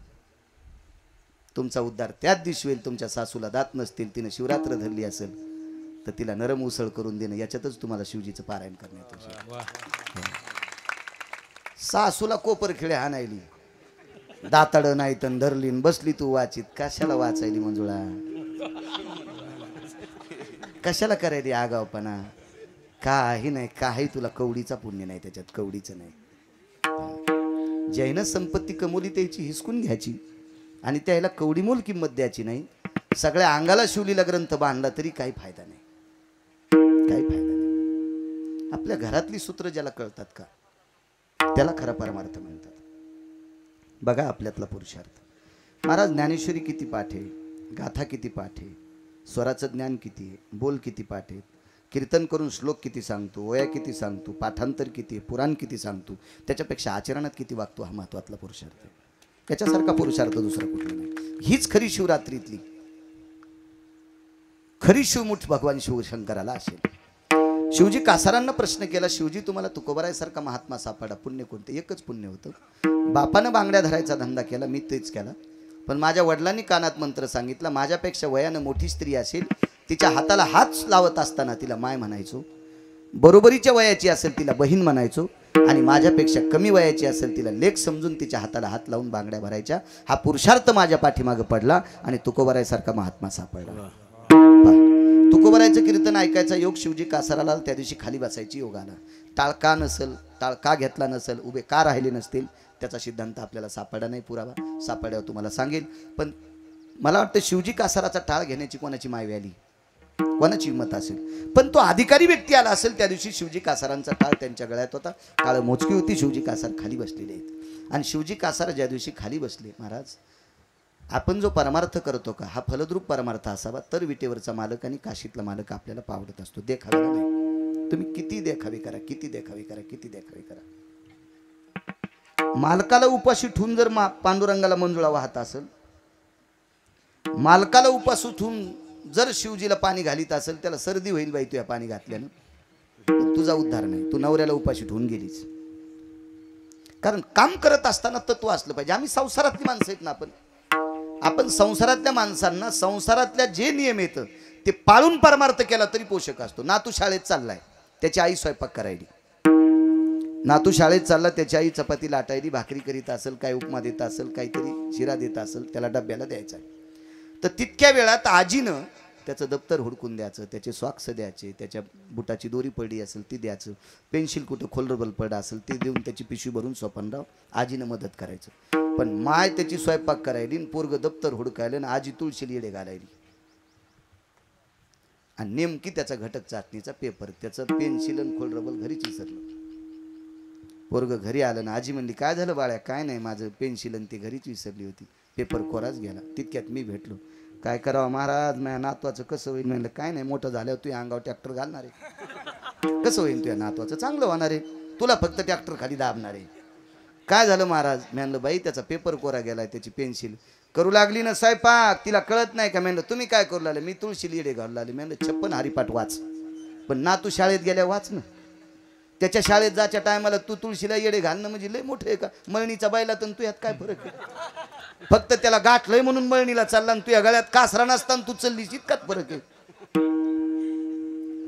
तुमचा उद्धार त्याच दिवशी होईल. तुमच्या सासूला दात नसतील तिने शिवरात्र धरली असेल तर तिला नरम उसळ करून देणं याच्यातच तुम्हाला शिवजीचं पारायण करण्यात येईल. सासूला कोपर खिळे हाणायली दाताड नाही तर धरली बसली तू वाचित. कशाला वाचायली मंजुळा? कशाला करायली आगावपणा? काही नाही. काही तुला कवडीचा पुण्य नाही त्याच्यात. कवडीचं नाही. जैन संपत्ती कमवली त्याची हिसकून घ्यायची आणि त्याला कवडी मोल किंमत द्यायची नाही. सगळ्या अंगाला शिवलीला ग्रंथ बांधला तरी काही फायदा नाही. काही फायदा नाही. आपल्या घरातली सूत्र ज्याला कळतात का त्याला खरा परमार्थ म्हणतात. बघा आपल्यातला पुरुषार्थ. महाराज ज्ञानेश्वरी किती पाठ आहे, गाथा किती पाठ आहे, स्वराचं ज्ञान किती आहे, बोल किती पाठ आहेत, कीर्तन करून श्लोक किती सांगतो, वया किती सांगतो, पाठांतर किती आहे, पुराण किती सांगतो, त्याच्यापेक्षा आचरणात किती वागतो हा महत्त्वातला पुरुषार्थ आहे. त्याच्यासारखा पुरुषार्थ दुसरा कुठला नाही. हीच खरी शिवरात्रीतली खरी शिवमुठ भगवान शिवशंकराला असेल. शिवजी कासारांना प्रश्न केला, शिवजी तुम्हाला तुकोबारायसारखा महात्मा सापडा, पुण्य कोणते? एकच पुण्य होतं. बापानं बांगड्या धरायचा धंदा केला, मी तेच केला. पण माझ्या वडिलांनी कानात मंत्र सांगितला, माझ्यापेक्षा वयानं मोठी स्त्री असेल तिच्या हाताला हात लावत असताना तिला माय म्हणायचो, बरोबरीच्या वयाची असेल तिला बहीण म्हणायचो, आणि माझ्यापेक्षा कमी वयाची असेल तिला लेक समजून तिच्या हाताला हात लावून बांगड्या भरायच्या. हा पुरुषार्थ माझ्या पाठीमागे पडला आणि तुकोबारायसारखा महात्मा सापडला. तुकोबारायचं कीर्तन ऐकायचा योग शिवजी कासाराला त्या दिवशी खाली बसायची योग आला. टाळ का नसेल, टाळ का घेतला नसेल, उभे का राहिले नसतील त्याचा सिद्धांत आपल्याला सापडा नाही. पुरावा सापड्यावर तुम्हाला सांगेल. पण मला वाटतं शिवजी कासाराचा टाळ घेण्याची कोणाची मायवी आली, कोणाची हिंमत असेल. पण तो अधिकारी व्यक्ती आला असेल त्या दिवशी. शिवजी कासारांचा टाळ त्यांच्या गळ्यात होता, टाळ मोजकी होती. शिवजी कासार खाली बसलेले आहेत. आणि शिवजी कासार ज्या दिवशी खाली बसले, महाराज आपण जो परमार्थ करतो का हा फलद्रूप परमार्थ असावा तर विटेवरचा मालक आणि काशीतला मालक आपल्याला पावडत असतो. देखावेला नाही. तुम्ही किती देखावे करा, किती देखावे करा, किती देखावे करा. मालकाला उपाशी ठेवून जर पांडुरंगाला मंजुळा वाहत असेल, मालकाला उपास उठून जर शिवजीला पाणी घालीत असेल, त्याला सर्दी होईल बाई तुझ्या पाणी घातल्यानं, तुझा उद्धार नाही. तू नवऱ्याला उपाशी ठेवून गेलीच. कारण काम करत असताना तत्व असलं पाहिजे. आम्ही संसारातली माणसं आहेत ना. आपण संसारातल्या माणसांना संसारातल्या जे नियम येतं ते पाळून परमार्थ केला तरी पोषक असतो. नातू शाळेत चाललाय, त्याची आई स्वयंपाक करायली. नातू शाळेत चालला, त्याची आई चपाती लाटायली, भाकरी करीत असेल, काय उपमा देत असेल, काहीतरी शिरा देत असेल, त्याला डब्याला द्यायचा. तर तितक्या वेळात आजीनं त्याचं दप्तर हुडकून द्यायचं, त्याचे सॉक्स द्यायचे, त्याच्या बुटाची दोरी पडली असेल ती द्यायचं, पेन्सिल कुठं खोलरबल पडलं असेल ते देऊन त्याची पिशवी भरून सोपनराव आजीनं मदत करायचं. पण माय त्याची स्वयंपाक करायली, पोरग दप्तर हुडकायला आणि आजी तुळशीला येडे घालायली. आणि नेमकी त्याचा घटक चाचणीचा पेपर, त्याचं पेन्सिल आणि खोलरबल घरीच विसरलं. पोरग घरी आलं ना आजी म्हणली काय झालं बाळ्या काय नाही माझं पेन्सिल आणि ती घरीच विसरली होती पेपर कोराच गेला तितक्यात मी भेटलो काय करावं महाराज माझ्या नातवाचं कसं होईल म्हणलं काय नाही मोठं झाल्यावर तुझ्या अंगावर ट्रॅक्टर घालणार आहे कसं होईल तुझ्या नातवाचं चांगलं होणार आहे तुला फक्त ट्रॅक्टर खाली दाबणार आहे काय झालं महाराज म्हणलं बाई त्याचा पेपर कोरा गेलाय त्याची पेन्सिल करू लागली ना स्वयंपाक तिला कळत नाही का म्हणलं तुम्ही काय करू लागले मी तुळशी लिडे घालू लागले म्हणलं 56 हरिपाठ वाच पण ना तू शाळेत गेल्या वाच ना त्याच्या शाळेत जायच्या टायमाला तू तुळशीला येडे घालणं म्हणजे लय मोठं आहे का मळणीचा बायला तर तू यात काय फरक आहे फक्त त्याला गाठलंय म्हणून मळणीला चालला आणि तुझ्या गळ्यात कासरा नसताना तू चाललीस इतकाच फरक आहे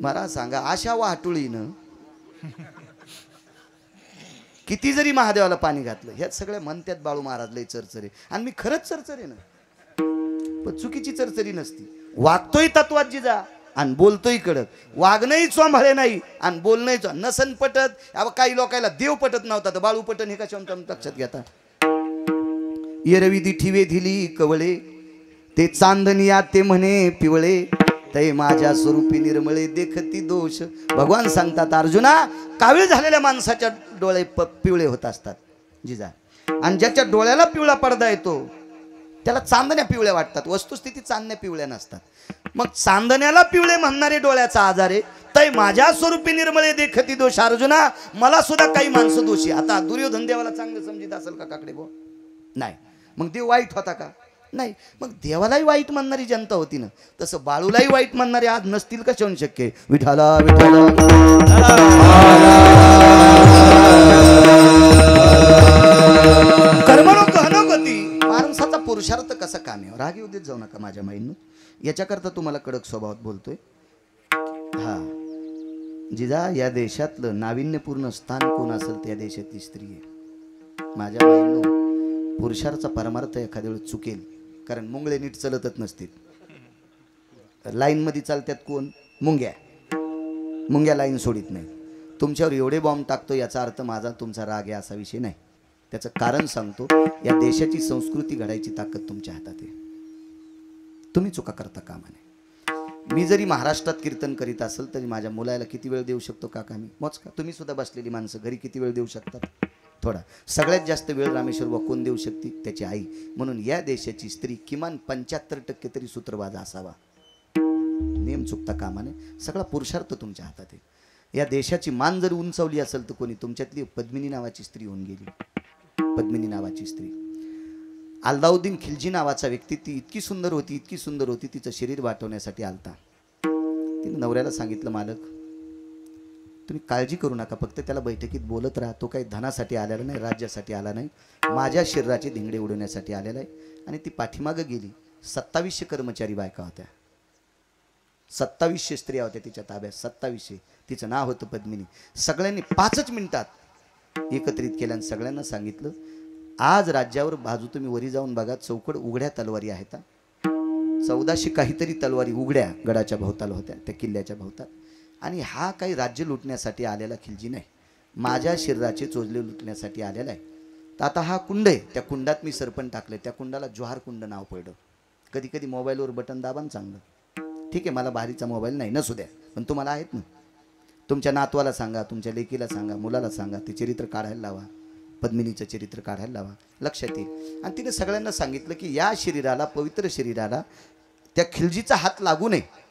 मला सांगा अशा वाटुळीनं किती जरी महादेवाला पाणी घातलं ह्यात सगळ्या म्हणत्यात बाळू महाराज लय चरचरे आणि मी खरंच चरचरे ना पण चुकीची चरचरी नसती वागतोय तत्वात जिजा आणि बोलतोय कडक वागणंही चोंभाळे नाही आणि बोलणंही नसन पटत काही लोकांना देव पटत नव्हता तर बाळू पटन हे कशा लक्षात घेता येरवी दिठीवे धिली कवळे ते चांदनिया ते म्हणे पिवळे ते माझ्या स्वरूपी निर्मळे देखती दोष भगवान सांगतात अर्जुना कावीळ झालेल्या माणसाच्या डोळे पिवळे होत असतात जिजा आणि ज्याच्या डोळ्याला पिवळा पडदा येतो त्याला चांदण्या पिवळ्या वाटतात वस्तुस्थिती चांदण्या पिवळ्या नसतात मग चांदण्याला पिवळे म्हणणारे डोळ्याचा आजार आहे तै माझ्या स्वरूपी निर्मळे देखती दोष अर्जुना मला सुद्धा काही माणसं दोषी आता दुर्योधन देवाला चांगलं समजित असेल का काकडे भाऊ नाही मग देव वाईट होता का नाही मग देवालाही वाईट म्हणणारी जनता होती ना तसं बाळूलाही वाईट म्हणणारे आज नसतील का शोन शक्य विठाला विठाला कर्मणो कहनो गती माणसाचा पुरुषार्थ कसा कामी राग येऊ देत जाऊ नका माझ्या माईंनो याच्याकरता तुम्हाला कडक स्वभावात बोलतोय हा जिजा या देशातलं नाविन्यपूर्ण स्थान कोण असेल त्या देशातली स्त्री आहे माझ्या माईंनो पुरुषार्थ परमार्थ एखाद्या वेळेस चुकेल कारण मुंगळे नीट चलतच नसतील लाईन मध्ये चालतात कोण मुंग्या लाईन सोडित नाही तुमच्यावर एवढे बॉम्ब टाकतो याचा अर्थ माझा तुमचा राग आहे असा विषय नाही त्याचं कारण सांगतो या देशाची संस्कृती घडायची ताकद तुमच्या हातात आहे तुम्ही चुका करता कामा नये मी जरी महाराष्ट्रात कीर्तन करीत असेल तरी माझ्या मुलाला किती वेळ देऊ शकतो काका मी मोजका तुम्ही सुद्धा बसलेली माणसं घरी किती वेळ देऊ शकतात थोडा सगळ्यात जास्त वेळ रामेश्वर बुवा कोण देऊ शकते त्याची आई म्हणून या देशाची स्त्री किमान 75% तरी सूत्रबाज असावा नेम चुकता कामाने सगळा पुरुषार्थ तुमच्या हातात आहे या देशाची मान जर उंचावली असेल तर कोणी तुमच्यातली पद्मिनी नावाची स्त्री होऊन गेली पद्मिनी नावाची स्त्री अल्लाउद्दीन खिलजी नावाचा व्यक्ती ती इतकी सुंदर होती तिचं शरीर वाटवण्यासाठी आलता तिने नवऱ्याला सांगितलं मालक तुम्ही काळजी करू नका फक्त त्याला बैठकीत बोलत राहा तो काही धनासाठी आलेला नाही राज्यासाठी आला नाही माझ्या शरीराचे धिंगडे उडवण्यासाठी आलेला आहे आणि ती पाठीमागं गेली 2700 कर्मचारी बायका होत्या 2700 स्त्रिया होत्या तिच्या ताब्यात 2700 तिचं नाव होतं पद्मिनी सगळ्यांनी 5 मिनिटात एकत्रित केलं आणि सगळ्यांना सांगितलं आज राज्यावर बाजू तुम्ही वरी जाऊन बघा चौकड उघड्या तलवारी आहेत 1400 काहीतरी तलवारी उघड्या गडाच्या भोवताल होत्या त्या किल्ल्याच्या भोवताल आणि हा काही राज्य लुटण्यासाठी आलेला खिलजी नाही माझ्या शरीराचे चोजले लुटण्यासाठी आलेला आहे तर आता हा कुंड आहे त्या कुंडात मी सरपण टाकले त्या कुंडाला जोहार कुंड नाव पडलं कधी कधी मोबाईलवर बटन दाबान चांगलं ठीक आहे मला भारीचा मोबाईल नाही नसू द्या पण तुम्हाला आहेत ना तुमच्या नातवाला सांगा तुमच्या लेकीला सांगा मुलाला सांगा ते चरित्र काढायला लावा पद्मिनीचं चरित्र काढायला लावा लक्षात येईल आणि तिने सगळ्यांना सांगितलं की या शरीराला पवित्र शरीराला त्या खिलजीचा हात लागू नये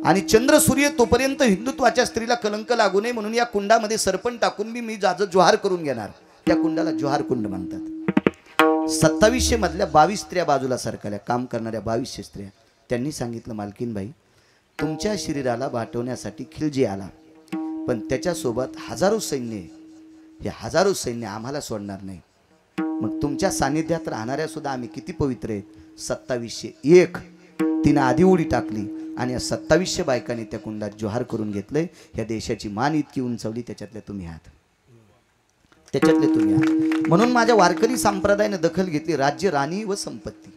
आणि चंद्र सूर्य तोपर्यंत हिंदुत्वाच्या स्त्रीला कलंक लागू नये म्हणून या कुंडामध्ये सरपण टाकून मी जाज जोहार करून घेणार त्या कुंडाला जोहार कुंड म्हणतात 2700 मधल्या 22 स्त्रिया बाजूला सरकल्या काम करणाऱ्या 2200 स्त्रिया त्यांनी सांगितलं मालकीनबाई तुमच्या शरीराला वाटवण्यासाठी खिलजी आला पण त्याच्यासोबत हजारो सैन्य हे हजारो सैन्य आम्हाला सोडणार नाही मग तुमच्या सानिध्यात राहणाऱ्या सुद्धा आम्ही किती पवित्र आहेत 2701 तिने आधी उडी टाकली आणि या 2700 बायकांनी त्या कुंडात जोहार करून घेतलंय ह्या देशाची मान इतकी उंचावली त्याच्यातले तुम्ही आहात म्हणून माझ्या वारकरी संप्रदायाने दखल घेतली राज्य राणी व संपत्ती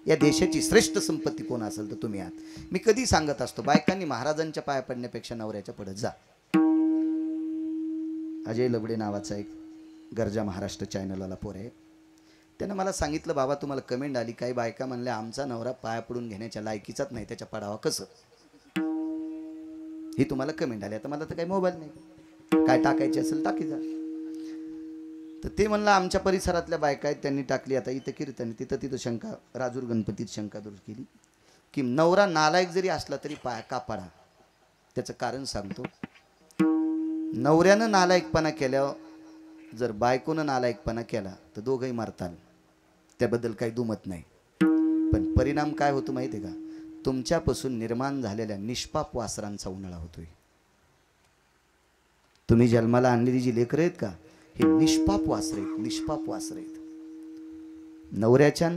या देशाची श्रेष्ठ संपत्ती कोण असेल तर तुम्ही आहात मी कधी सांगत असतो बायकांनी महाराजांच्या पाया पडण्यापेक्षा नवऱ्याच्या पडत जा अजय लबडे नावाचा एक गरजा महाराष्ट्र चॅनलवाला पोर आहे त्यानं मला सांगितलं बाबा तुम्हाला कमेंट आली काही बायका म्हणल्या आमचा नवरा पाया पडून घेण्याच्या लायकीचाच नाही त्याच्या पडावा कसं ही तुम्हाला कमेंट आली आता मला तर काही मोबाईल नाही काय टाकायचे असेल टाकी जा तर ते म्हणलं आमच्या परिसरातल्या बायका आहेत त्यांनी टाकली, आता इथं कीर्तन तिथं तिथं शंका, राजूर गणपतीत शंका दूर केली की नवरा नालायक जरी असला तरी पाय का पाडा. त्याचं कारण सांगतो. नवऱ्यानं नालायकपणा केल्यावर जर बायकोनं नालायकपणा केला तर दोघंही मारताल, त्याबद्दल काही दुमत नाही. पण परिणाम काय होतो माहिती आहे का? तुमच्यापासून निर्माण झालेल्या निष्पाप वासरांचा उन्हाळा होतोय. तुम्ही जन्माला आणलेली जी लेकरं आहेत का, हे निष्पाप वासर आहेत, निष्पाप वासर आहेत. नवऱ्याच्या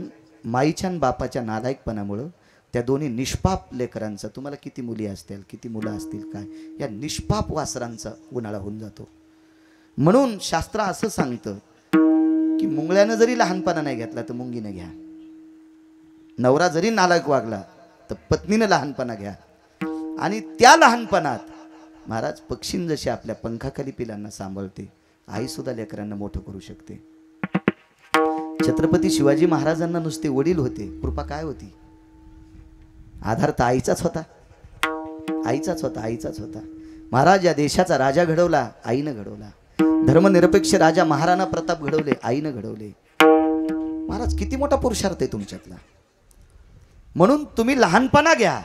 माईच्या बापाच्या नालायकपणामुळं त्या दोन्ही निष्पाप लेकरांचा, तुम्हाला किती मुली असतील किती मुलं असतील काय, या निष्पाप वासरांचा उन्हाळा होऊन जातो. म्हणून शास्त्र असं सांगतं की मुंगळ्यानं जरी लहानपणा नाही घेतला तर मुंगीनं घ्या. नवरा जरी नालायक वागला तर पत्नीनं लहानपणा घ्या. आणि त्या लहानपणात महाराज पक्षीन जशी आपल्या पंखाखाली पिलांना सांभाळते, आई सुद्धा लेकरांना मोठं करू शकते. छत्रपती शिवाजी महाराजांना नुसते वडील होते, कृपा काय होती? आधार तर आईचाच होता, आईचाच होता, आईचाच होता. महाराज या देशाचा राजा घडवला, आईनं घडवला. धर्मनिरपेक्ष राजा महाराणा प्रताप घडवले, आईनं घडवले. महाराज किती मोठा पुरुषार्थ आहे तुमच्यातला. म्हणून तुम्ही लहानपणा घ्या,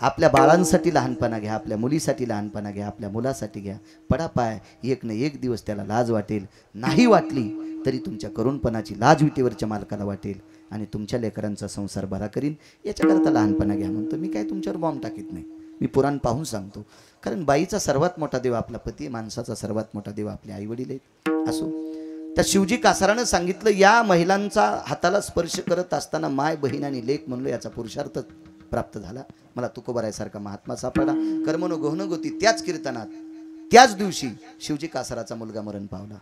आपल्या बाळांसाठी लहानपणा घ्या, आपल्या मुलीसाठी लहानपणा घ्या, आपल्या मुलासाठी घ्या. पडा पाय, एक ना एक दिवस त्याला लाज वाटेल. नाही वाटली तरी तुमच्या करुणपणाची लाज विटेवरच्या मालकाला वाटेल आणि तुमच्या लेकरांचा संसार बरा करीन. याच्याकरता लहानपणा घ्या म्हणतो मी. काय तुमच्यावर बॉम्ब टाकीत नाही, मी पुराण पाहून सांगतो. कारण बाईचा सर्वात मोठा देव आपला पती आहे, माणसाचा सर्वात मोठा देव आपले आई वडील आहेत. असो, त्या शिवजी कासारानं सांगितलं या महिलांचा हाताला स्पर्श करत असताना माय बहीण आणि लेक म्हणलो याचा पुरुषार्थ प्राप्त झाला. मला तुकोबारायसारखा महात्मा सापडला. कर्मनो गहनगोती त्याच कीर्तनात त्याच दिवशी शिवजी कासाराचा मुलगा मरण पावला.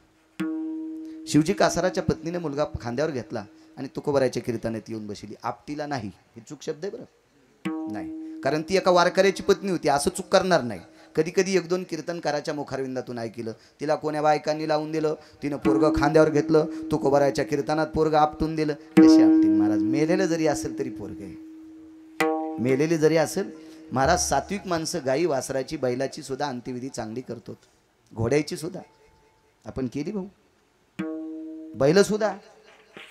शिवजी कासाराच्या पत्नीने मुलगा खांद्यावर घेतला आणि तुकोबारायच्या कीर्तनात येऊन बसली. आपटीला नाही, हे चूक शब्द आहे बरं नाही, कारण ती एका वारकऱ्याची पत्नी होती, असं चूक करणार नाही. कधी कधी एक दोन कीर्तनकाराच्या मुखारविंदातून ऐकलं, तिला कोण्या बायकांनी लावून दिलं, तिनं पोरगं खांद्यावर घेतलं, तुकोबारायच्या कीर्तनात पोरगं आपटून दिलं. कशी आपटील महाराज? मेलेलं जरी असेल तरी पोरगं आहे, मेलेली जरी असेल. महाराज सात्विक माणसं गाई वासराची बैलाची सुद्धा अंत्यविधी चांगली करतो, घोड्याची सुद्धा आपण केली भाऊ, बैल सुद्धा,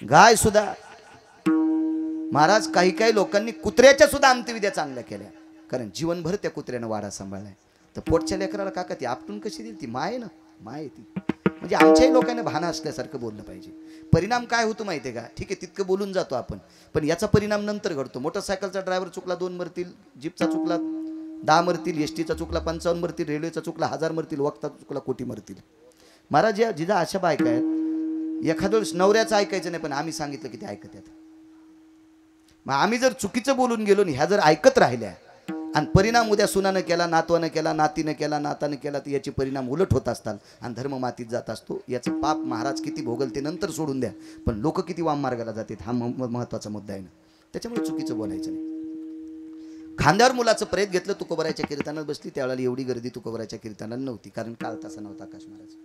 गाय सुद्धा. महाराज काही काही लोकांनी कुत्र्याच्या सुद्धा अंत्यविध्या चांगल्या केल्या, कारण जीवनभर त्या कुत्र्यानं वाडा सांभाळलाय. तर पोटच्या लेकराला काका ती आपटून कशी दिली? ती माय ना, माय ती. म्हणजे आमच्याही लोकांना भाना असल्यासारखं बोललं पाहिजे. परिणाम काय होतो माहिती आहे का? ठीक आहे तितकं बोलून जातो आपण, पण याचा परिणाम नंतर घडतो. मोटरसायकलचा ड्रायव्हर चुकला 2 मरतील, जीपचा चुकला 10 मरतील, एसटीचा चुकला 55 मरतील, रेल्वेचा चुकला 1000 मरतील, वक्ता चुकला कोटी मरतील. महाराज या जिजा अशा बायका आहेत, एखाद्या वेळेस नवऱ्याचं ऐकायचं नाही, पण आम्ही सांगितलं की ते ऐकत आहेत. मग आम्ही जर चुकीचं बोलून गेलो आणि ह्या जर ऐकत राहिल्या आणि परिणाम उद्या सुनानं केला, नातवानं केला, नातीनं केला, नातानं केला, तर याचे परिणाम उलट होत असतात आणि धर्म मातीत जात असतो. याचं पाप महाराज किती भोगल ते नंतर सोडून द्या, पण लोक किती वाम मार्गाला जातात हा महत्त्वाचा मुद्दा आहे ना. त्याच्यामुळे चुकीचं बोलायचं नाही. खांद्यावर मुलाचं प्रेत घेतलं, तुकोबारायच्या कीर्तनात बसली. त्यावेळेला एवढी गर्दी तुकोबारायच्या कीर्तनाला नव्हती, कारण काळ तसा नव्हता आकाश महाराज.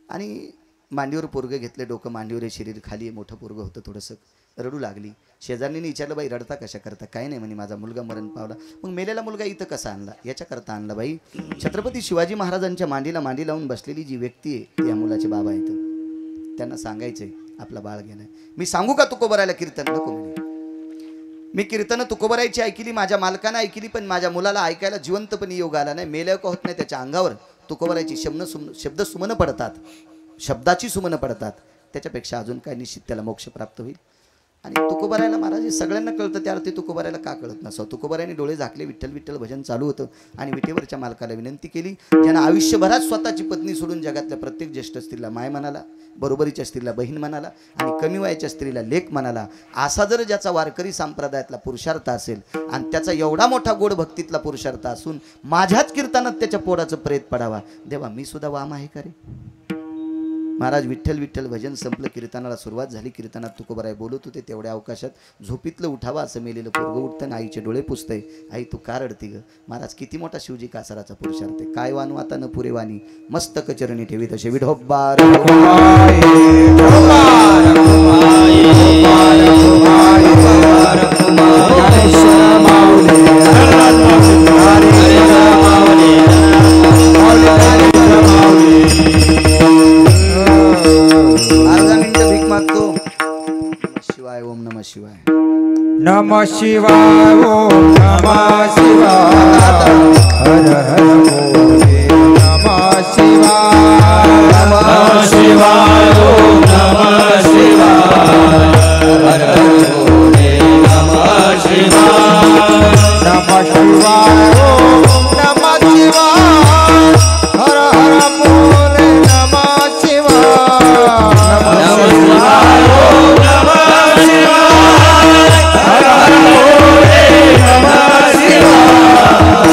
आणि मांडीवर पोरगं घेतलं, डोकं मांडीवर आहे, शरीर खाली आहे, मोठं पोरगं होतं, थोडंसं रडू लागली. शेजारणीने विचारलं बाई रडता कशा करता? काय नाही म्हणे माझा मुलगा मरण पावला. मग मेलेला मुलगा इथं कसा आणला? याच्याकरता आणला बाई. छत्रपती शिवाजी महाराजांच्या मांडीला मांडी लावून बसलेली जी व्यक्ती आहे ती या मुलाचे बाबा आहेत. त्यांना सांगायचंय आपला बाळ गेलाय. मी सांगू का तुकोबारायला कीर्तन? नको म्हणे. मी कीर्तन तुकोबारायची ऐकली, माझ्या मालकानं ऐकली, पण माझ्या मुलाला ऐकायला जिवंतपणे योग आला नाही. मेल्या का होत नाही त्याच्या अंगावर तुकोबारायची शब्द सुमनं पडतात, शब्दाची सुमनं पडतात. त्याच्यापेक्षा अजून काय निश्चित त्याला मोक्ष प्राप्त होईल. आणि तुकोबारायला महाराज सगळ्यांना कळतं, त्या अर्थी तुकोबारायला का कळत नसावं? तुकोबारायने डोळे झाकले, विठ्ठल विठ्ठल भजन चालू होतं आणि विटेवरच्या मालकाला विनंती केली, ज्यांना आयुष्यभरात स्वतःची पत्नी सोडून जगातल्या प्रत्येक ज्येष्ठ स्त्रीला माय म्हणाला, बरोबरीच्या स्त्रीला बहीण म्हणाला आणि कमी वयाच्या स्त्रीला लेक म्हणाला, असा जर ज्याचा वारकरी संप्रदायातला पुरुषार्थ असेल आणि त्याचा एवढा मोठा गोड भक्तीतला पुरुषार्थ असून माझ्याच कीर्तनात त्याच्या पोटाचं प्रेत पडावा, देवा मी सुद्धा वाम आहे का रे? महाराज विठ्ठल विठ्ठल भजन संपलं, कीर्तनाला सुरुवात झाली. कीर्तनात तुकोबाराय बोलत होते, तेवढ्या अवकाशात झोपीतलं उठावा असं मेलेलं पोरगं उठतं, आईचे डोळे पुसतंय. आई तू का रडती ग? महाराज किती मोठा शिवजी कासाराचा पुरुषार्थ आहे. काय वानू आता न पुरे वाणी, मस्तक चरणी ठेवी तसे विठोबार शिवाय. ओम नमः शिवाय. नमः शिवाय ओम नमः शिवाय हर हर बोले नमः शिवाय नमः शिवाय ओम नमः शिवाय हर हर बोले नमः शिवाय. नमः शिवाय ओम नमः शिवाय हर हर बोले नमः शिवाय. नमः शिवाय ओम नमः शिवाय हर हर बोले नमः शिवाय.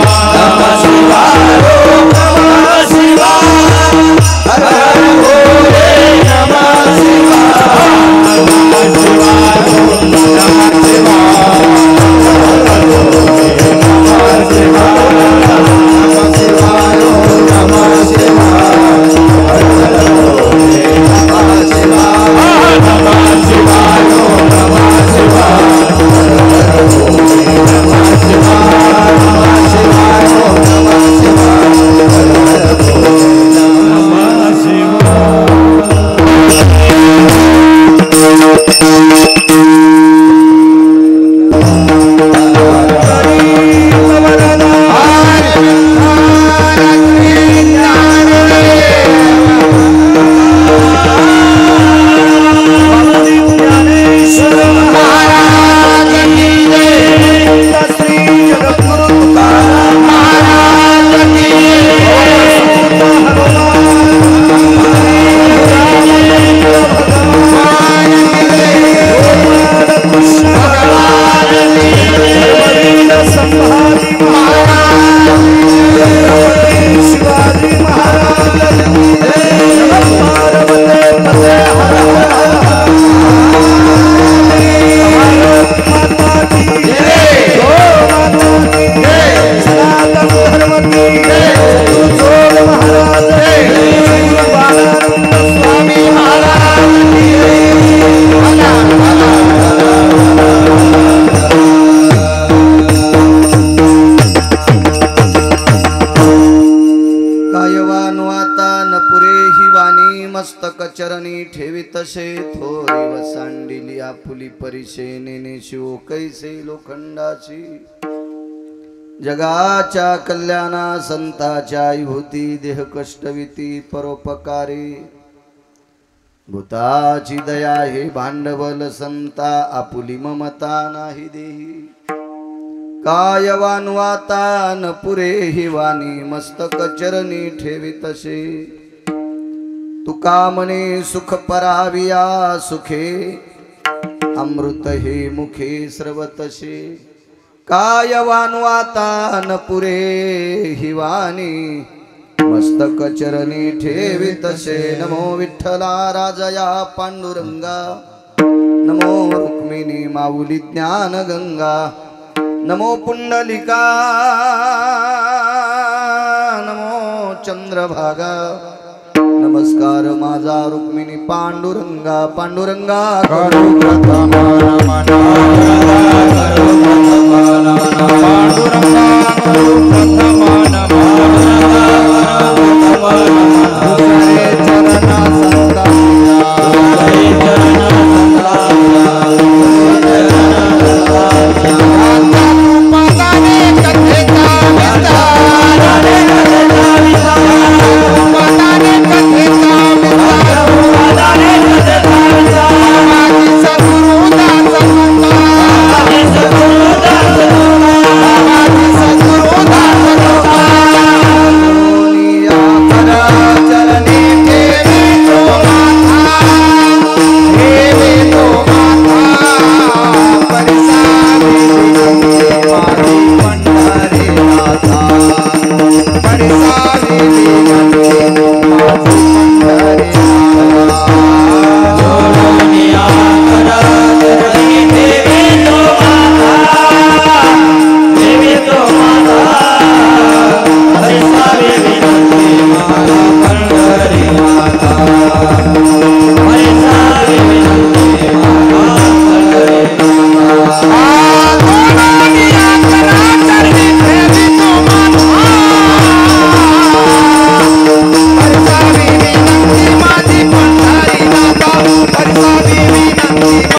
नमः शिवाय ओम नमः शिवाय हर हर बोले नमः शिवाय. नमः शिवाय ओम नमः शिवाय हर हर बोले नमः शिवाय. नमः शिवाय ओम नमः शिवाय हर हर बोले नमः शिवाय. नमः शिवाय ओम नमः शिवाय हर हर बोले नमः शिवाय. नमः शिवाय ओम नमः शिवाय हर हर बोले नमः शिवाय. नमः शिवाय ओम नमः शिवाय हर हर बोले नमः शिवाय. मस्तक चरणी ठेवी तसे थोरी वसांडिली आपुली परिशे नेने शिव कैसे लोखंडाची. जगाच्या कल्याणा संताच्या विभूती देह कष्टविती परोपकारी. भूताची दया हे भांडवल संता आपुली ममता नाही देही. काय वानवाता न पुरे ही वाणी मस्तक चरणी ठेवी तसे. तुका म्हणे सुख पराविया सुखे अमृत हे मुखे स्रवतसे. काय वानवाता न पुरे ही वाणी मस्तक चरणी ठेवी तसे. नमो विठ्ठला राजया पांडुरंगा. नमो रुक्मिणी माऊली ज्ञान गंगा. नमो पुंडलिका. नमो चंद्रभागा. नमस्कार माझा रुक्मिणी पांडुरंगा. पांडुरंगा करो प्रथम नमन पांडुरंगा करो प्रथम नमन चरण Hari